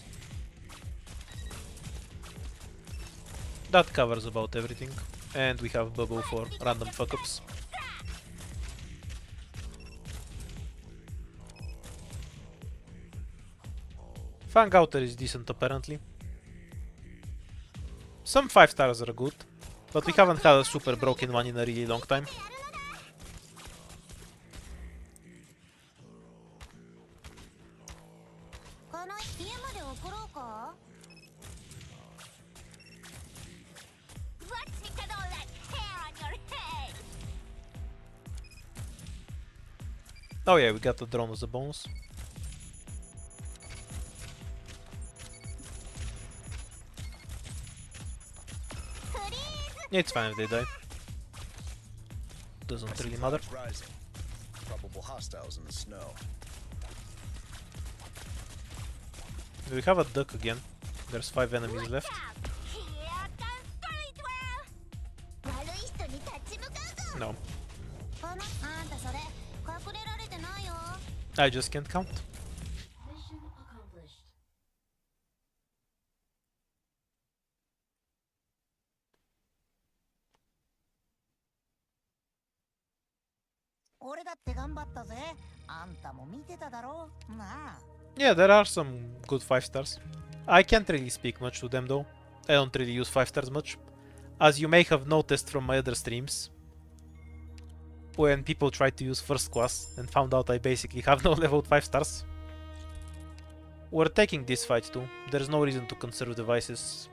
That covers about everything. And we have bubble for random fuck-ups. Fang Outer is decent apparently. Some 5 stars are good, but we haven't had a super broken one in a really long time. Watch me cut all that hair on your head! Oh yeah, we got the drone as a bonus. It's fine if they die. Doesn't really matter. Clouds rising. Probable hostiles in the snow. We have a duck again. There's 5 enemies left. Here comes Curly Twirl! 悪い人に立ち向かうぞ No, あんたそれ隠れられてないよ I just can't count. Mission accomplished. 俺だって頑張ったぜあんたも見てただろなあ Yeah, there are some good 5 stars. I can't really speak much to them though. I don't really use 5 stars much. As you may have noticed from my other streams, when people tried to use first class and found out I basically have no leveled 5 stars. We're taking this fight too. There's no reason to conserve devices.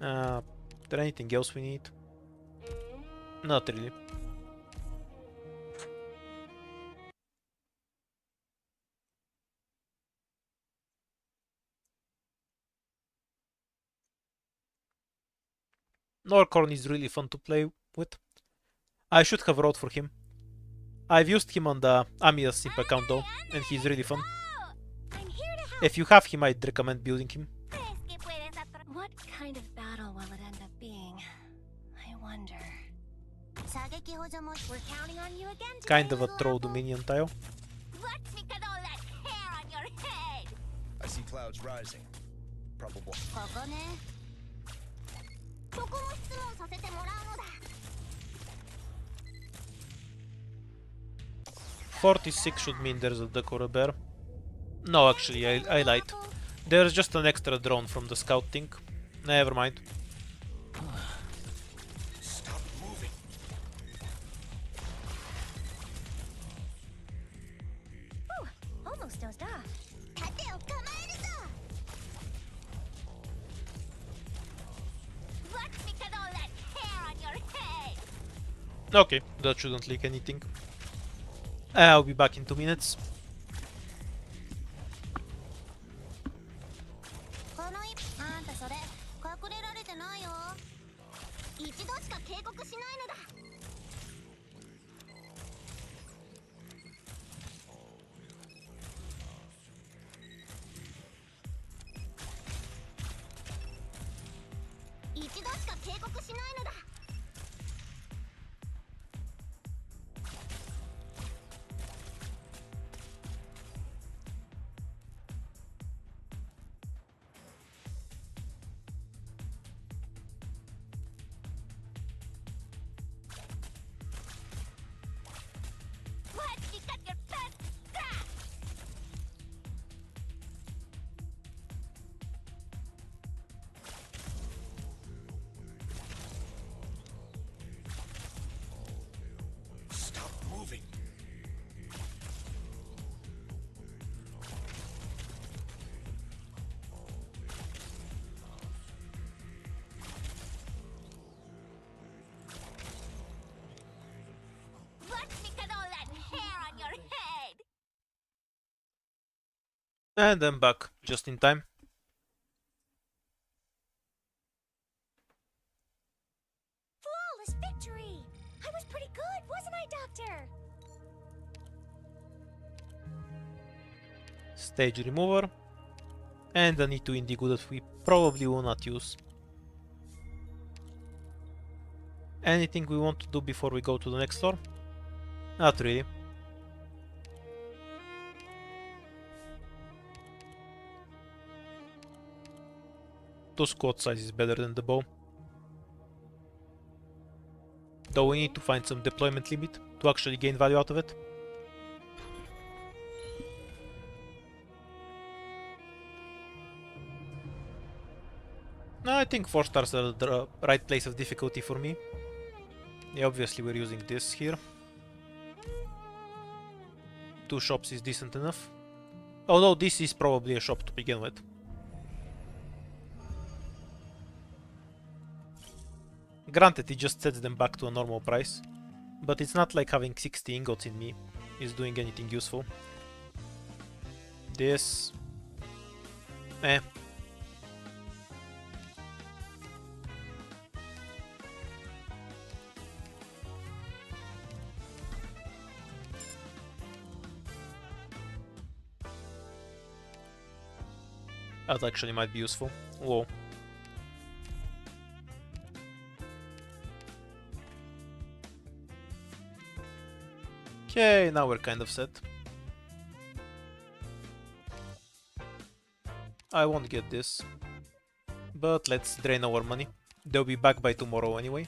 There anything else we need? Not really. Norcorn is really fun to play with. I should have wrote for him. I've used him on the Amiya Simp account though, and he's really fun. I'm here to help! If you have him, I'd recommend building him. Es que puedes atro- What kind of battle will it end up being? I wonder. 射撃補助も We're counting on you again today. Kind of a throw dominion tile. Watch me cut all that hair on your head! I see clouds rising. Probable. ここねそこも質問させてもらうのだ 46 should mean there's a duck or a bear. No, actually, I lied. There's just an extra drone from the scout thing. Never mind. Stop moving. Almost dozed off. 盾を構えるぞ Watch me cut all that hair on your head! Okay, that shouldn't leak anything. I'll be back in 2 minutes. この一あんたそれ隠れられてないよ一度しか警告しないのだ一度しか警告しないのだ Watch me cut your pants! Ah! Stop moving. Watch me cut all that hair on your head! And I'm back, just in time. Flawless victory! I was pretty good, wasn't I, Doctor? Stage remover. And a need to indigo that we probably will not use. Anything we want to do before we go to the next floor? Not really. 2 squad size is better than the bow. Though we need to find some deployment limit to actually gain value out of it. No, I think 4 stars are the right place of difficulty for me. Yeah, obviously we're using this here. 2 shops is decent enough. Although this is probably a shop to begin with. Granted, it just sets them back to a normal price. But it's not like having 60 ingots in me is doing anything useful. This... eh. That actually might be useful. Whoa. Okay, now we're kind of set. I won't get this. But let's drain our money. They'll be back by tomorrow anyway.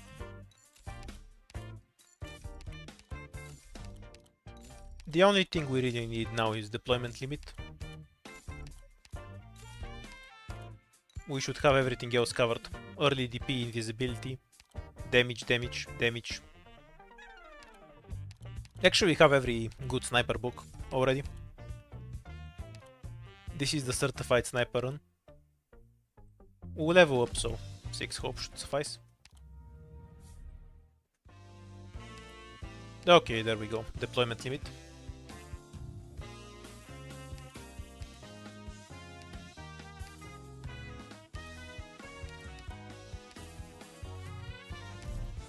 The only thing we really need now is deployment limit. We should have everything else covered. Early DP, invisibility, damage, damage, damage. Actually, we have every good sniper book already. This is the certified sniper run. We'll level up, so 6 hope should suffice. Okay, there we go. Deployment limit.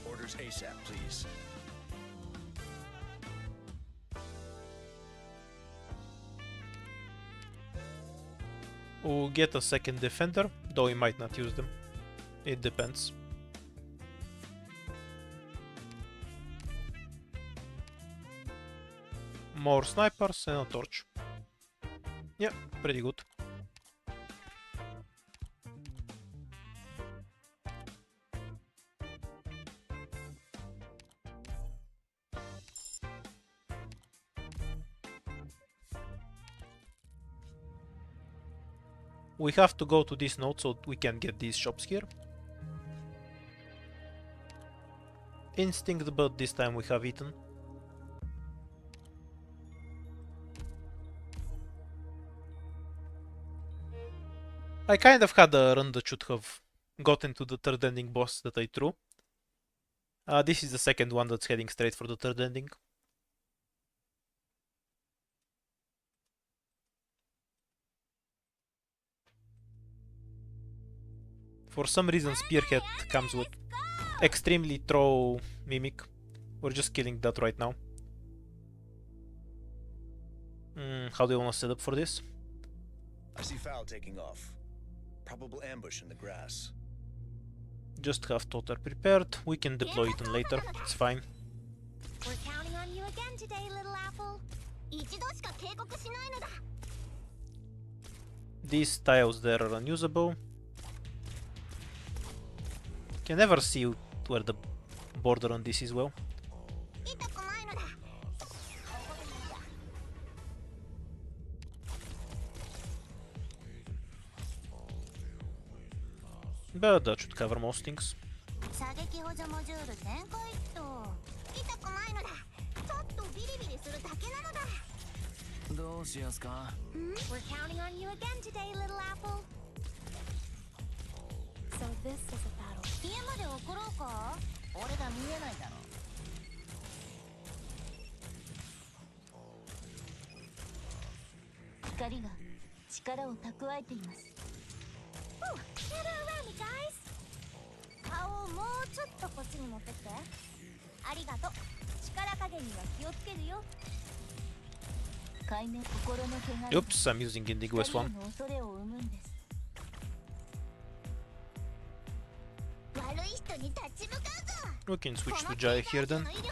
Orders ASAP, please. We'll get a second defender, though we might not use them. It depends. More snipers and a torch. Yeah, pretty good. We have to go to this node so we can get these shops here. Instinct, but this time we have eaten. I kind of had a run that should have gotten to the third ending boss that I threw. This is the second one that's heading straight for the third ending. For some reason Spearhead comes with extremely throw mimic. We're just killing that right now. How do you want to set up for this? I see Foul taking off. Probable ambush in the grass. Just have Totter prepared. We can deploy it later. It's fine. We're counting on you again today, little apple. 一度しか警告しないのだ。 These tiles there are unusable. Can never see where the border on this is well. 痛くないのだ。 But that should cover most things. 射撃補助モジュール全開と痛くないのだ。ちょっとビリビリするだけなのだ。どうしやすか? We're counting on you again today, little apple. So this is a battle. 家まで送ろうか？俺が見えないだろ。光が力を蓄えています。 Oh, gather around me, guys. 顔をもうちょっとこっちに持ってって。ありがとう。力加減には気をつけるよ。海面心の汚れ。 Oops, I'm using Indigo S1. の恐れを生むんです。悪い人に立ち向かうぞ。 We can switch to Jaya here then. この威力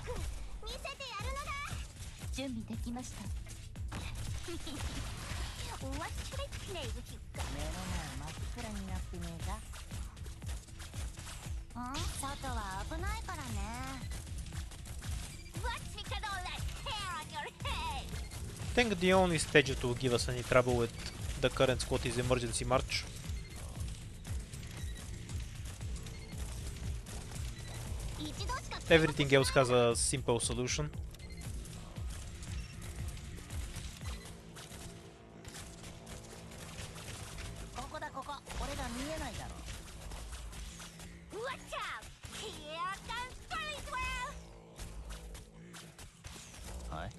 見せてやるのだ。準備できました。What should I play with you guys? 目の前真っ暗になってねえか。外は危ないからね。 What's with all that hair on your head? I think the only stage that will give us any trouble with the current squad is Emergency March. 一度しか Everything else has a simple solution. ここだここ。俺ら見えないだろ。 Watch out! Here comes Curly Swirl! はい。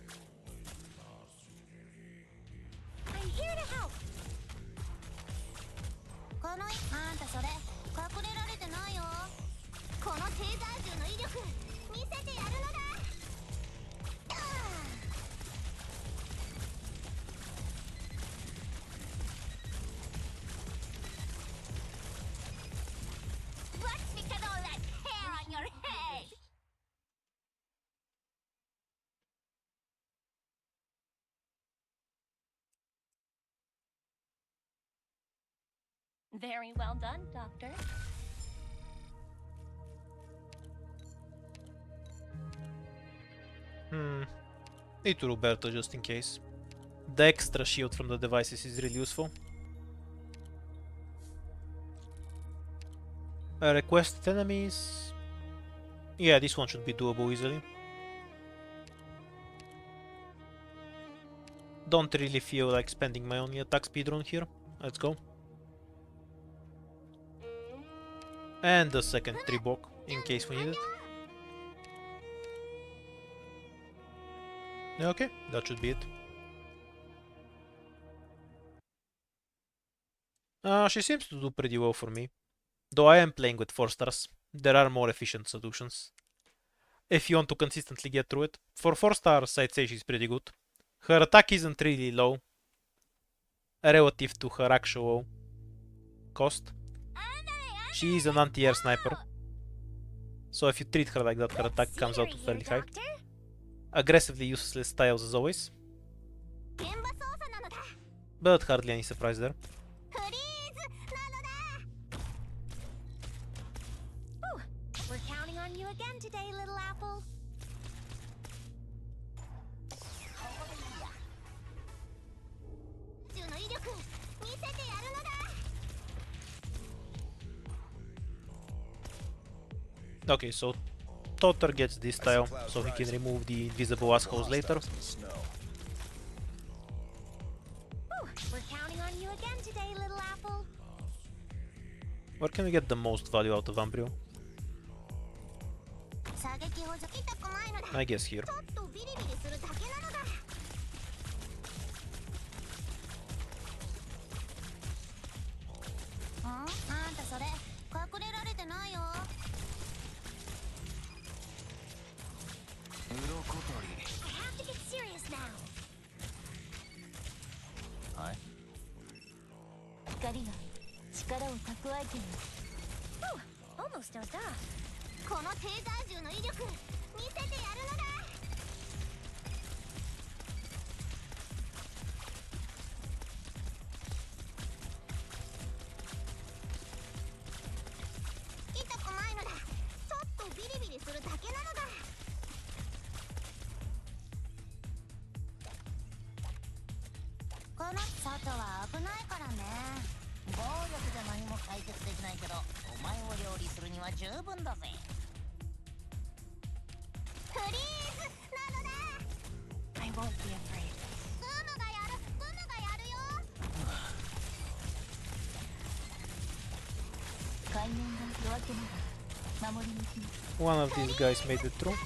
I'm here to help! このあんたそれ隠れられてないよ。このテーザー銃の威力見せてやるのだ。What's with all that hair on your head? Very well done, Doctor. Need to Roberto just in case. The extra shield from the devices is really useful. Requested enemies. Yeah, this one should be doable easily. Don't really feel like spending my only attack speed rune here. Let's go. And the second Tribok, in case we need it. Okay, that should be it. She seems to do pretty well for me. Though I am playing with 4 stars, there are more efficient solutions. If you want to consistently get through it, for 4 stars I'd say she's pretty good. Her attack isn't really low, relative to her actual cost. She is an anti-air sniper, so if you treat her like that, her attack comes out to fairly high. Aggressively useless styles as always, 現場操作なのだ。 but hardly any surprise there. フリーズなのだ。 We're counting on you again today, little apple. 銃の威力見せてやるのだ。 Okay, so Totter gets this style, so he can remove the invisible assholes later. Hostiles in the snow. We're counting on you again today, little apple. Where can we get the most value out of Ambrio? 射撃補助痛くないのだ。 I guess here. ちょっとビリビリするだけなのだ。あんたそれ隠れられてないよ。 鱗取り。 I have to get serious now. はい。光が力を蓄えている。 Almost dozed off. このテーザー銃の威力見せてやるのだ。 痛くないのだ。ちょっとビリビリするだけなのだ。 この外は危ないからね。暴力じゃ何も解決できないけど、お前を料理するには十分だぜ。フリーズなのだ。 I won't be afraid. グムがやる、グムがやるよ。海面が夜明けながら守りに来ます。 One of these guys made it through.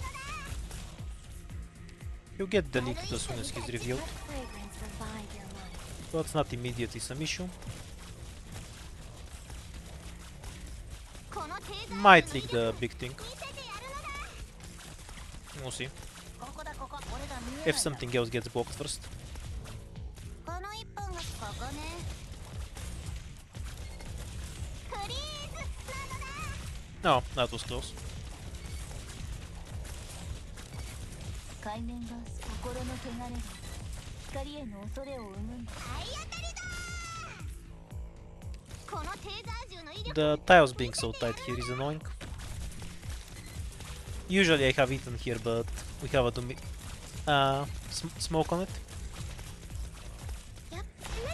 You get deleted as soon as he's revealed, Let fragrance revive your mind. so it's not immediately some issue. このテーザー Might leak the big thing. 見せてやるのだ。 We'll see. ここだここ。俺が見えない If something else gets blocked first. この一本がここね。フリーズなのだ。 No, that was close. 海面が心の汚れが光への恐れを生むんだ。体当たりだ。The tiles being so tight here is annoying. Usually I have eaten here, but we have a smoke on it. やっル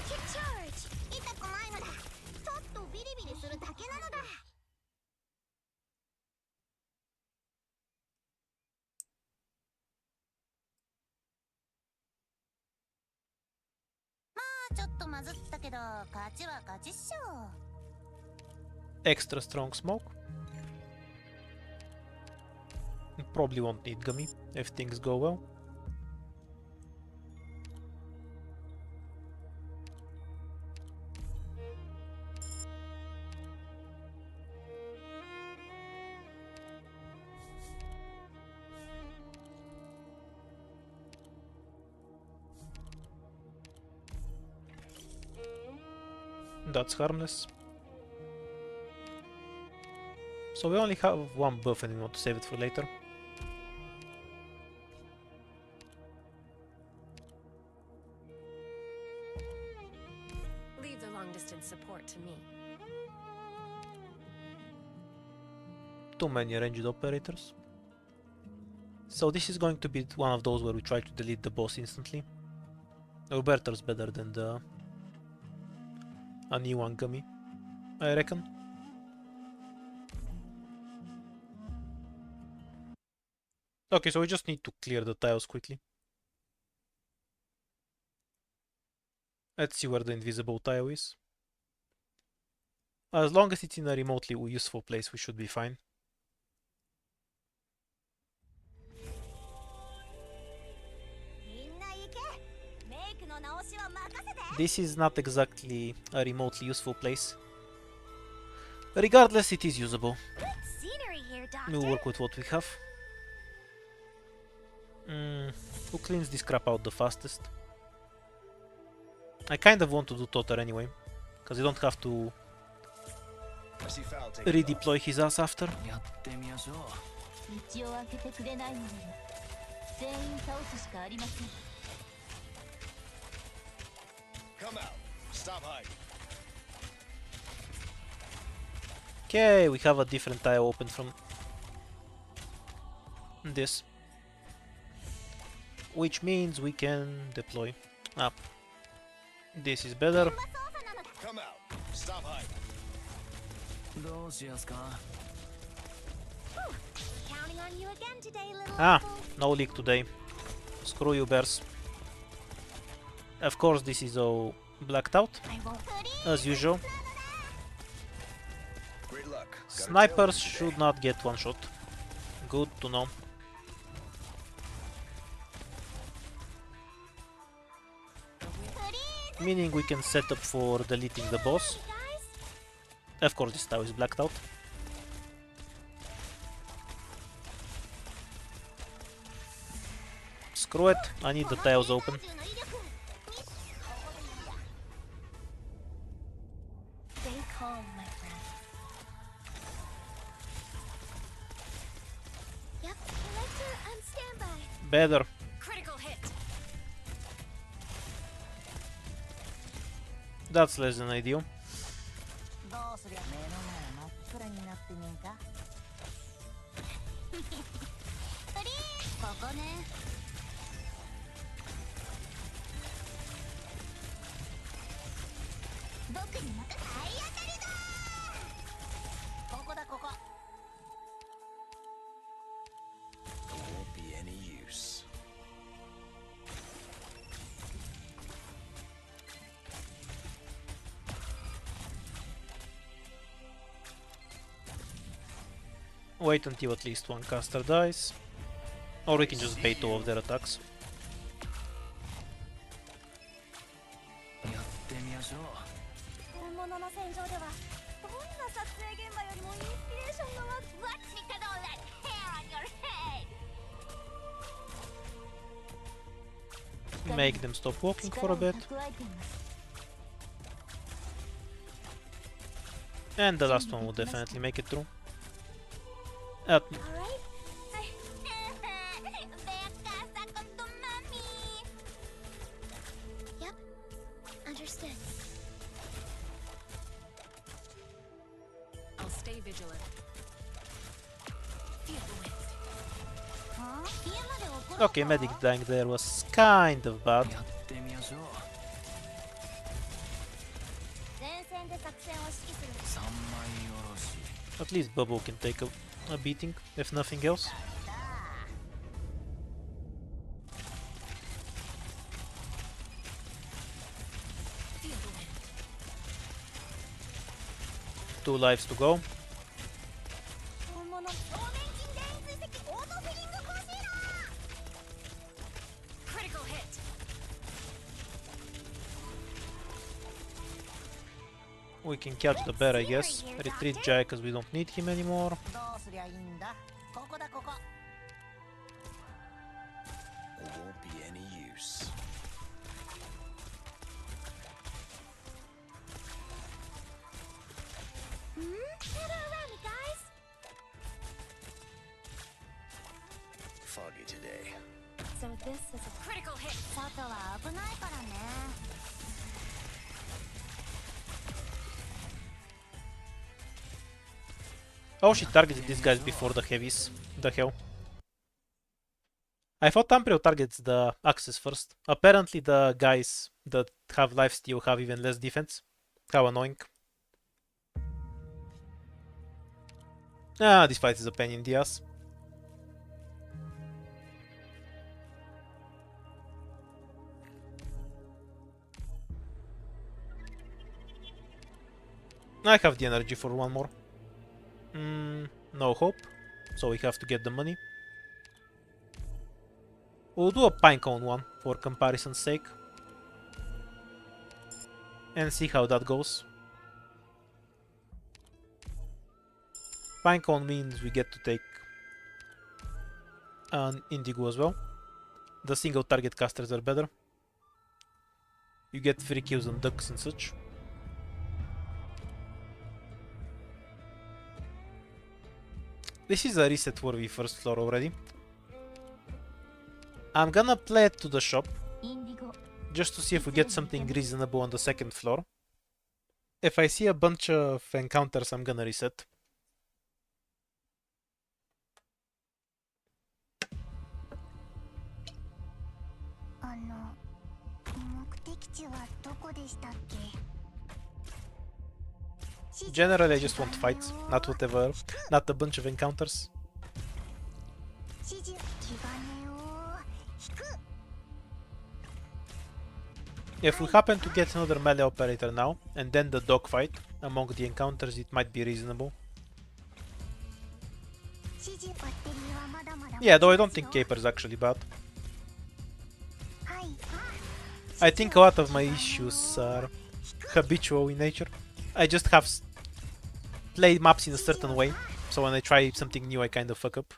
キチャージ痛くないのだちょっとビリビリするだけなのだ ちょっとまずったけど勝ちは勝ちっしょ Extra strong smoke. Probably won't need Gummy if things go well. That's harmless. So we only have one buff and we want to save it for later. Leave the long distance support to me. Too many ranged operators. So this is going to be one of those where we try to delete the boss instantly. Roberto's better than a new one Gummy, I reckon. Okay, so we just need to clear the tiles quickly. Let's see where the invisible tile is. As long as it's in a remotely useful place, we should be fine. This is not exactly a remotely useful place. Regardless, it is usable. Scenery here, We'll Doctor. work with what we have. Who cleans this crap out the fastest? I kind of want to do Totter anyway, because you don't have to I see foul taking off. redeploy his ass after. やってみましょう。道を開けてくれないのなら全員倒すしかありません Come out. Stop hiding. Okay, we have a different tile open from this, which means we can deploy up. This is better. Come out. Stop hiding. どうしやすか。 Counting on you again today, little Ah, apple. no leak today. Screw you, bears. Of course, this is all blacked out, I won't as usual. Great luck. Got a Snipers tailwind today. should not get one shot. Good to know. Meaning we can set up for deleting the boss. Of course, this tile is blacked out. Screw it, I need the tiles open. Stay calm, my friend. Yep, Elector, on standby. Better. Critical hit. That's less than ideal. どうすりゃ目の前真っ暗になってねえかここね僕にまた体当たりだここだここ It won't be any use. Wait until at least one caster dies. Or we can just bait all of their attacks. やってみましょう。本物の戦場ではどんな撮影現場よりもインスピレーションが湧く What's with all that hair on your head? Make them stop walking for a bit. 蓄えています And the last one will definitely make it through. All right? Becca, Sakoto, Mami. Yep, understood. Angela. Feel the wind. はあ家まで送ろうか Okay, medic dying there was kind of bad. やってみましょう。前線で作戦を指揮する三枚おろし。 At least Bobo can take a beating, if nothing else. Feel the wind. 2 lives to go. 本物表面筋電追跡オートフィリングコンシーラ Critical hit. We can catch the bear, I guess. Retreat Jai because we don't need him anymore. どうすりゃいいんだここだここ Won't be any use. Better around me, guys. Foggy today. So this is a critical hit. 外は危ないからね Oh, she targeted these guys before the heavies. The hell. I thought Tampreo targets the axes first. Apparently the guys that have lifesteal have even less defense. How annoying. Ah, this fight is a pain in the ass. I have the energy for one more. No hope, so we have to get the money. We'll do a pinecone one for comparison's sake. And see how that goes. Pinecone means we get to take an indigo as well. The single target casters are better. You get free kills on ducks and such. This is a reset for the first floor already. I'm gonna play it to the shop, インディゴ just to see if we get something reasonable on the second floor. If I see a bunch of encounters, I'm gonna reset. 目的地はどこでしたっけ Generally, I just want fights, not whatever, not a bunch of encounters. 指示気兼ねを引く If we happen to get another melee operator now, and then the dogfight among the encounters, it might be reasonable. 指示バッテリーはまだまだ Yeah, though I don't think Caper is actually bad. はい I think a lot of my issues are habitual in nature. I just have played maps in a certain way, so when I try something new I kind of fuck up.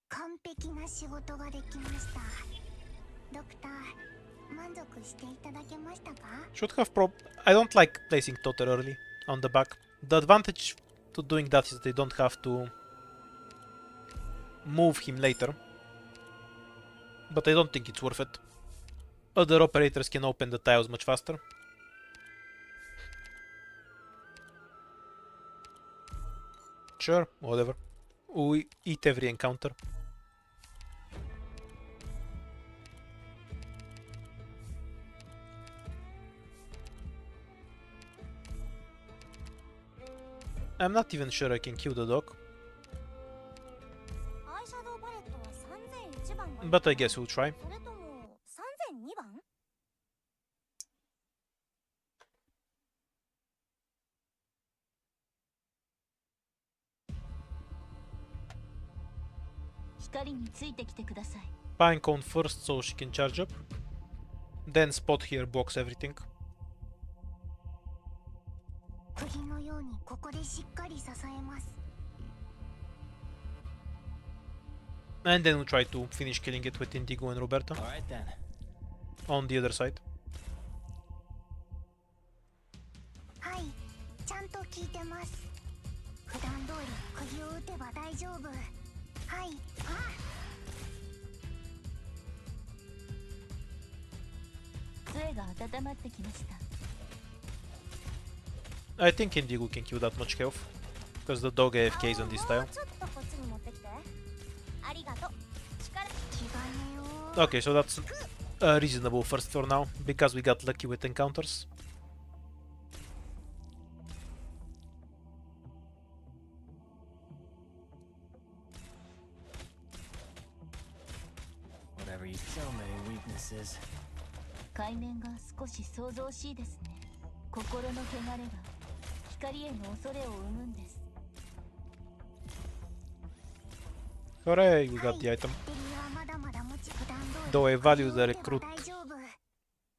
完璧な仕事ができましたドクター満足していただけましたか Should have I don't like placing Totter early on the back. The advantage to doing that is they don't have to move him later. But I don't think it's worth it. Other operators can open the tiles much faster. Sure, whatever. We eat every encounter. I'm not even sure I can kill the dog, アイシャドウパレットは3001番 but I guess we'll try. それとも3002番光についてきてください Pinecone first so she can charge up. Then Spot here blocks everything. 釘のようにここでしっかり支えます And then we'll try to finish killing it with Indigo and Roberta Alright then. on the other side. はいちゃんと聞いてます普段通り釘を打てば大丈夫はいあ I think Indigo can kill that much health, because the dog AFKs on this tile. ちょっとこっちに持ってきて。ありがとう。力違うよ。 Okay, so that's reasonable first for now, because we got lucky with encounters. Whatever you. So many weaknesses. 海面が少し想像しいですね。心の汚れが光への恐れを生むんです。 Hooray, we got the item. バッテリーはまだまだ持ち普段通り。 Though I value the 大 recruit 丈夫。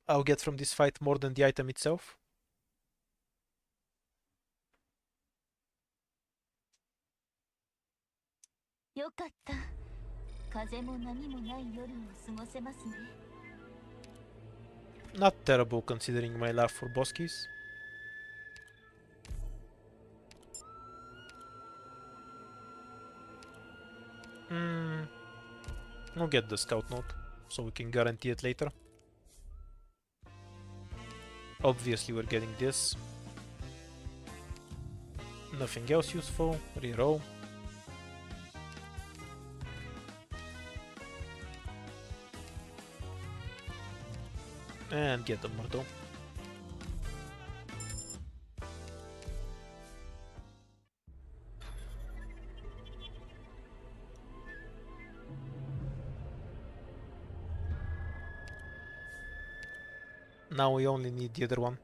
I'll get from this fight more than the item itself. よかった。風も波もない夜を過ごせますね。 Not terrible considering my love for Boskies. We'll get the scout note, so we can guarantee it later. Obviously we're getting this. Nothing else useful, reroll. And get the Murdo. Now we only need the other one.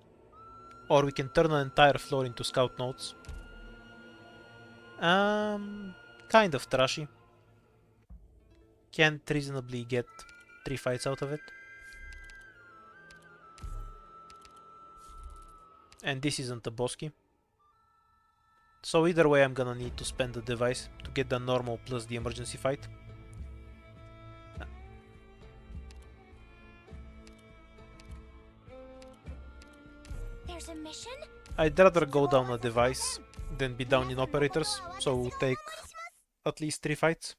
Or we can turn an entire floor into scout notes. Kind of trashy. Can't reasonably get 3 fights out of it. And this isn't a Bosky. So either way I'm gonna need to spend the device to get the normal plus the emergency fight. There's a mission? I'd rather go down a device than be down in operators, so we'll take at least 3 fights.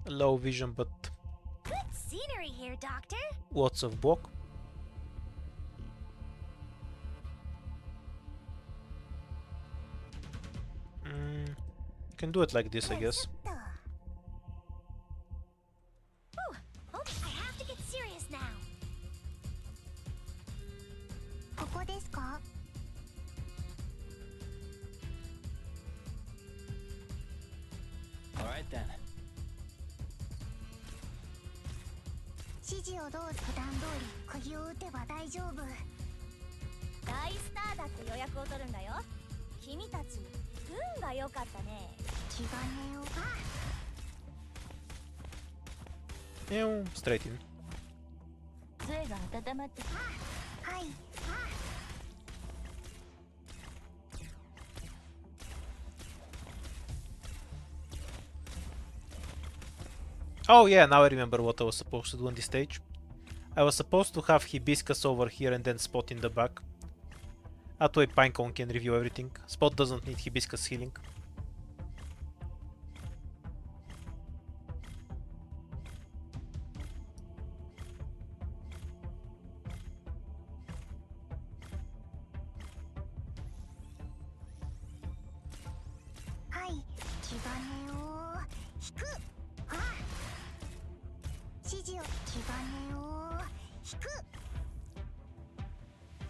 Low vision, but Good scenery here, Doctor. lots of block. Can do it like this, I guess. Oh, I have to get serious now. ここですか? All right then. 指示をどう普段通り釘を打てば大丈夫。大スターだって予約を取るんだよ。君たち運が良かったね。気兼ねを。Straight in. 杖が温まって。はい。 Oh yeah, now I remember what I was supposed to do on this stage. I was supposed to have Hibiscus over here and then Spot in the back. That way Pinecone can review everything. Spot doesn't need Hibiscus healing.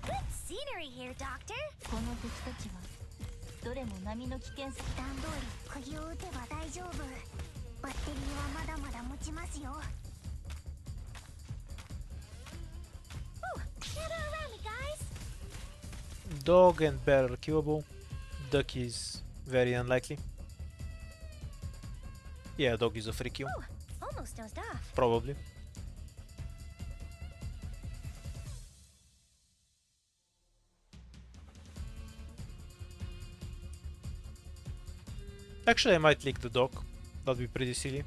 Good scenery here, Doctor. この敵たちはどれも波の危険さ。普段通り釘を打てば大丈夫。バッテリーはまだまだ持ちますよ。Oh, gather around me, guys. Dog and bear are killable. Duck is very unlikely. Yeah, dog is a free kill. Oh, almost dozed off. Probably. Actually, I might leak the dog. That'd be pretty silly.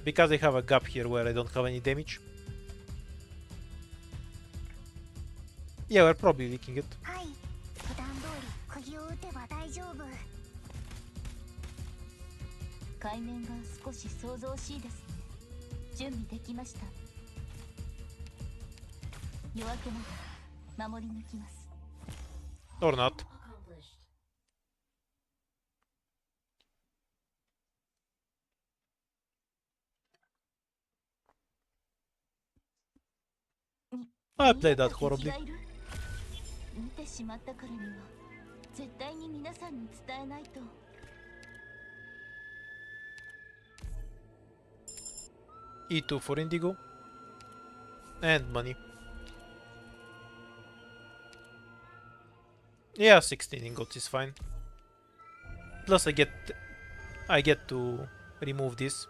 Because I have a gap here where I don't have any damage. Yeah, we're probably leaking it. はい、普段通り釘を打てば大丈夫。海面が少し想像しいですね。準備できました。夜明けまで守り抜きます。 Or not. I played that horribly. 見てしまったからには絶対に皆さんに伝えないと。E2 for Indigo. And money. Yeah, 16 ingots is fine. Plus I get to remove this,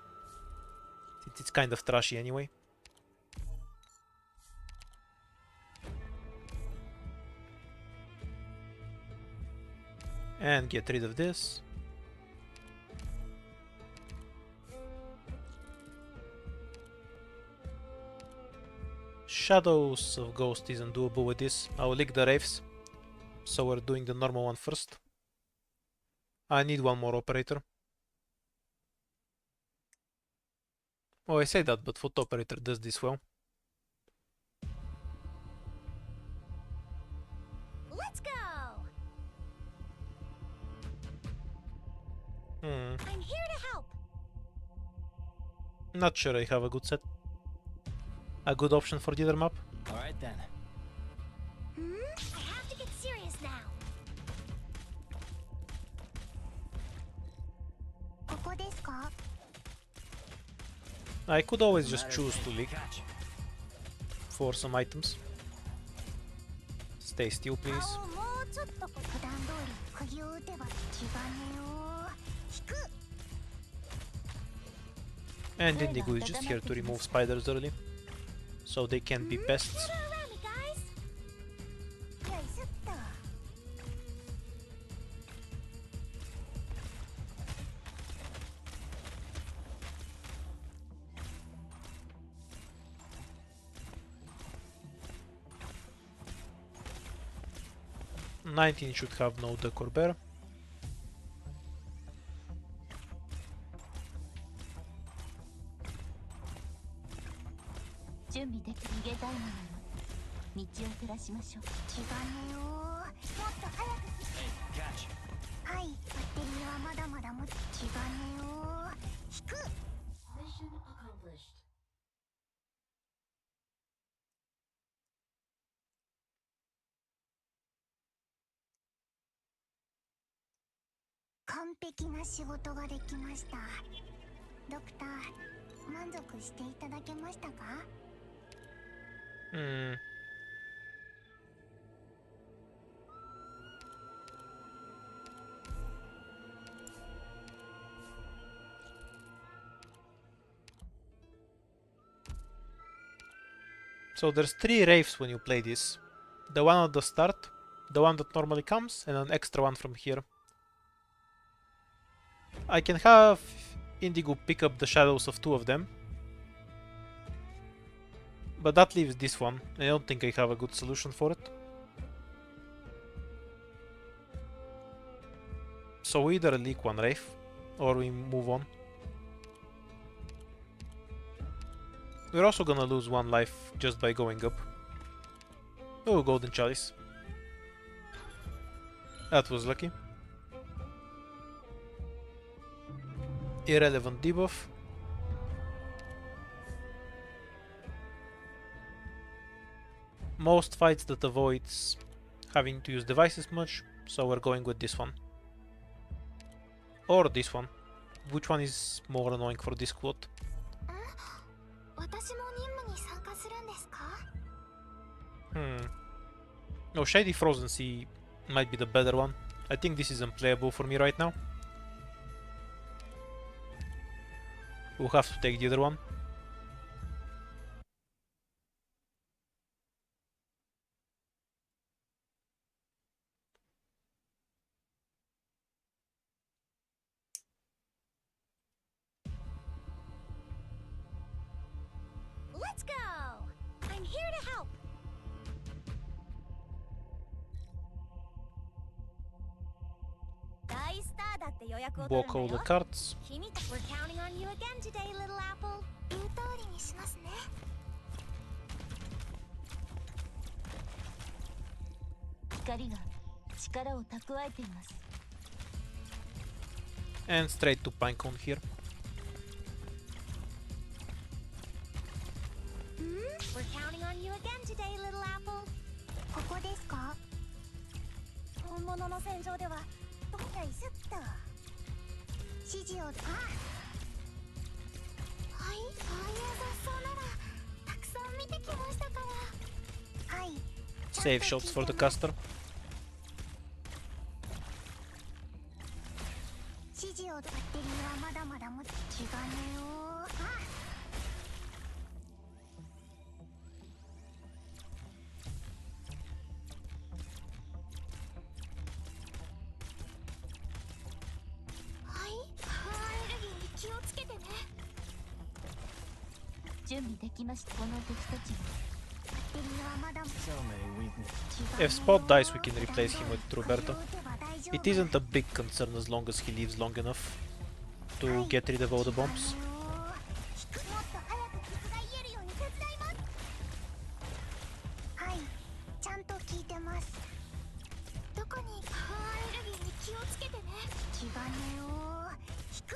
since it's kind of trashy anyway. And get rid of this. Shadows of Ghost isn't doable with this. I'll lick the Wraiths. So we're doing the normal one first. I need one more operator. Oh, I say that, but Foot Operator does this well. Let's go. Hmm. I'm here to help. Not sure I have a good set. A good option for the other map. Alright then. I have to get serious now. ここですか? I could always just choose to leak Catch. for some items. Stay still, please. 顔をもうちょっと普段通り釘を打てば気兼ねを引く. And Indigo is just here to remove spiders early, so they can be pests. Gather around me, guys. よいしょっと. "19 should have no Decor Bear. Catch. はい、バッテリーはまだまだ気兼ねを引く. Mission accomplished. 完璧な仕事ができました。ドクター、満足していただけましたか? Hmm. So there's 3 Wraiths when you play this. The one at the start, the one that normally comes, and an extra one from here. I can have Indigo pick up the shadows of 2 of them. But that leaves this one. I don't think I have a good solution for it. So we either leak one Wraith, or we move on. We're also gonna lose 1 life just by going up. Oh, Golden Chalice. That was lucky. Irrelevant debuff. Most fights that avoids having to use devices much, so we're going with this one. Or this one. Which one is more annoying for this squad? 私も任務に参加するんですか? No, Shady Frozen Sea might be the better one. I think this is unplayable for me right now. We'll have to take the other one. Let's go! I'm here to help. だって予約を取 Block るんだ all the よ cards. 君たち We're counting on you again today, little apple 言う通りにしますね光が力を蓄えています And straight to Pinecone here. We're counting on you again today, little apple ここですか本物の戦場ではどこやいすった指示をはいああいう雑草ならたくさん見てきましたからはい Save shots for the caster. 指示をバッテリーはまだまだ持つ気がねよはいアレルギーに気をつけてね準備できましたこの敵たちバッテリーはまだ So many weaknesses. If Spot dies, we can replace him with Roberto. It isn't a big concern as long as he lives long enough to get rid of all the bombs. もっと早く傷が癒えるように手伝いますはいちゃんと聞いてますどこにアレルギーに気をつけてね気兼ねを引く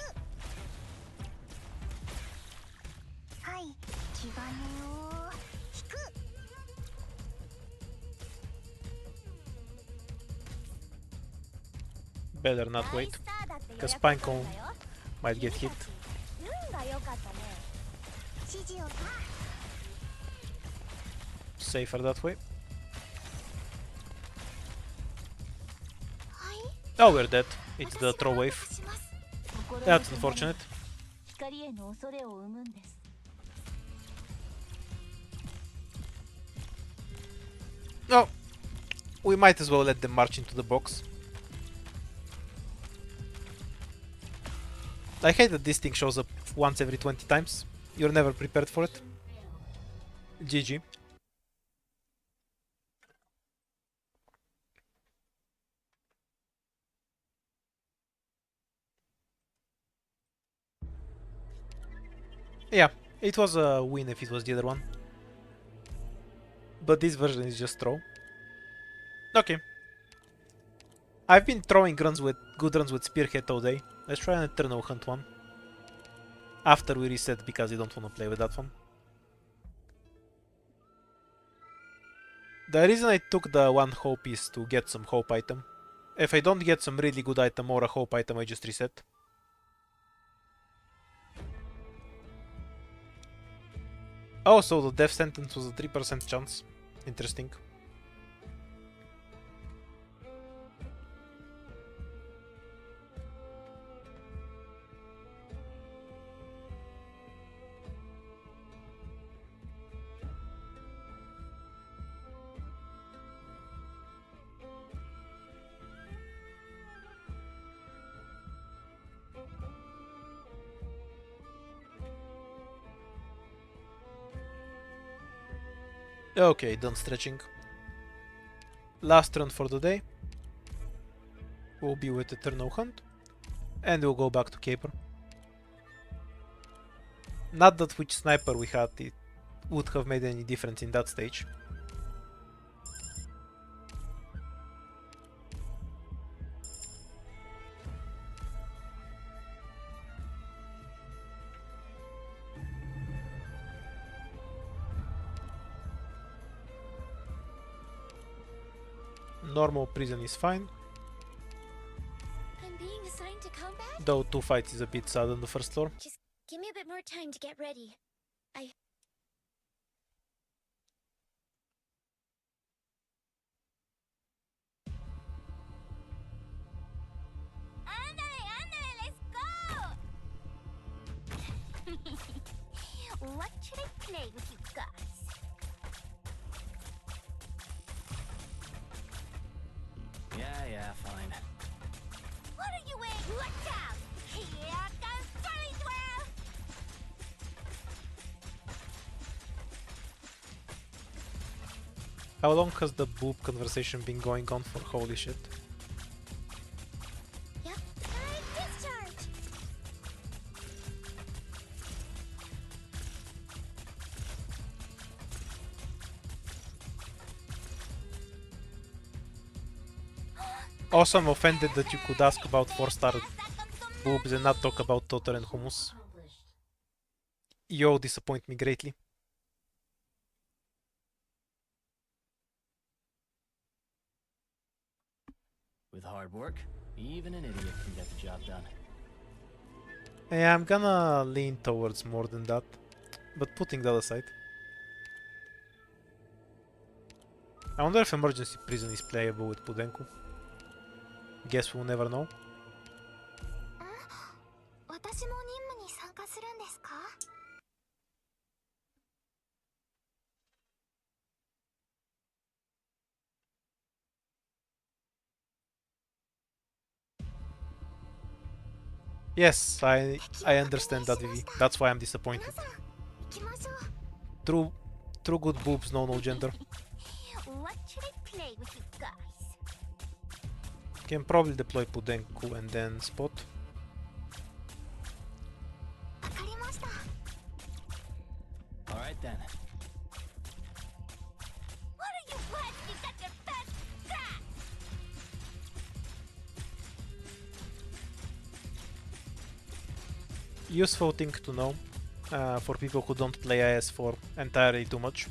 はい気兼ねを引く Better not wait, because Pinecone might get hit. 運が良かったね指示を Safer that way. はい Oh, we're dead. It's the throw wave. します That's unfortunate. 光への恐れを生むんです Oh, we might as well let them march into the box. I hate that this thing shows up once every 20 times. You're never prepared for it. GG. Yeah, it was a win if it was the other one. But this version is just throw. Okay. I've been throwing runs with good runs with Spearhead all day. Let's try an Eternal Hunt one. After we reset because I don't want to play with that one. The reason I took the one hope is to get some hope item. If I don't get some really good item or a hope item, I just reset. Oh, so the death sentence was a 3% chance. Interesting. Okay, done stretching. Last run for the day. We'll be with Eternal Hunt. And we'll go back to Caper. Not that which sniper we had it would have made any difference in that stage. Normal prison is fine, I'm being assigned to combat? though 2 fights is a bit sad on the first floor. Just give me a bit more time to get ready. What should I play with you guys? Yeah, fine. What are you waiting? Watch out! Here goes Jolly Twirl! How long has the boob conversation been going on for? Holy shit. Yep. Alright, Also, I'm offended that you could ask about 4-star boobs and not talk about Totter and hummus. You disappoint me greatly. With hard work, even an idiot can get the job done. Yeah, I'm gonna lean towards more than that, but putting that aside. I wonder if Emergency Prison is playable with Pudenku. Guess we'll never know. 私も任務に参加するんですか？ Yes, I understand that, Vivi. That's why I'm disappointed. 行きましょう。 True good boobs, no gender. What should I play with you guys? Can probably deploy Pudenku and then spot. わかりました。 All right then. What are you blasting such a fast track? Useful thing to know for people who don't play IS4 entirely too much.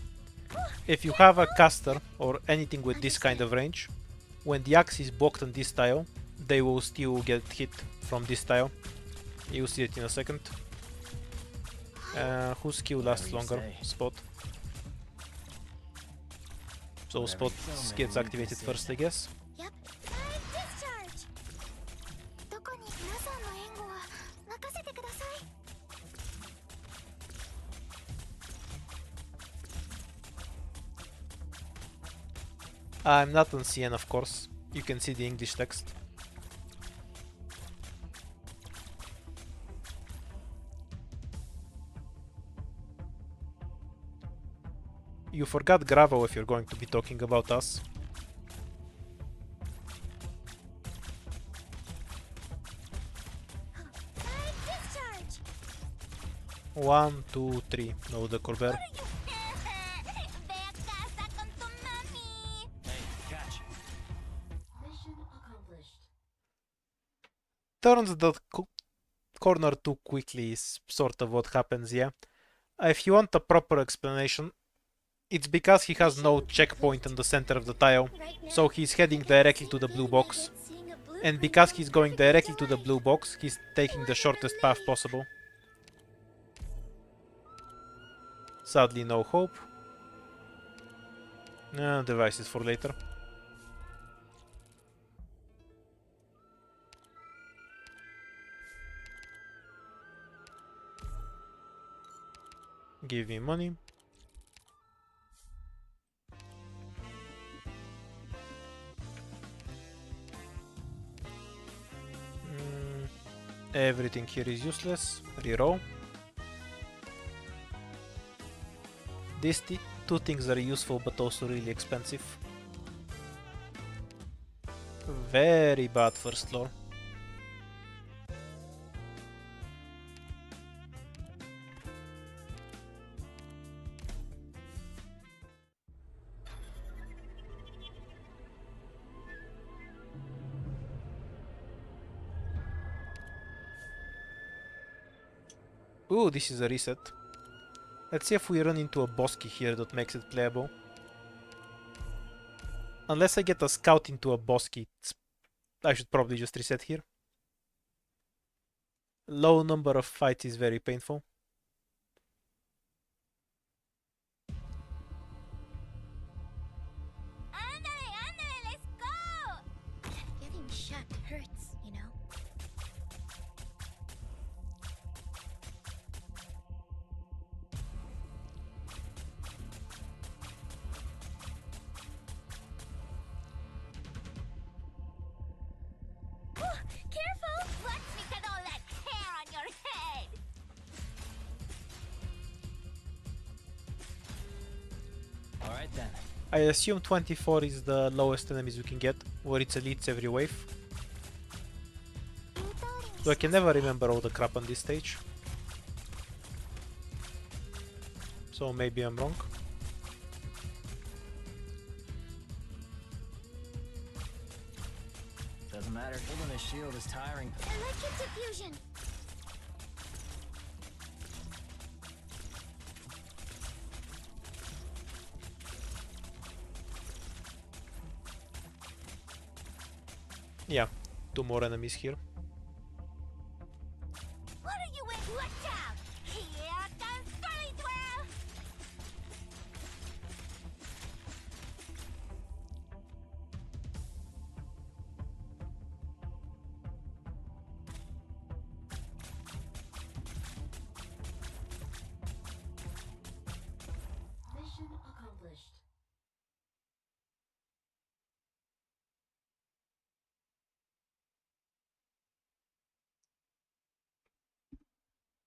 If you have a caster or anything with this kind of range, when the axe is blocked on this tile, they will still get hit from this tile. You'll see it in a second. Whose skill lasts longer? Spot. So Spot gets activated first, I guess. Yep. Discharge. どこに皆さんの援護は任せてください。 I'm not on CN, of course. You can see the English text. You forgot Gravo if you're going to be talking about us. Discharge. 1, 2, 3. No, the Corber. Ve a casa con tu mami. Hey, gotcha. Turns the corner too quickly is sort of what happens, yeah. If you want a proper explanation, it's because he has no checkpoint in the center of the tile, so he's heading directly to the blue box. And because he's going directly to the blue box, he's taking the shortest path possible. Sadly, no hope. Device is for later. Give me money. Everything here is useless. Reroll. These two things are useful but also really expensive. Very bad first floor. Ooh, this is a reset. Let's see if we run into a Bosky here that makes it playable. Unless I get a scout into a Bosky, I should probably just reset here. Low number of fights is very painful. Andale, let's go. Getting shot hurts, you know. Careful! Watch me cut all that hair on your head! All right then. I assume 24 is the lowest enemies we can get, where it's elites every wave. So I can never remember all the crap on this stage. So maybe I'm wrong. Doesn't matter. Holding a shield is tiring. Electric diffusion. Yeah, 2 more enemies here. What are you in? Watch out! Here comes Scully Twirl! Mission accomplished.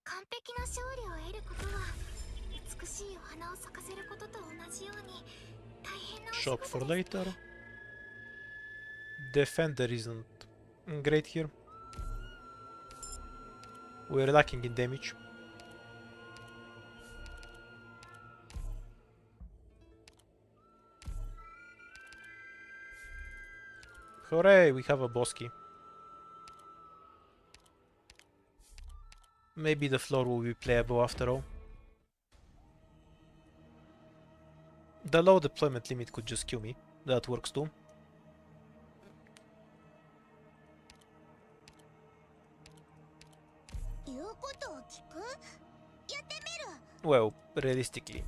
完璧な勝利を得ることは美しいお花を咲かせることと同じように大変なお仕 Shop 事 for です later. Defender isn't great here. We're lacking in damage. Hooray, we have a boss key. Maybe the floor will be playable after all. The low deployment limit could just kill me. That works too. Well, realistically,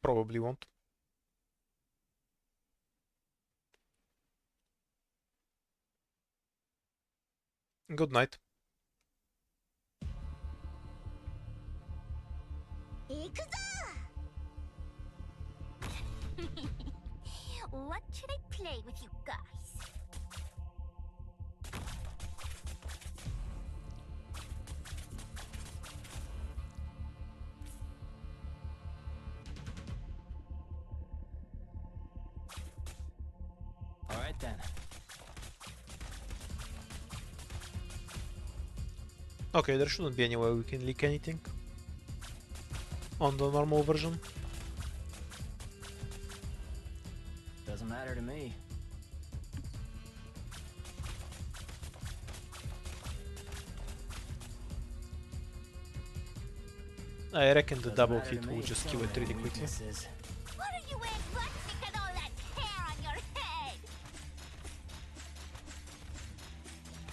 probably won't. Good night. What should I play with you guys? All right then. Okay, there shouldn't be any way we can leak anything on the normal version. Doesn't matter to me. I reckon the Doesn't double matter to hit will me. just So kill it many really quickly. weaknesses. What are you in? Let's look at all that hair on your head!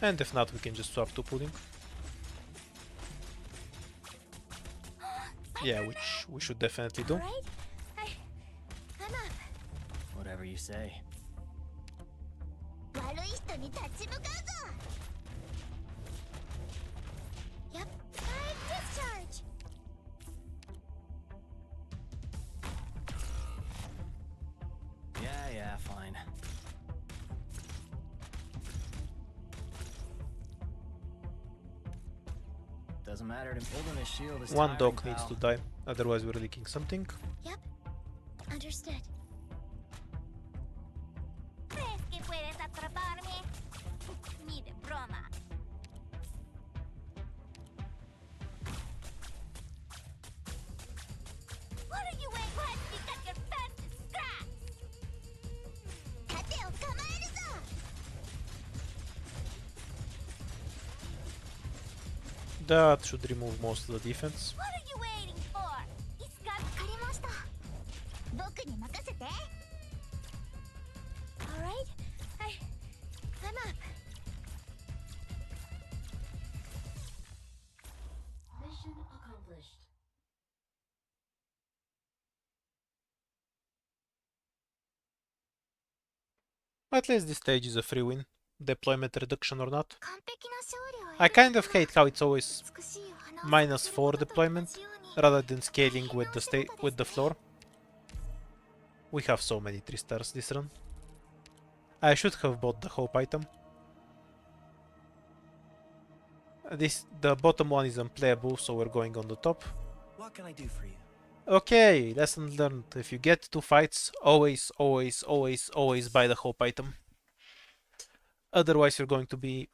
And if not, we can just swap to pudding. Yeah, which we should definitely do. Alright? I'm up. Whatever you say. 悪い人に立ち向かうぞ Yep. Fire discharge! Yeah, fine. Doesn't matter to holding a shield is One tiring, dog needs pal. to die, otherwise we're leaking something. Yep. Understood. ¿Crees que puedes atraparme? Ni de broma. What are you in? What? Because your pants is scratched! 盾を構えるぞ That should remove most of the defense. What are you waiting for? He's got わかりました。僕に任せて。Alright, I'm up. Mission accomplished. At least this stage is a free win, deployment reduction or not. 完璧な勝利を得る I kind of hate how it's always 美しいお花を -4 咲かせることと deployment 同じように rather than scaling with the floor. We have so many 3 stars this run. I should have bought the hope item. The bottom one is unplayable, so we're going on the top. What can I do for you? Okay, lesson learned. If you get 2 fights, always buy the hope item. Otherwise you're going to be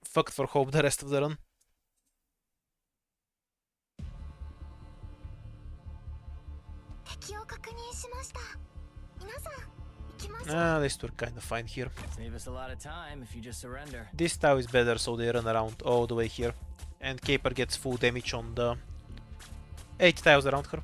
fucked for hope the rest of the run. 敵を確認しました。皆さん、いきましょう。 At least we're kind of fine here. Save us a lot of time if you just surrender. This Tau is better, so they run around all the way here. And Caper gets full damage on the 8 tiles around her.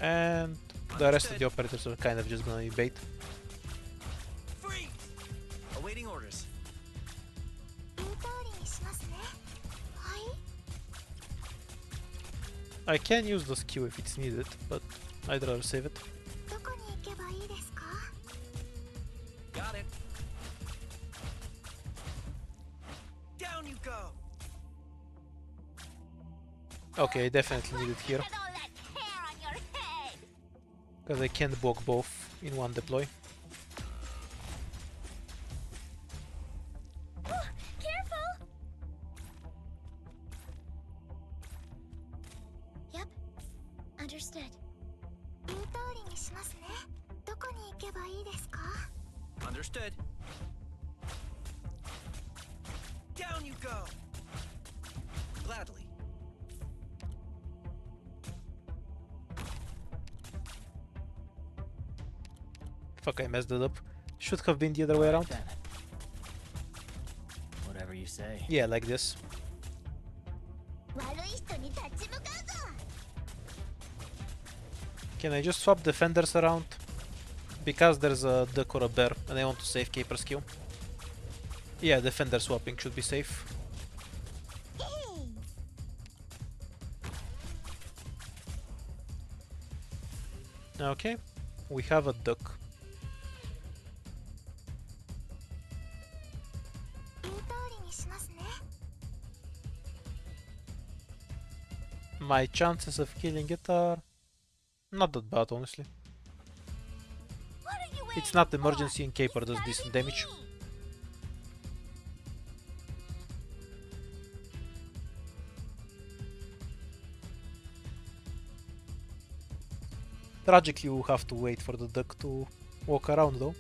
And the rest of the operators are kind of just gonna be bait. Freeze! Awaiting orders. 言う通りにしますね。はい。 I can use the skill if it's needed, but I'd rather save it. どこに行けばいいですか？ Got it. Down you go. Okay, I definitely need it here, Look at all that hair on your head. because I can't block both in one deploy. Oh, careful. Yep. Understood. 言う通りにしますね。どこに行けばいいですか？ Understood. Down you go. Gladly. Fuck, I messed it up. Should have been the other way around. Then. Whatever you say. Yeah, like this. 悪い人に立ち向かうぞ。 Can I just swap defenders around? Because there's a duck or a bear and I want to save Caper's kill. Yeah, defender swapping should be safe. Okay, we have a duck. 言う通りにしますね。 My chances of killing it are not that bad, honestly. What are you It's not emergency and Caper does decent damage. Tragically, we'll have to wait for the duck to walk around though.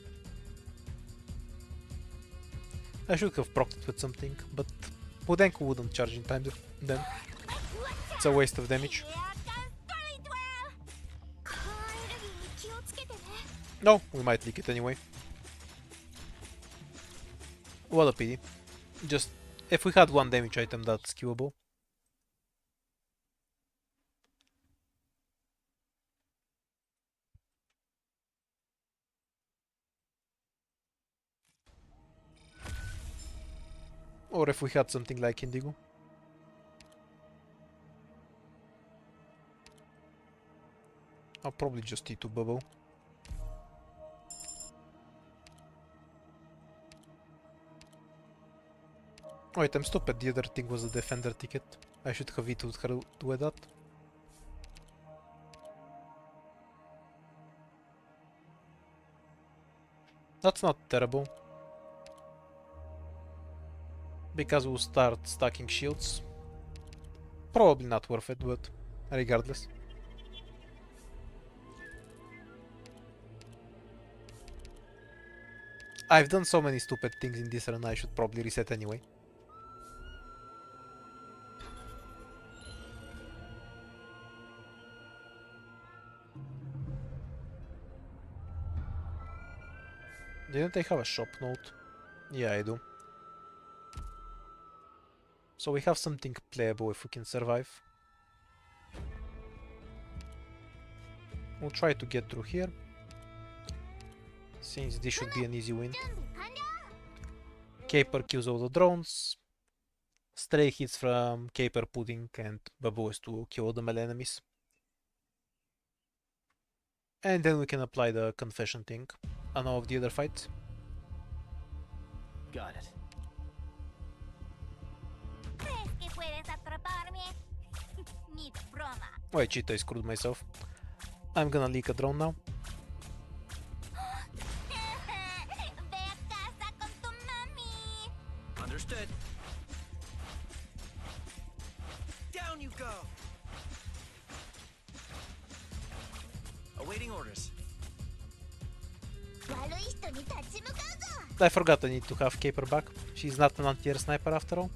I should have procced it with something, but Podenko wouldn't charge in time then. It's a waste of damage. No, we might leak it anyway. What a pity. Just, if we had one damage item that's queuable. Or if we had something like Indigo. I'll probably just T2 bubble. Wait, I'm stupid. The other thing was a defender ticket. I should have vetoed her to that. That's not terrible. Because we'll start stacking shields. Probably not worth it, but regardless. I've done so many stupid things in this run, I should probably reset anyway. Didn't I have a shop note? Yeah, I do. So we have something playable if we can survive. We'll try to get through here, since this should be an easy win. Caper kills all the drones. Stray hits from Caper, Pudding, and Babu is to kill all the melee enemies. And then we can apply the confession thing on all of the other fights. Got it. ¿Crees que puedes atraparme? Ni de broma. Wait, shit, I screwed myself. I'm gonna leak a drone now. Ve a casa con tu mami. Understood. Down you go. Awaiting orders. 悪い人に立ち向かうぞ。I forgot I need to have Caper back. She's not an anti-air sniper after all.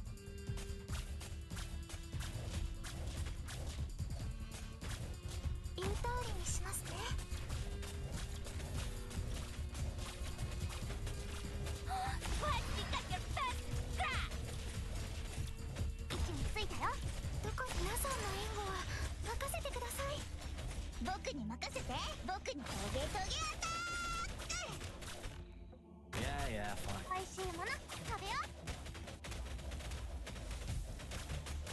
Yeah, fine.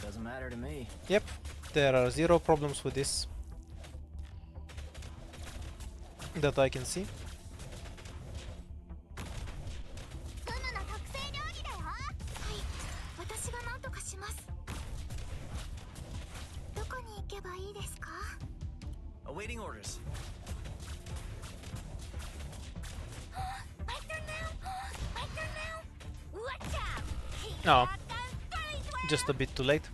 Doesn't matter to me. Yep, there are zero problems with this that I can see. Awaiting orders. No, just a bit too late.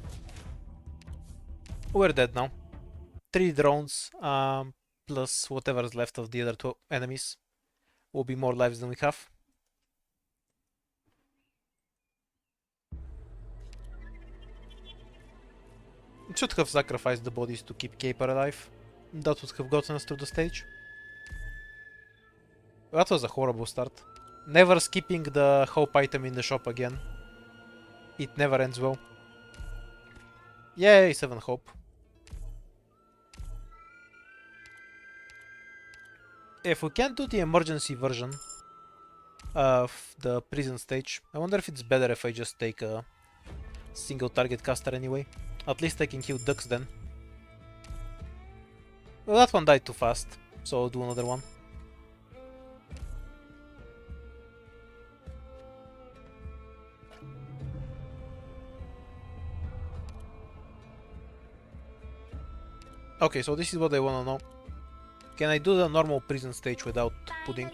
We're dead now. 3 drones, plus whatever's left of the other 2 enemies. Will be more lives than we have. Should have sacrificed the bodies to keep Caper alive. That would have gotten us through the stage. That was a horrible start. Never skipping the hope item in the shop again. It never ends well. Yay, 7 hope. If we can't do the emergency version of the prison stage, I wonder if it's better if I just take a single target caster anyway. At least I can kill ducks then. Well, that one died too fast, so I'll do another one. Okay, so this is what I wanna know. Can I do the normal prison stage without pudding?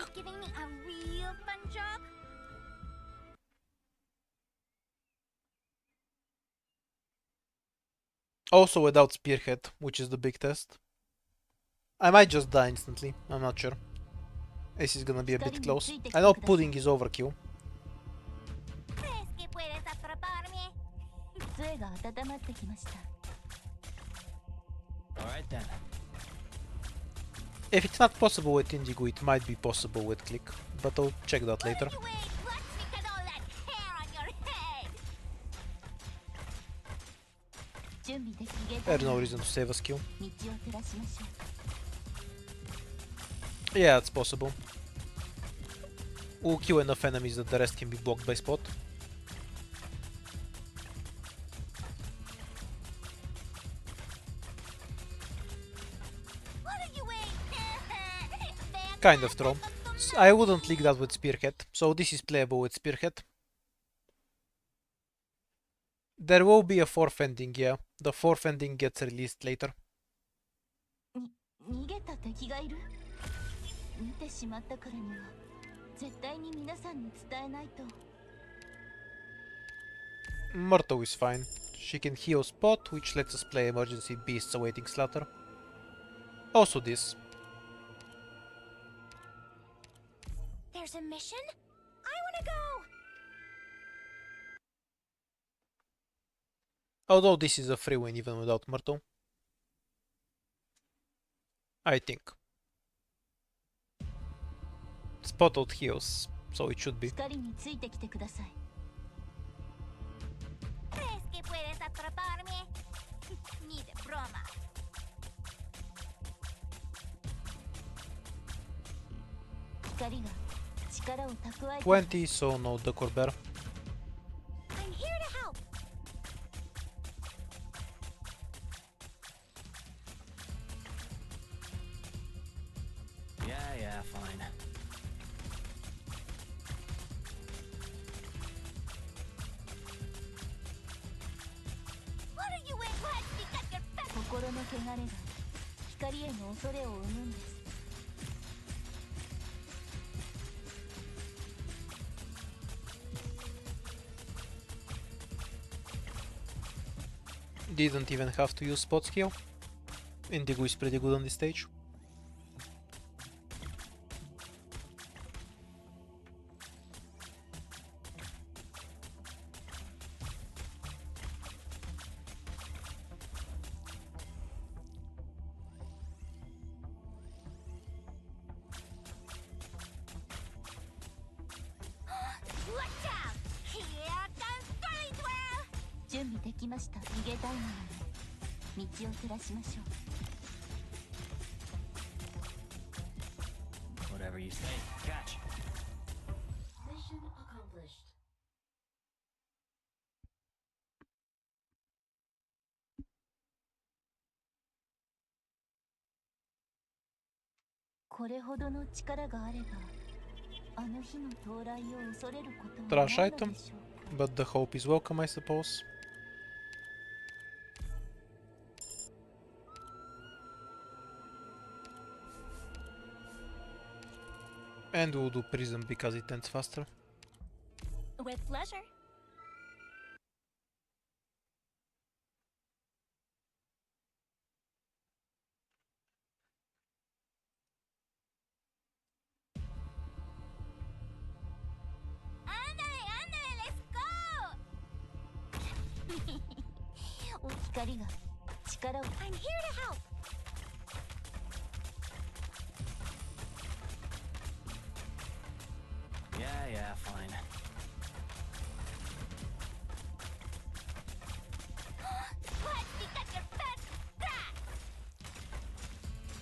Also without spearhead, which is the big test. I might just die instantly, I'm not sure. This is gonna be a bit close. I know pudding is overkill. Alright then. If it's not possible with Indigo, it might be possible with Click, but I'll check that later. There's no reason to save a skill. Yeah, it's possible. We'll kill enough enemies that the rest can be blocked by Spot. Kind of throw. I wouldn't leak that with Spearhead, so this is playable with Spearhead. There will be a 4th ending, yeah. The 4th ending gets released later. Myrtle is fine. She can heal Spot, which lets us play emergency beasts awaiting slaughter. Also this. There's a mission? I wanna go! Although this is a free win even without Myrtle. I think. Spot out heals, so it should be. Scary. 20, so no Decor Bear. I'm here to help. Yeah, fine. What are you in? What? Because you're fat. 心の汚れが光への恐れを生むんです。 Didn't even have to use Spot skill. Indigo is pretty good on this stage. 準備できました。逃げたいのなら道を照らしましょう。 Whatever you say. Catch. Mission accomplished. これほどの力があれば、あの日の到来を恐れることは Trash ないの item, でしょう。 but the hope is welcome, I suppose. And we'll do prison because it ends faster. With pleasure. Let's go! お光が力を I'm here to help! Yeah, fine. What? Because you're fat!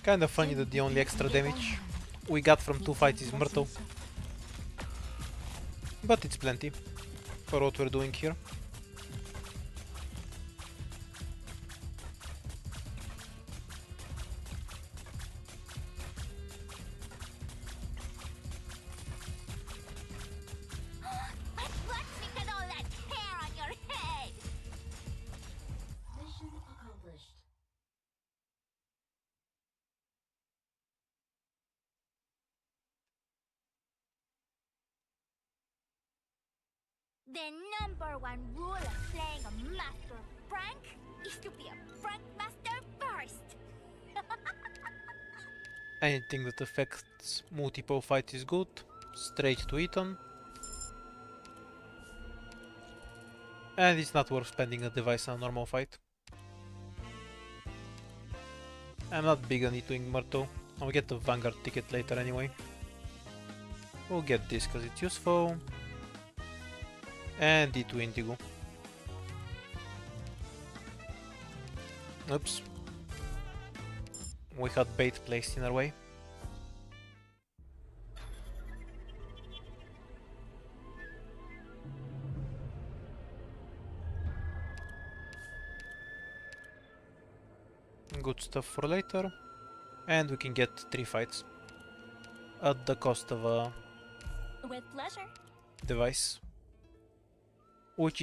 Kinda funny that the only extra damage we got from 2 fights is Myrtle. But it's plenty for what we're doing here. What's because all that hair on your head? Mission accomplished. The #1 rule of playing a master prank is to be a prank master first. Anything that affects multiple fights is good. Straight to Eton. And it's not worth spending a device on a normal fight. I'm not big on Etoing Myrtle. I'll get the Vanguard ticket later anyway. We'll get this because it's useful. And D2 Indigo. Oops. We had bait placed in our way. Good stuff for later. And we can get 3 fights. At the cost of a With pleasure. device. Which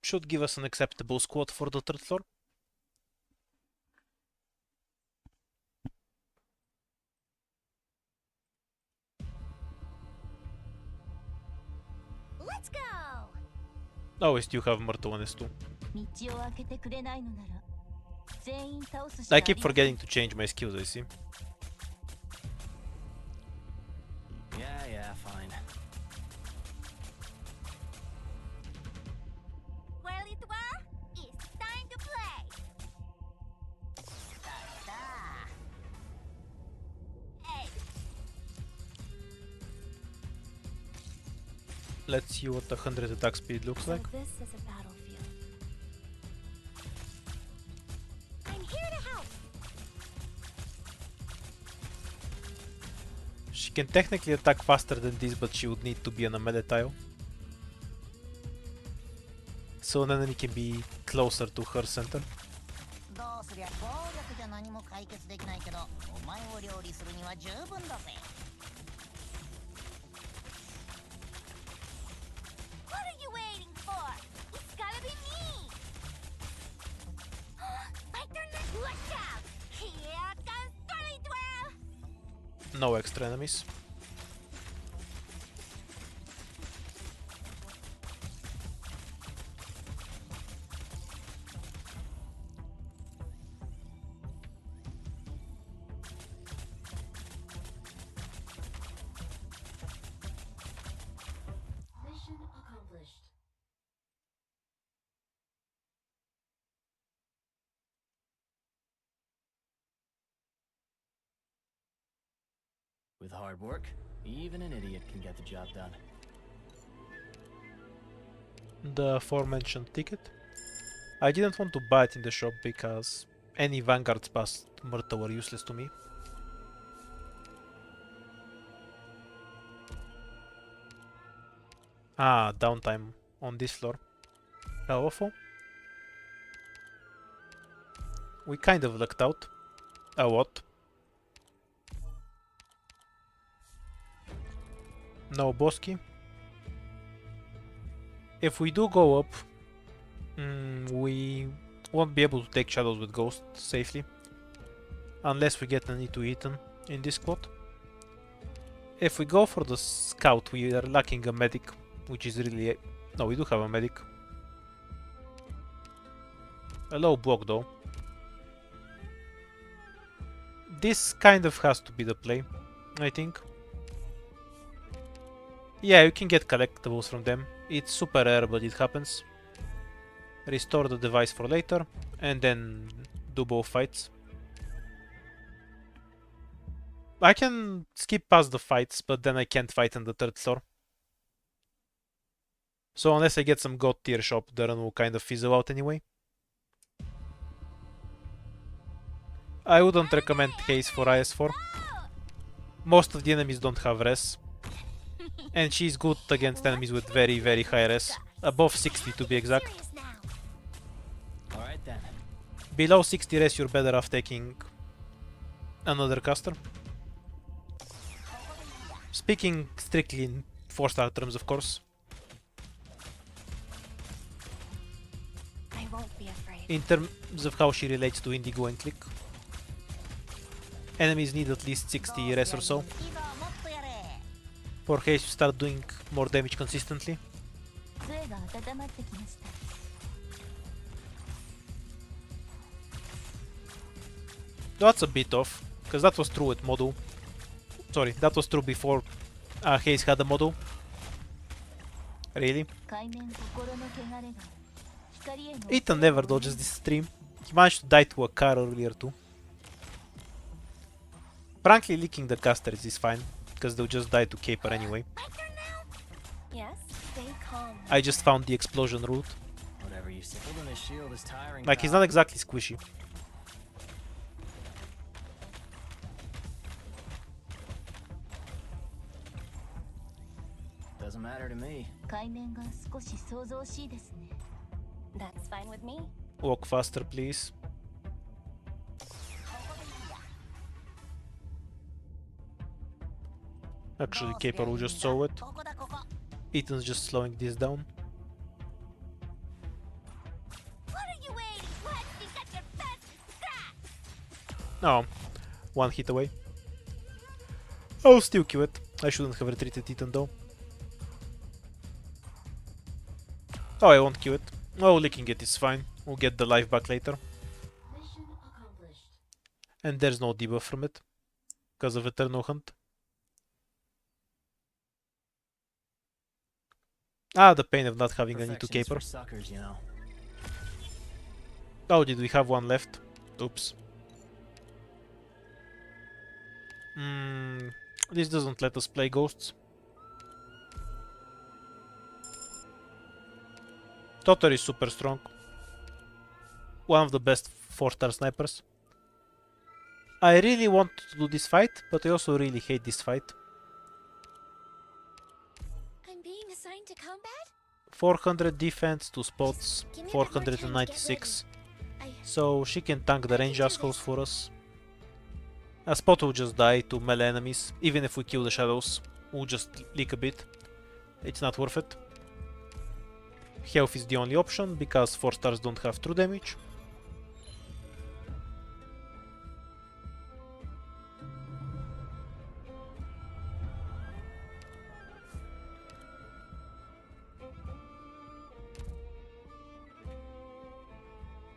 should give us an acceptable squad for the 3rd floor. Let's go! Oh, we still have Myrtle on S2. 道を開けてくれないのなら全員倒すしか I あり keep ません。 forgetting to change my skills, I see. Yeah, fine. Well, it was. It's time to play. さあさあ Hey, Let's see what 100 attack speed looks So like. this is a battlefield. I'm here to help. She can technically attack faster than this, but she would need to be on a melee tile. So an enemy can be closer to her center. どうすりゃ暴力じゃ何も解決できないけどお前を料理するには十分だぜ What are you waiting for? It's gotta be me. My turn to watch out. Here comes Bully Twirl. No extra enemies. Mission accomplished. With hard work, even an idiot can get the job done. The aforementioned ticket. I didn't want to buy it in the shop because any vanguards past Myrtle were useless to me. Ah, downtime on this floor. How awful. We kind of lucked out. A what? No boss key. If we do go up, we won't be able to take shadows with Ghost safely. Unless we get an E2 Ethan in this squad. If we go for the scout, we are lacking a medic, which is really... No, we do have a medic. A low block though. This kind of has to be the play, I think. Yeah, you can get collectibles from them. It's super rare, but it happens. Restore the device for later, and then do both fights. I can skip past the fights, but then I can't fight in the third floor. So unless I get some god tier shop, the run will kind of fizzle out anyway. I wouldn't recommend Haze for IS4. Most of the enemies don't have res. And she's good against enemies with very, very high res. Above 60 to be exact. Alright then. Below 60 res you're better off taking another caster. Speaking strictly in 4-star terms, of course. I won't be afraid. In terms of how she relates to Indigo and Click. Enemies need at least 60 res or so. For Haze to start doing more damage consistently. That's a bit off, because that was true with Model. Sorry, that was true before Haze had a Model. Really? Ethan never dodges this stream. He managed to die to a car earlier too. Frankly, leaking the casters is fine, because they'll just die to Caper anyway. Yes, stay calm. I just found the explosion route. Whatever you say. Holding a shield is tiring. Like, he's pal. not exactly squishy. Doesn't matter to me. That's fine with me. Walk faster, please. Actually, Caper will just saw it. Ethan's just slowing this down. What are you waiting? Let's be such your best scratch! Oh, one hit away. I'll still Q it. I shouldn't have retreated Ethan though. Oh, I won't Q it. Oh, licking it is fine. We'll get the life back later. And there's no debuff from it, because of Eternal Hunt. Ah, the pain of not having an E2 Caper. For suckers, you know. Oh, did we have one left? Oops. This doesn't let us play ghosts. Totter is super strong. One of the best 4-star snipers. I really want to do this fight, but I also really hate this fight. I'm being assigned to combat? 400 defense, 2 spots, Give me a bit more time to get 496. ready. So she can tank the range assholes for us. A spot will just die to melee enemies, even if we kill the shadows. We'll just leak a bit. It's not worth it. Health is the only option, because 4 stars don't have true damage.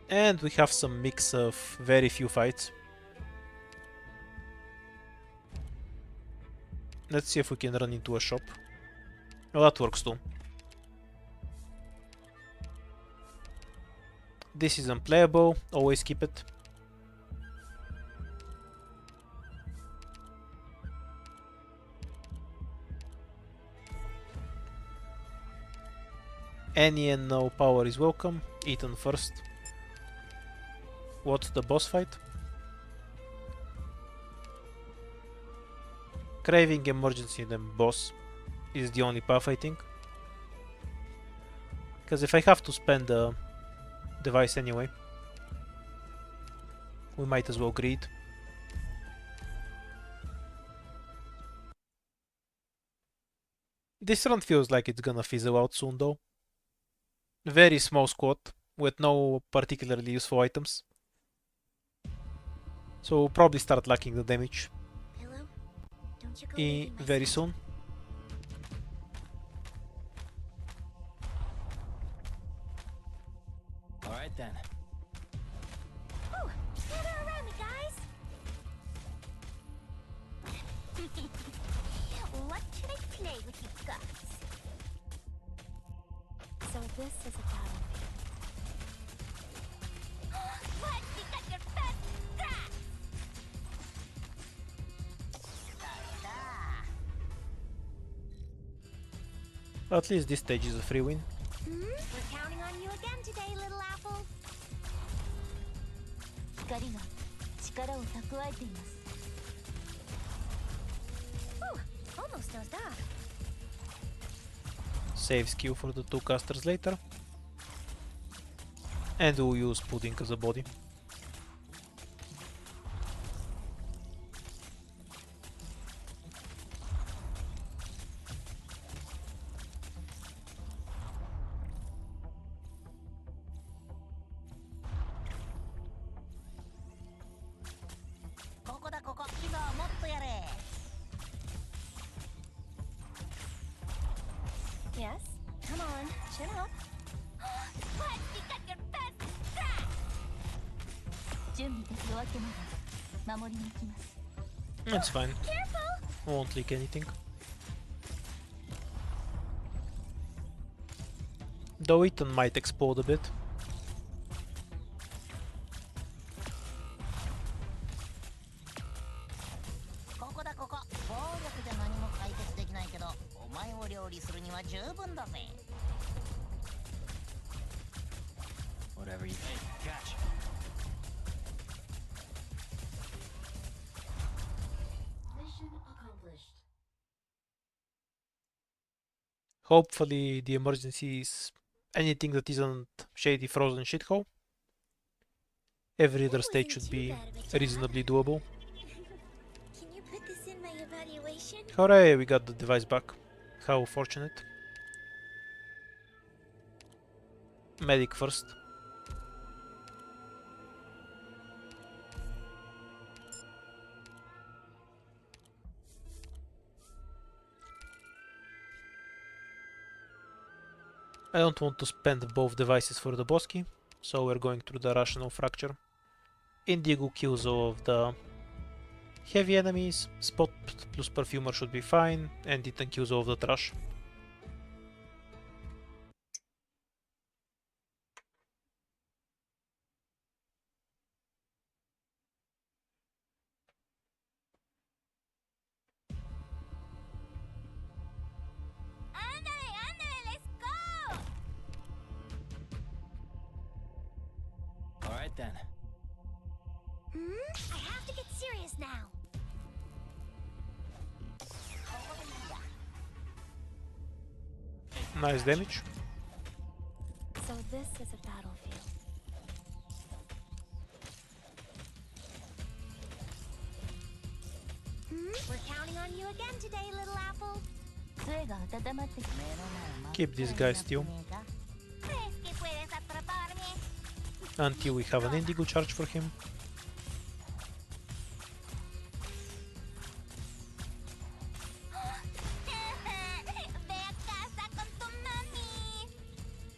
And we have some mix of very few fights. Let's see if we can run into a shop. Oh, that works too. This is unplayable, always keep it. Any and no power is welcome. Ethan first. What's the boss fight? Craving emergency then boss is the only path, I think. Because if I have to spend the device anyway, we might as well greed. This run feels like it's gonna fizzle out soon though. Very small squad with no particularly useful items. So we'll probably start lacking the damage Pillow, don't you go leaving my very side. soon. All right then. Ooh, gather around me, guys. What should I play with you guys? So this is a battlefield. What? You got your best crack! At least this stage is a free win. We're counting on you again today, little apple. 光が力を蓄えています。 Whew, almost dozed off. Save skill for the two casters later. And we'll use Pudding as a body. Yes? Come on, chin up. What? You got your best crack! 準備できるわけまで守りに行きます。 It's fine. Careful! Won't leak anything. Though Ethan might explode a bit. Whatever you think. Catch. Mission accomplished. Hopefully the emergency is anything that isn't shady frozen shithole. Every other stage should be reasonably doable. Can you put this in my evaluation? Hooray, we got the device back. How fortunate. Medic first. I don't want to spend both devices for the boss key, so we're going through the rational fracture. Indigo kills all of the heavy enemies, Spot plus Perfumer should be fine, and Ethan kills all of the trash. Andale, let's go! All right then. I have to get serious now. Nice damage. So this is a battlefield. We're counting on you again today, little apple. 杖が温まってきて Keep this guy still ¿Crees que puedes atraparme? until we have an Indigo charge for him. Ve a casa con tu mami.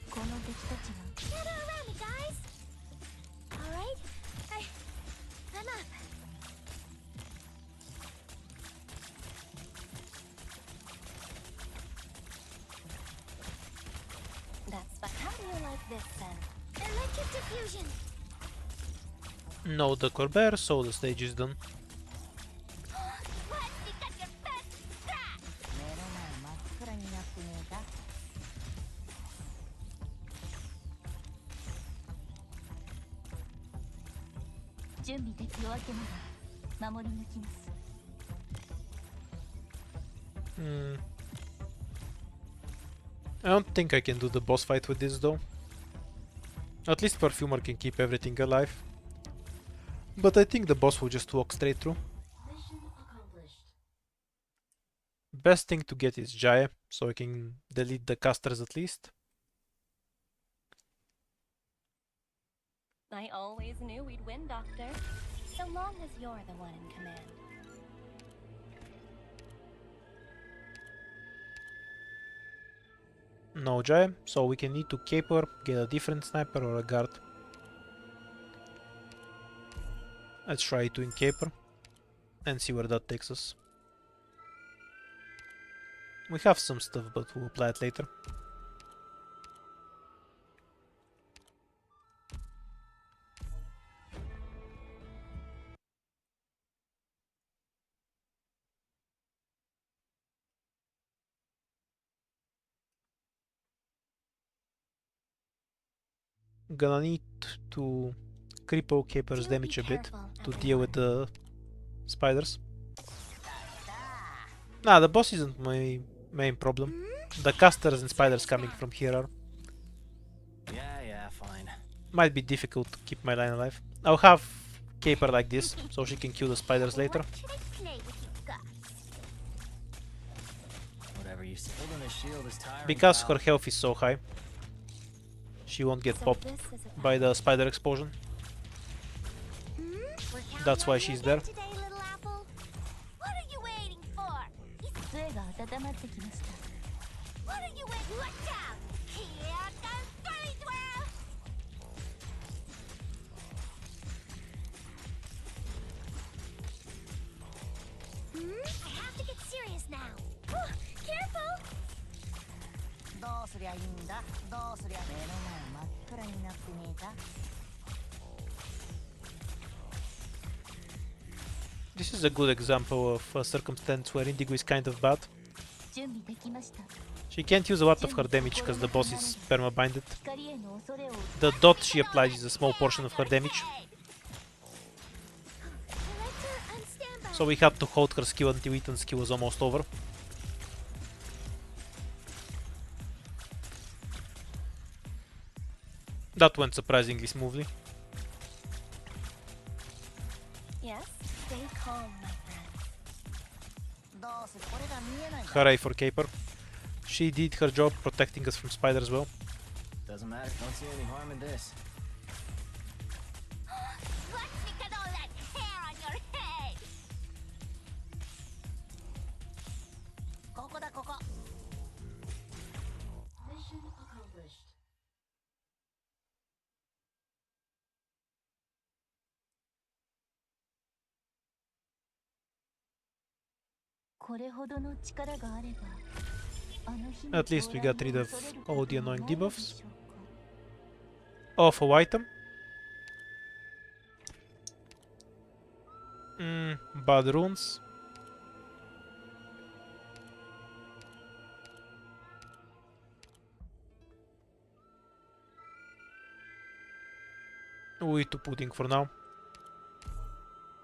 この敵たちが Gather around me, guys. All right. I'm up. That's fine. How do you like this then? Electric diffusion. No Decor Bear, so the stage is done. What? You got your best crack. 目の前真っ暗になってねえか Pillow, 準備できるわけなら守り抜きます。I don't think I can do the boss fight with this though. At least Perfumer can keep everything alive. But I think the boss will just walk straight through. Best thing to get is Jae, so I can delete the casters at least. I always knew we'd win, Doctor. So long as you're the one in command. No Jae, so we can need to caper, get a different sniper or a guard. Let's try to caper and see where that takes us. We have some stuff, but we'll apply it later. Gonna need to cripple Caper's damage a bit to deal with the spiders. Nah, the boss isn't my main problem. The casters and spiders coming from here are... Yeah, fine. might be difficult to keep my line alive. I'll have Caper like this, so she can kill the spiders later. What should I play with you guys? Whatever you say. Holding a shield is tiring. Because pal. her health is so high, she won't get So popped this is a by the spider explosion. We're counting That's why on you she's again there. today, little apple. What are you waiting for? 杖が温まってきました。 What are you waiting? Watch out! Here comes Furry Twirl! I have to get serious now. Careful! どうすりゃいいんだ。どうすりゃ目の前真っ暗になってねえか。 This is a good example of a circumstance where Indigo is kind of bad. 準備できました。 She can't use a lot of her damage because the boss is perma-binded. 光への恐れを The dot she applies is a small portion of her damage, Collector, on standby. so we had to hold her skill until Ethan's skill was almost over. That went surprisingly smoothly. Yes, stay calm, my friend. どうするこれが見えないか。 Hooray for Caper. She did her job protecting us from spiders well. Doesn't matter. Don't see any harm in this. Watch me cut all that hair on your head! ここだここ。 これほどの力があれば、あの日の At least we got rid of 到来を all the 恐れることは annoying ないで debuffs. しょうか。 Awful item. Bad runes. We to pudding for now.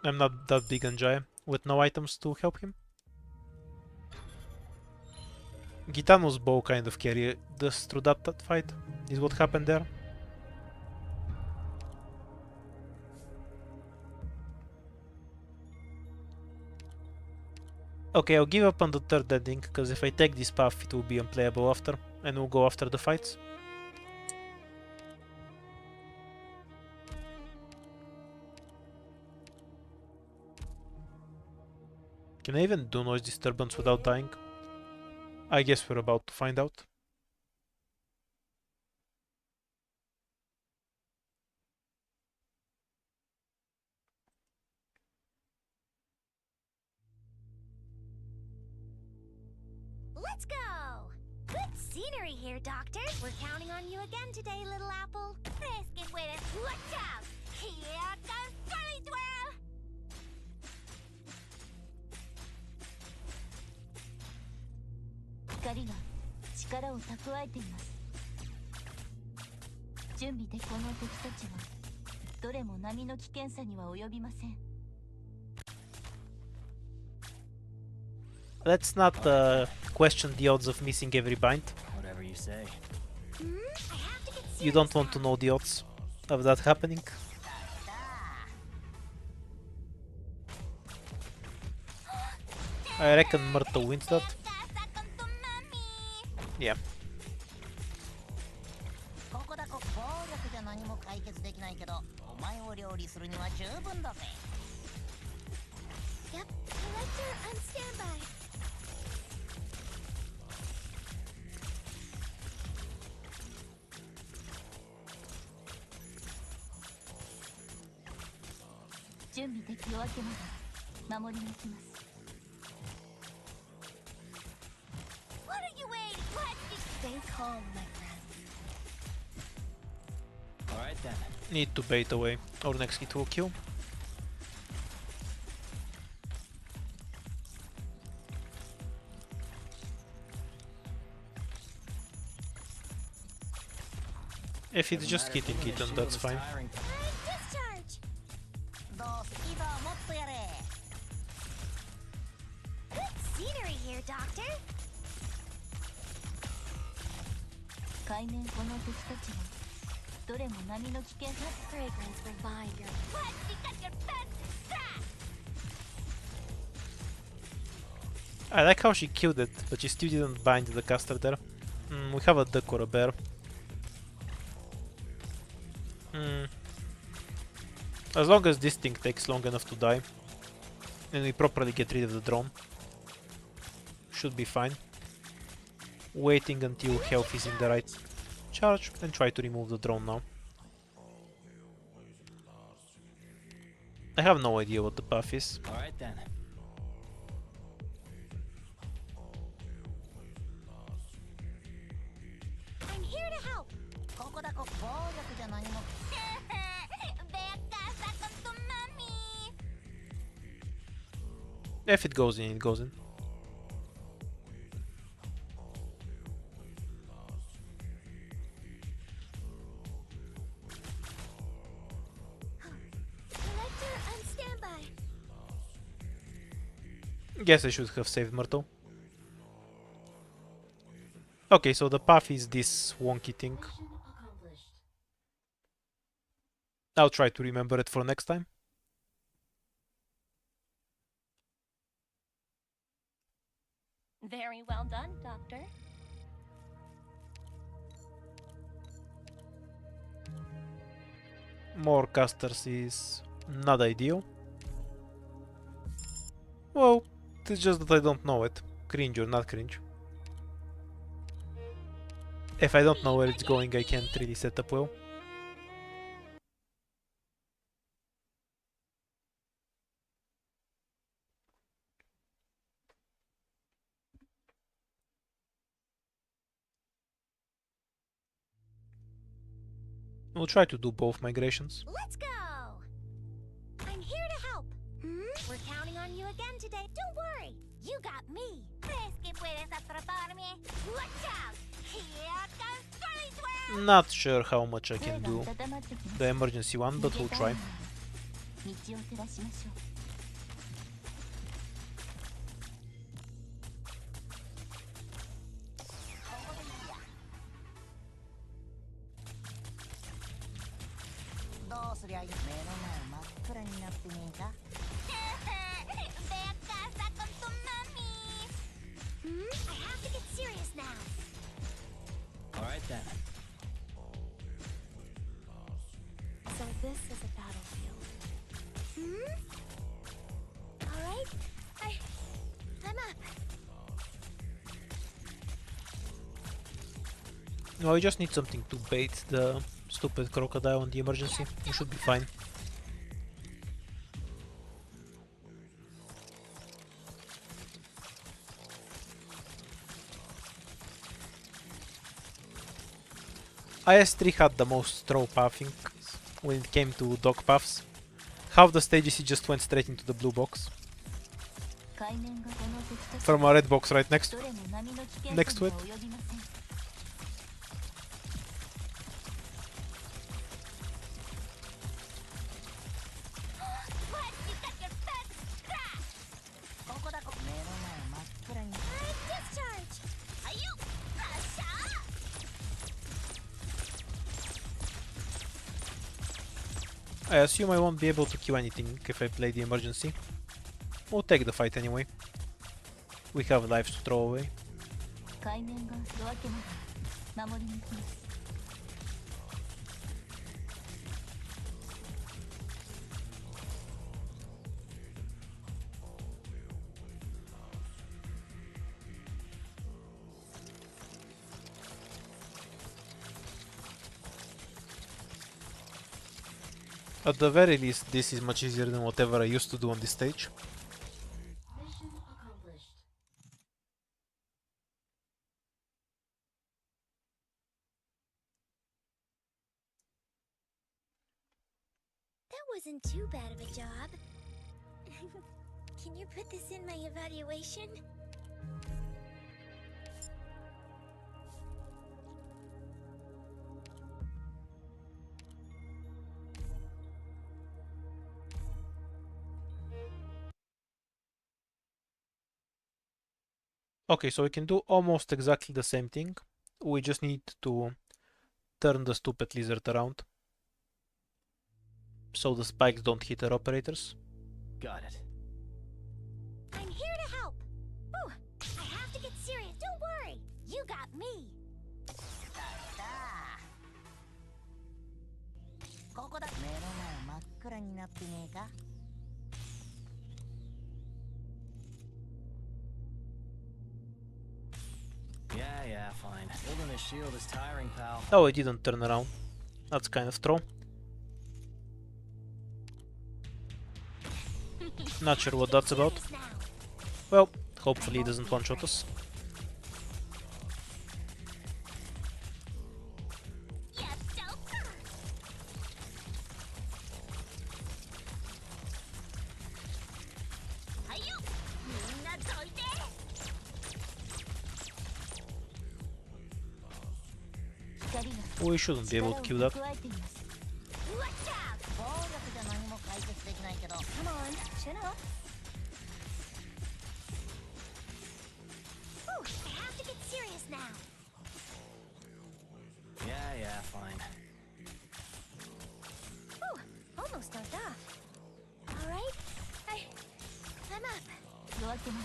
I'm not that big on Jaya, with no items to help him. Gitano's bow kind of carried us through that fight, is what happened there. Okay, I'll give up on the third ending, because if I take this path it will be unplayable after, and we'll go after the fights. Can I even do noise disturbance without dying? I guess we're about to find out. Let's go! Good scenery here, Doctor. We're counting on you again today, little apple. Fresque with it. Watch out! Here comes Furry Twirl! 光が力を蓄えています。準備でこの敵たちはどれも波の危険さには及びません。 Let's not question the odds of missing every bind. Whatever you say. I have to get You don't want to know the odds of that happening. I reckon Myrtle wins that. Yeah. ここだこ暴力じゃ何も解決できないけど、お前を料理するには十分だぜ。 Yep, Collector on standby. 準備でき夜明けまで守り抜きます。 What are you waiting? What? Stay calm, my friend. Alright then. Need to bait away. Our next hit will kill. If it's just hitting it, then that's fine. Alright, discharge. どうスピードはもっとやれ。 Good scenery here, Doctor. 海面この敵たちはどれも波の危険さ。 Fragrance revive your what? Because your best is that. I like how she killed it, but she still didn't bind the caster there. We have a duck or a bear. As long as this thing takes long enough to die, and we properly get rid of the drone, should be fine. Waiting until health is in the right charge, and try to remove the drone now. I have no idea what the path is. Alright then. I'm here to help. ここだこ暴力じゃ何も。 Ve a casa con tu mami. If it goes in, it goes in. Collector on standby. Guess I should have saved Myrtle. Okay, so the path is this wonky thing. I'll try to remember it for next time. Very well done, Doctor. More casters is not ideal. Well, it's just that I don't know it. Cringe or not cringe. If I don't know where it's going, I can't really set up well. We'll try to do both migrations. Let's go. I'm here to help. We're counting on you again today. Don't worry. You got me. ¿Crees que puedes atraparme? Watch out. Here comes Furry Twirl. Not sure how much I 声 can が do 温まってきます。 the emergency one, but we'll try. 道を照らしましょう。どうすりゃいい。目の前真っ暗になってねえか。 Ve a casa con tu mami. I have to get serious now. Alright then. So this is a battlefield. All right. I'm up. No, I just need something to bait the stupid crocodile on the emergency. We should be fine. IS3 had the most throw pathing when it came to dog paths. Half the stages he just went straight into the blue box. 海面がこの敵たち From a red box right next. どれも波の危険 Next さ to に it. は及びません。 Collector I assume I won't be able to kill anything if I play the emergency. We'll take the fight anyway. We have lives to throw away. 海面が夜明けまで守りに行きます。 At the very least, this is much easier than whatever I used to do on this stage. That wasn't too bad of a job. Can you put this in my evaluation? Okay, so we can do almost exactly the same thing. We just need to turn the stupid lizard around so the spikes don't hit our operators. Got it. I'm here to help. Ooh, I have to get serious. Don't worry. You got me. ここだ。目の前真っ暗になってねえか。 Yeah, fine. Holding a shield is tiring, pal. Oh, it didn't turn around. That's kind of throw. Not sure what that's about. Serious now. Well, hopefully it doesn't one-shot us. Yes, Joker. Hayo! Minna doide! We shouldn't be able to kill that. Watch out! 暴力じゃ何も解決できないけど。 Come on, chin up. Ooh, I have to get serious now. Yeah, fine. Ooh, almost dozed off. All right, I'm up. 夜明けま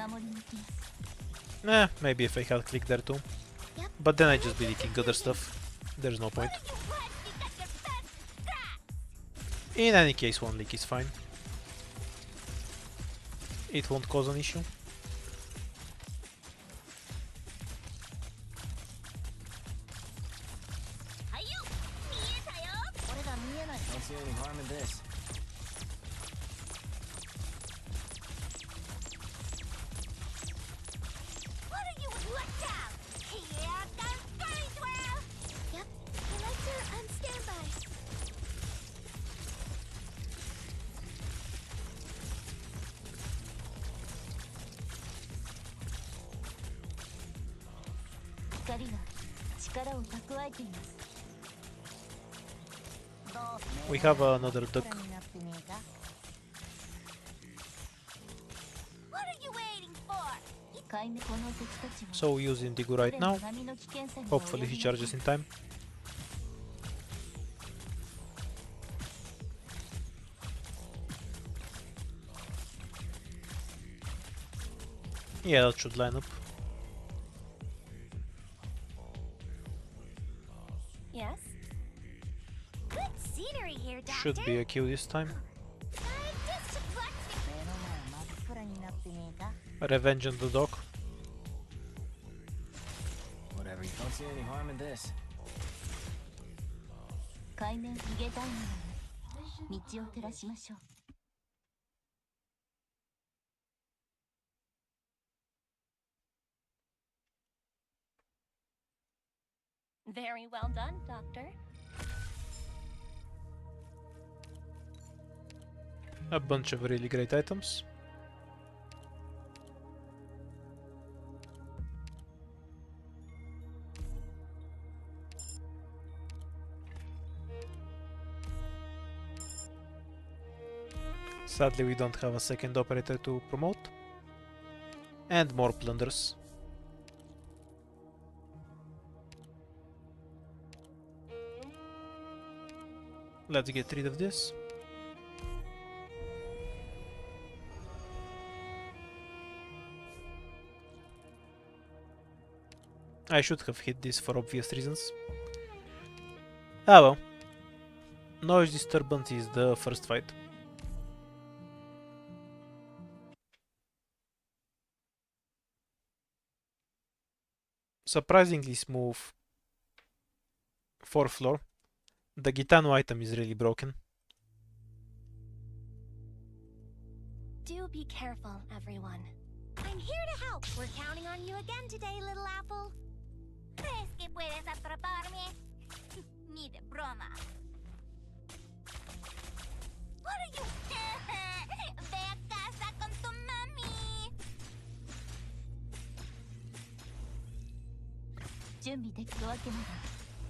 で守りに行きます。 Maybe if I had clicked there too. Yep. But then I'd just be leaking other stuff. There's no point. You run because you're fast grass. In any case, one leak is fine. It won't cause an issue. Hayo! Mietayo! 俺が見えない。 Don't see any harm in this. What are you? Watch out! Here comes Furry Twirl! Yep, Elector on standby. Hikariが力を蓄えています。 どうす We have another 真っ duck. 暗になってねえか。 What are you waiting for? 海面この敵たちは So using Digu right now. 波の危険さに Hopefully he charges in time. Yeah, that should line up. Yes? Good scenery here, Doctor. Should be a kill this time. Scientists should watch me. 目の前真っ暗になってねえか。 Revenge on the dog. Whatever. Don't see any harm in this. 海面逃げたいのなら道を照らしましょう。 Very well done, Doctor. A bunch of really great items. Sadly, we don't have a second operator to promote. And more plunders. Let's get rid of this. I should have hit this for obvious reasons. Ah well. Noise disturbance is the first fight. Surprisingly smooth 4th floor. The Gitano item is really broken. Do be careful, everyone. I'm here to help. We're counting on you again today, little apple. ¿Crees que puedes atraparme? Ni de broma. What are you? Ve a casa con tu mami. 準備できるわけな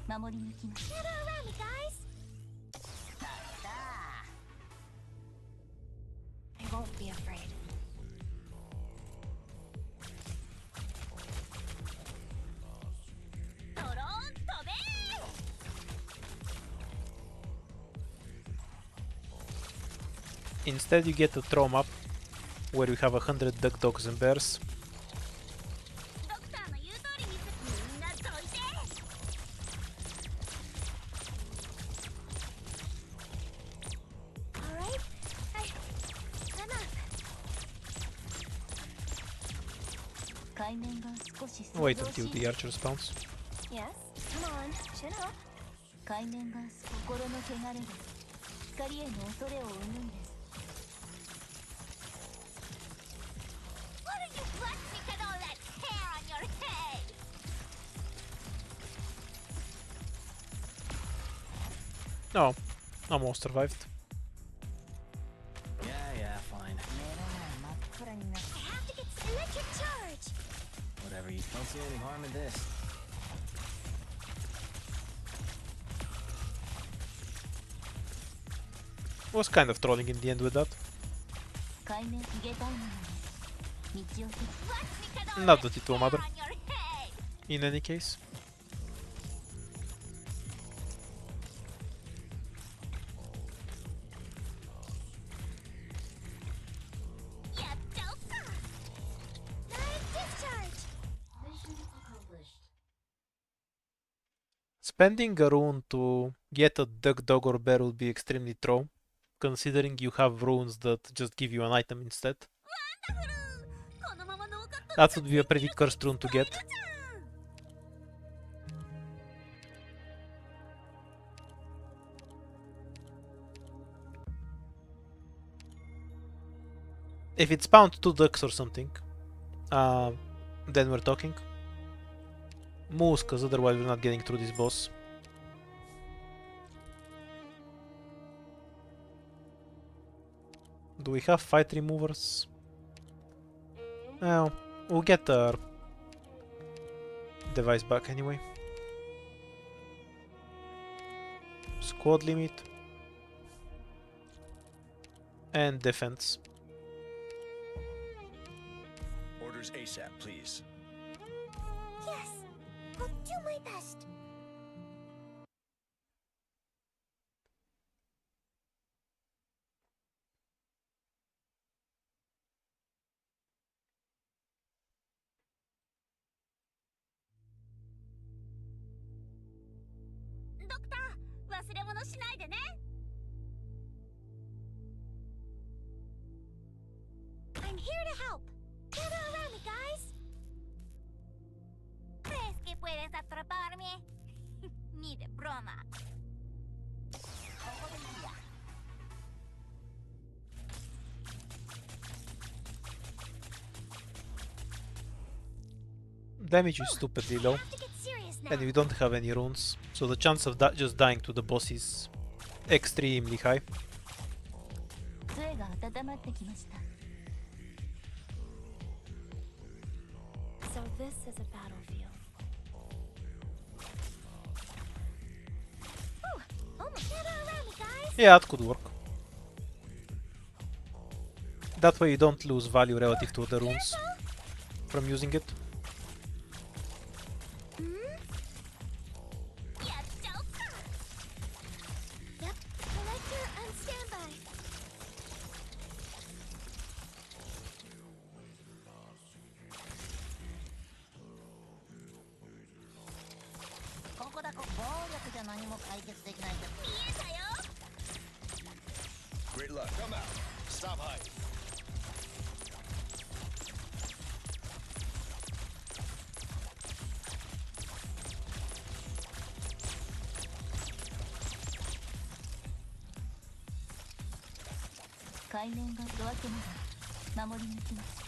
ら守り抜きます Get around me, guys. I won't be afraid. Instead you get a throw map where you have 100 duck dogs and bears. ドクターの言う通りにみんなどいて。All right. I'm up. 海面が少し Wait until the archer spawns. Yes. Come on. Chin up. 海面が心の汚れです光への恐れを生むんです What are you blasting at all that hair on your head? No, almost survived. Yeah, fine. 真っ暗になって I have to get electric charge. Whatever, you don't see any harm in this. Was kind of trolling in the end with that. 海面逃げたいなので道を Blasting at all Not that that it will hair matter. on your head. In any case. Yeah, Delta. Nice discharge. Spending a rune to get a duck dog or bear will be extremely throw, considering you have runes that just give you an item instead. このままノーカット That would be a pretty cursed rune to get. If it spawned 2 ducks or something, then we're talking. Moose, cause otherwise we're not getting through this boss. Do we have fight removers? Well, we'll get our device back anyway. Squad limit. And defense. Orders ASAP, please. Yes, I'll do my best. Doctor, 忘れ物しないでね。I'm here to help. Gather around me, guys. ¿Crees que puedes atraparme? Ni de broma. Damage is stupidly low, Have to get serious now. and we don't have any runes, so the chance of that just dying to the boss is extremely high. 杖が温まってきました So this is a battlefield. Almost gather around me, guys. Yeah, that could work. That way you don't lose value relative to the runes from using it. Yeah, Delta. Yep, じゃ何も解決できないけど。見えたよ。 Great luck. Come out. Stop hiding. 海面がドアけなら守り抜きます。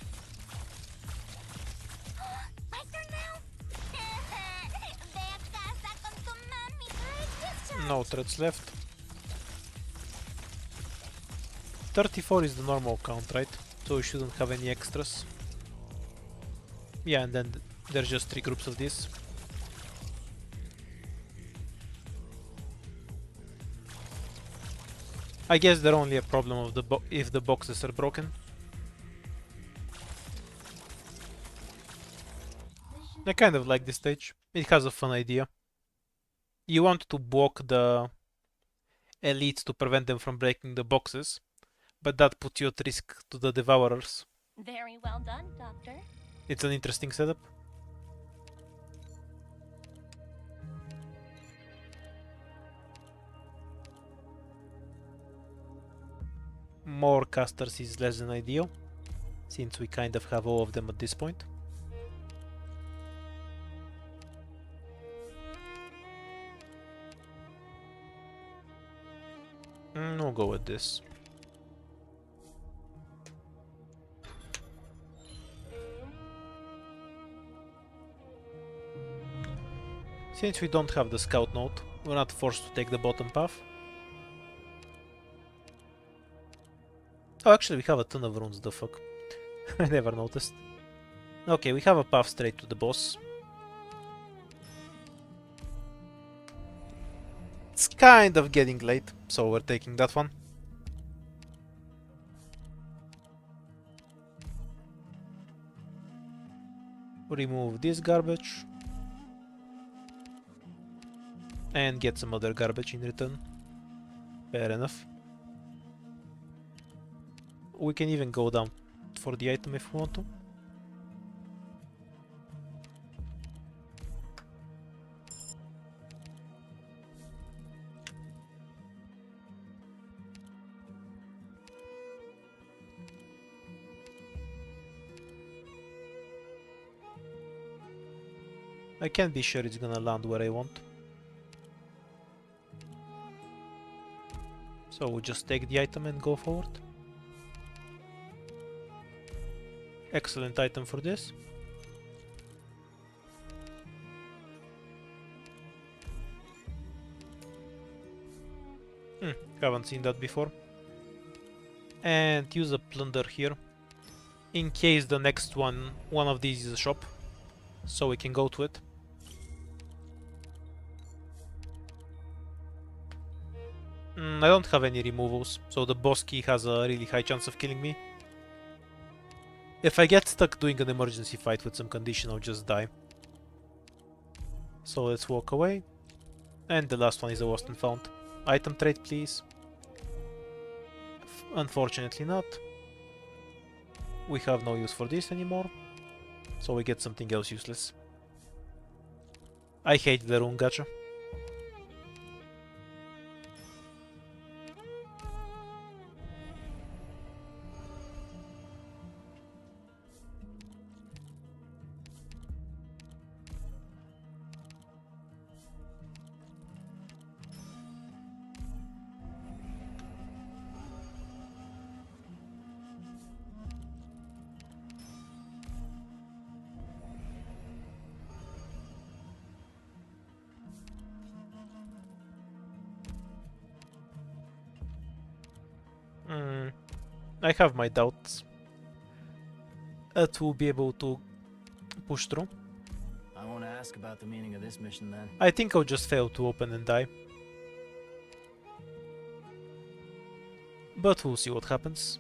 My turn now. Ve a casa con tu mami. I just No threats left. 34 is the normal count, right? So we shouldn't have any extras. Yeah, and then there's just 3 groups of this. I guess they're only a problem of the if the boxes are broken. I kind of like this stage. It has a fun idea. You want to block the elites to prevent them from breaking the boxes, but that puts you at risk to the devourers. Very well done, Doctor. It's an interesting setup. More casters is less than ideal, since we kind of have all of them at this point. We'll go with this. Since we don't have the scout note, we're not forced to take the bottom path. Oh, actually we have a ton of runes, the fuck. I never noticed. Okay, we have a path straight to the boss. It's kind of getting late, so we're taking that one. Remove this garbage. And get some other garbage in return. Fair enough. We can even go down for the item if we want to. I can't be sure it's gonna land where I want. So we'll just take the item and go forward. Excellent item for this. Haven't seen that before. And use a plunder here. In case the next one of these is a shop. So we can go to it. I don't have any removals, so the boss key has a really high chance of killing me. If I get stuck doing an emergency fight with some condition, I'll just die. So let's walk away. And the last one is a lost and found. Item trade, please. Unfortunately not. We have no use for this anymore. So we get something else useless. I hate the rune gacha. I have my doubts that we'll be able to push through. I won't ask about the meaning of this mission then. I think I'll just fail to open and die. But we'll see what happens.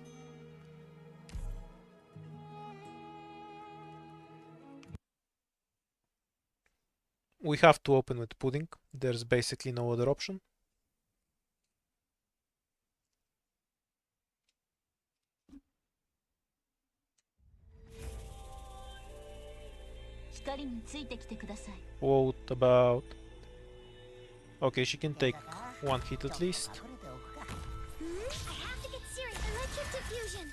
We have to open with pudding. There's basically no other option. What about Okay, she can take one hit at least. I have to get serious. Electric diffusion.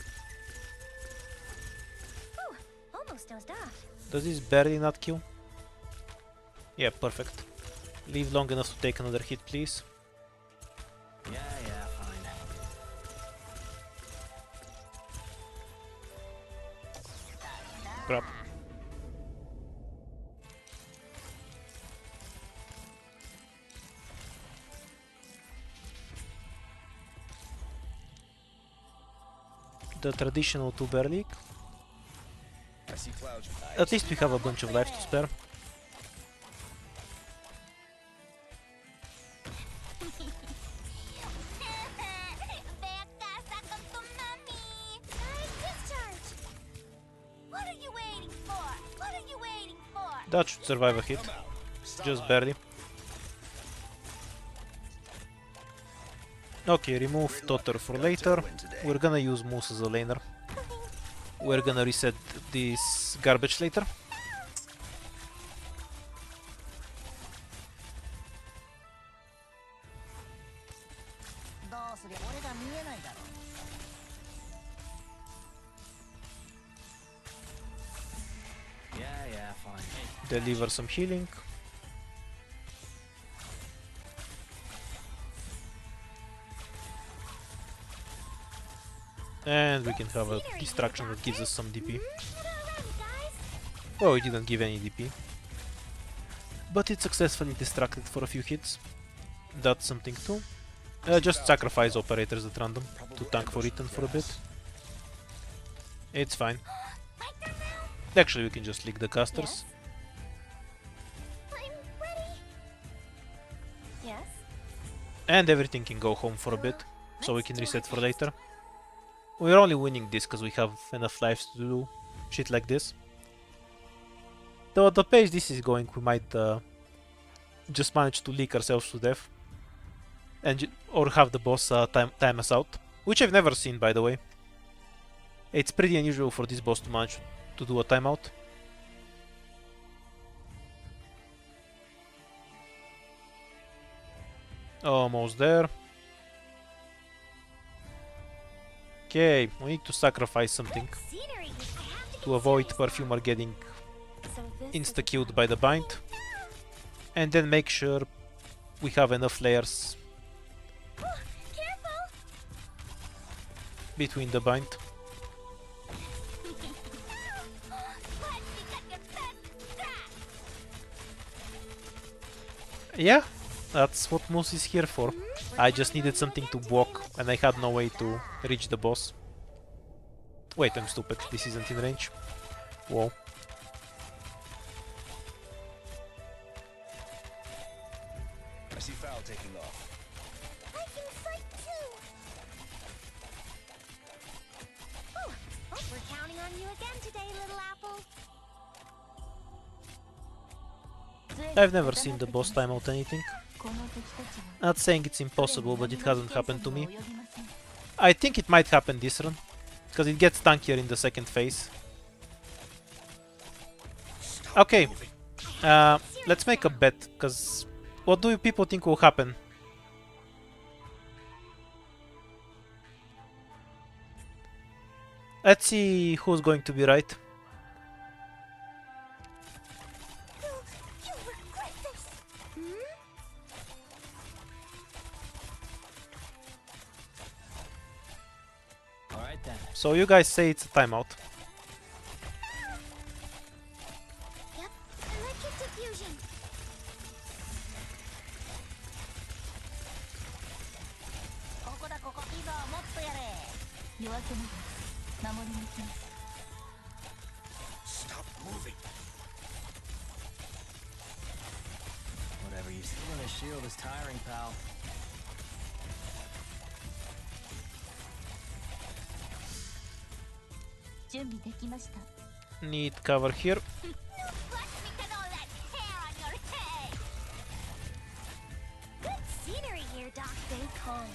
Ooh, almost dozed off. Does this barely not kill? Yeah, perfect. Leave long enough to take another hit, please. Yeah, fine. Crap. The traditional 2-bear league. I see clouds. At least we have a bunch of life to spare. Becca, saco tu mami. Nice discharge. What are you waiting for? What are you waiting for? That should survive a hit. Just barely. Okay, remove Totter for later. We're gonna use Moose as a laner. We're gonna reset this garbage later. どうすりゃ俺が見えないだろ。Yeah, fine. Deliver some healing. And we can have a distraction that gives us some DP. Oh, it didn't give any DP. But it successfully distracted for a few hits. That's something too. Just sacrifice operators at random to tank for Ethan for a bit. It's fine. Actually, we can just lick the casters. I'm ready. Yes? And everything can go home for a bit, so we can reset for later. We're only winning this because we have enough lives to do shit like this. Though at the pace this is going, we might just manage to leak ourselves to death. And or have the boss time us out. Which I've never seen, by the way. It's pretty unusual for this boss to manage to do a timeout. Almost there. Okay, we need to sacrifice something Scenery. I have to to avoid Perfumer getting So this insta-killed by the bind. And then make sure we have enough layers Careful. between the bind. Yeah, that's what Moose is here for. I just needed something to block and I had no way to reach the boss. Wait, I'm stupid. This isn't in range. Whoa. I see Foul taking off. I can fight too. Oh, we're counting on you again today, little apple. I've never seen the boss time out anything. この敵たちは Not saying it's impossible, but it hasn't happened to me. 及びません I think it might happen this run, because it gets tankier in the second phase. Okay, let's make a bet, because what do you people think will happen? Let's see who's going to be right. You'll regret this. Alright then. So you guys say it's a timeout. Yep. Electric diffusion. ここだここ。いいぞもっとやれ。夜明けまで守り抜きます Stop moving. Whatever you stealing his shield is tiring, pal.準備できました Need cover here. Bless me with all that hair on your head. Good scenery here, Doc. Stay calm.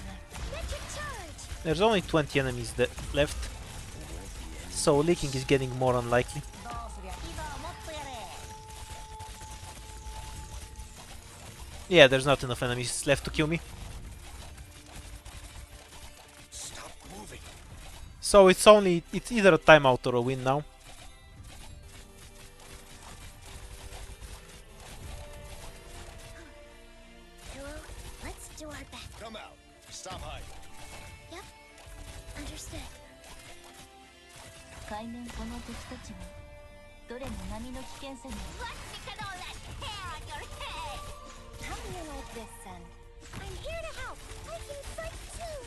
Electric charge. There's only 20 enemies left, so leaking is getting more unlikely. どうすりゃいいぞもっとやれ。Yeah, there's not enough enemies left to kill me. Stop moving. So it's either a timeout or a win now. Hello? Let's do our best. Come out. Stop hiding. Yep. Understood. 海面この敵たちはどれも波の危険さに What's with all that hair on your head? How do you like this, son? I'm here to help. I can fight too.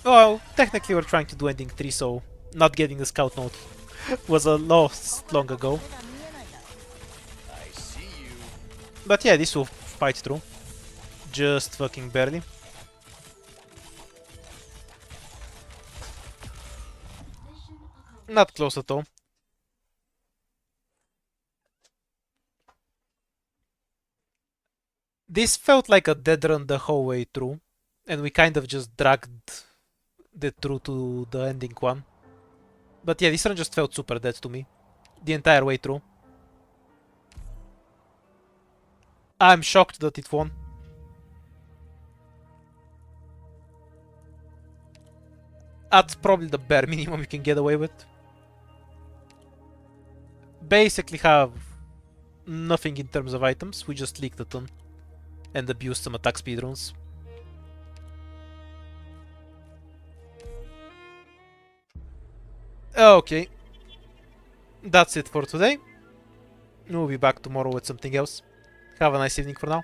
Well, technically we're trying to do ending 3, so not getting the scout note was a loss long ago. I see you. But yeah, this will fight through. Just fucking barely. Not close at all. This felt like a dead run the whole way through, and we kind of just dragged it through to the ending one. But yeah, this run just felt super dead to me, the entire way through. I'm shocked that it won. That's probably the bare minimum you can get away with. Basically have nothing in terms of items, we just leaked a ton and abused some attack speedruns. Okay, that's it for today. We'll be back tomorrow with something else. Have a nice evening for now.